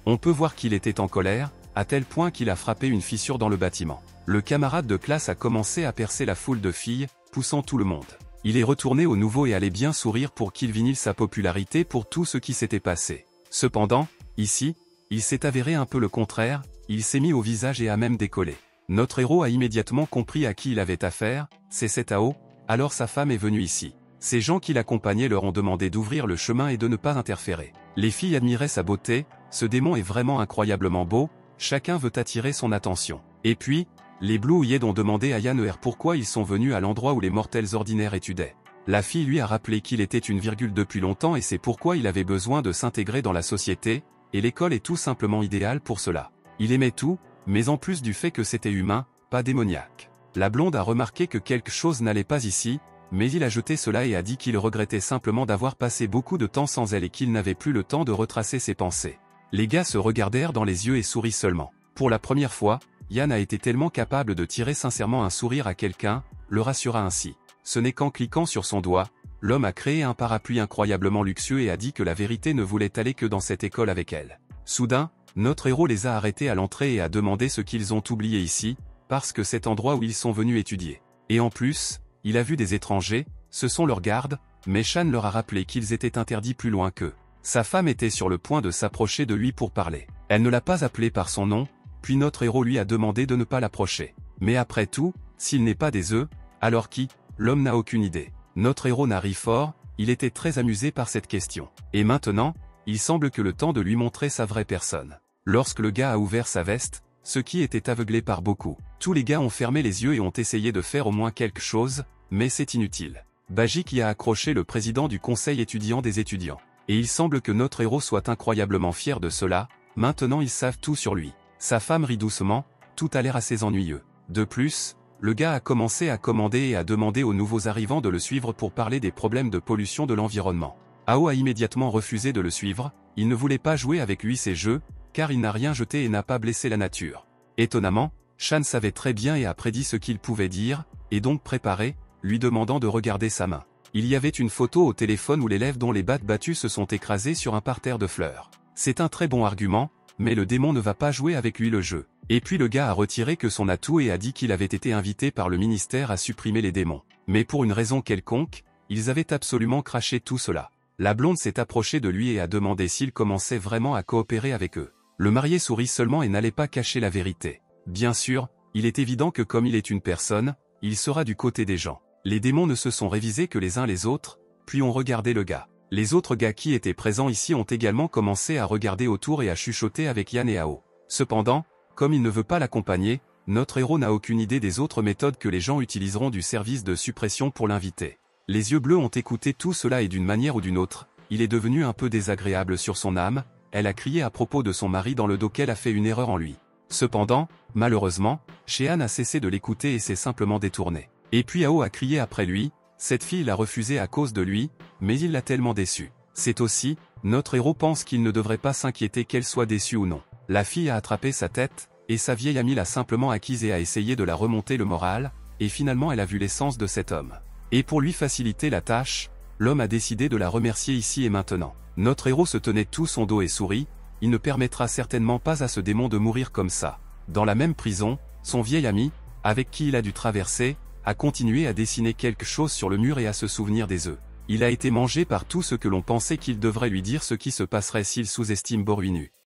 On peut voir qu'il était en colère, à tel point qu'il a frappé une fissure dans le bâtiment. Le camarade de classe a commencé à percer la foule de filles, poussant tout le monde. Il est retourné au nouveau et allait bien sourire pour qu'il vinile sa popularité pour tout ce qui s'était passé. Cependant, ici, il s'est avéré un peu le contraire, il s'est mis au visage et a même décollé. Notre héros a immédiatement compris à qui il avait affaire, c'est cet Ao, alors sa femme est venue ici. Ces gens qui l'accompagnaient leur ont demandé d'ouvrir le chemin et de ne pas interférer. Les filles admiraient sa beauté, ce démon est vraiment incroyablement beau, chacun veut attirer son attention. Et puis, les Blue Yed ont demandé à Yann pourquoi ils sont venus à l'endroit où les mortels ordinaires étudiaient. La fille lui a rappelé qu'il était une virgule depuis longtemps et c'est pourquoi il avait besoin de s'intégrer dans la société, et l'école est tout simplement idéale pour cela. Il aimait tout, mais en plus du fait que c'était humain, pas démoniaque. La blonde a remarqué que quelque chose n'allait pas ici, mais il a jeté cela et a dit qu'il regrettait simplement d'avoir passé beaucoup de temps sans elle et qu'il n'avait plus le temps de retracer ses pensées. Les gars se regardèrent dans les yeux et sourient seulement. Pour la première fois, Yann a été tellement capable de tirer sincèrement un sourire à quelqu'un, le rassura ainsi. Ce n'est qu'en cliquant sur son doigt, l'homme a créé un parapluie incroyablement luxueux et a dit que la vérité ne voulait aller que dans cette école avec elle. Soudain, notre héros les a arrêtés à l'entrée et a demandé ce qu'ils ont oublié ici, parce que c'est l'endroit où ils sont venus étudier. Et en plus, il a vu des étrangers, ce sont leurs gardes, mais Shan leur a rappelé qu'ils étaient interdits plus loin qu'eux. Sa femme était sur le point de s'approcher de lui pour parler. Elle ne l'a pas appelé par son nom, puis notre héros lui a demandé de ne pas l'approcher. Mais après tout, s'il n'est pas des œufs, alors qui? L'homme n'a aucune idée. Notre héros n'a ri fort, il était très amusé par cette question. Et maintenant, il semble que le temps de lui montrer sa vraie personne. Lorsque le gars a ouvert sa veste, ce qui était aveuglé par beaucoup. Tous les gars ont fermé les yeux et ont essayé de faire au moins quelque chose, mais c'est inutile. Bajik y a accroché le président du conseil étudiant des étudiants. Et il semble que notre héros soit incroyablement fier de cela, maintenant ils savent tout sur lui. Sa femme rit doucement, tout a l'air assez ennuyeux. De plus, le gars a commencé à commander et à demander aux nouveaux arrivants de le suivre pour parler des problèmes de pollution de l'environnement. Ao a immédiatement refusé de le suivre, il ne voulait pas jouer avec lui ces jeux, car il n'a rien jeté et n'a pas blessé la nature. Étonnamment, Shan savait très bien et a prédit ce qu'il pouvait dire, et donc préparé, lui demandant de regarder sa main. Il y avait une photo au téléphone où l'élève dont les battes battues se sont écrasées sur un parterre de fleurs. C'est un très bon argument, mais le démon ne va pas jouer avec lui le jeu. Et puis le gars a retiré que son atout et a dit qu'il avait été invité par le ministère à supprimer les démons. Mais pour une raison quelconque, ils avaient absolument craché tout cela. La blonde s'est approchée de lui et a demandé s'il commençait vraiment à coopérer avec eux. Le marié sourit seulement et n'allait pas cacher la vérité. Bien sûr, il est évident que comme il est une personne, il sera du côté des gens. Les démons ne se sont révisés que les uns les autres, puis ont regardé le gars. Les autres gars qui étaient présents ici ont également commencé à regarder autour et à chuchoter avec Yann et Ao. Cependant, comme il ne veut pas l'accompagner, notre héros n'a aucune idée des autres méthodes que les gens utiliseront du service de suppression pour l'inviter. Les yeux bleus ont écouté tout cela et d'une manière ou d'une autre, il est devenu un peu désagréable sur son âme, elle a crié à propos de son mari dans le dos qu'elle a fait une erreur en lui. Cependant, malheureusement, Shehan a cessé de l'écouter et s'est simplement détourné. Et puis Ao a crié après lui, cette fille l'a refusé à cause de lui, mais il l'a tellement déçu. C'est aussi, notre héros pense qu'il ne devrait pas s'inquiéter qu'elle soit déçue ou non. La fille a attrapé sa tête, et sa vieille amie l'a simplement acquise et a essayé de la remonter le moral, et finalement elle a vu l'essence de cet homme. Et pour lui faciliter la tâche, l'homme a décidé de la remercier ici et maintenant. Notre héros se tenait tout son dos et sourit, il ne permettra certainement pas à ce démon de mourir comme ça. Dans la même prison, son vieil ami, avec qui il a dû traverser, a continué à dessiner quelque chose sur le mur et à se souvenir des œufs. Il a été mangé par tout ce que l'on pensait qu'il devrait lui dire ce qui se passerait s'il sous-estime Boruinu.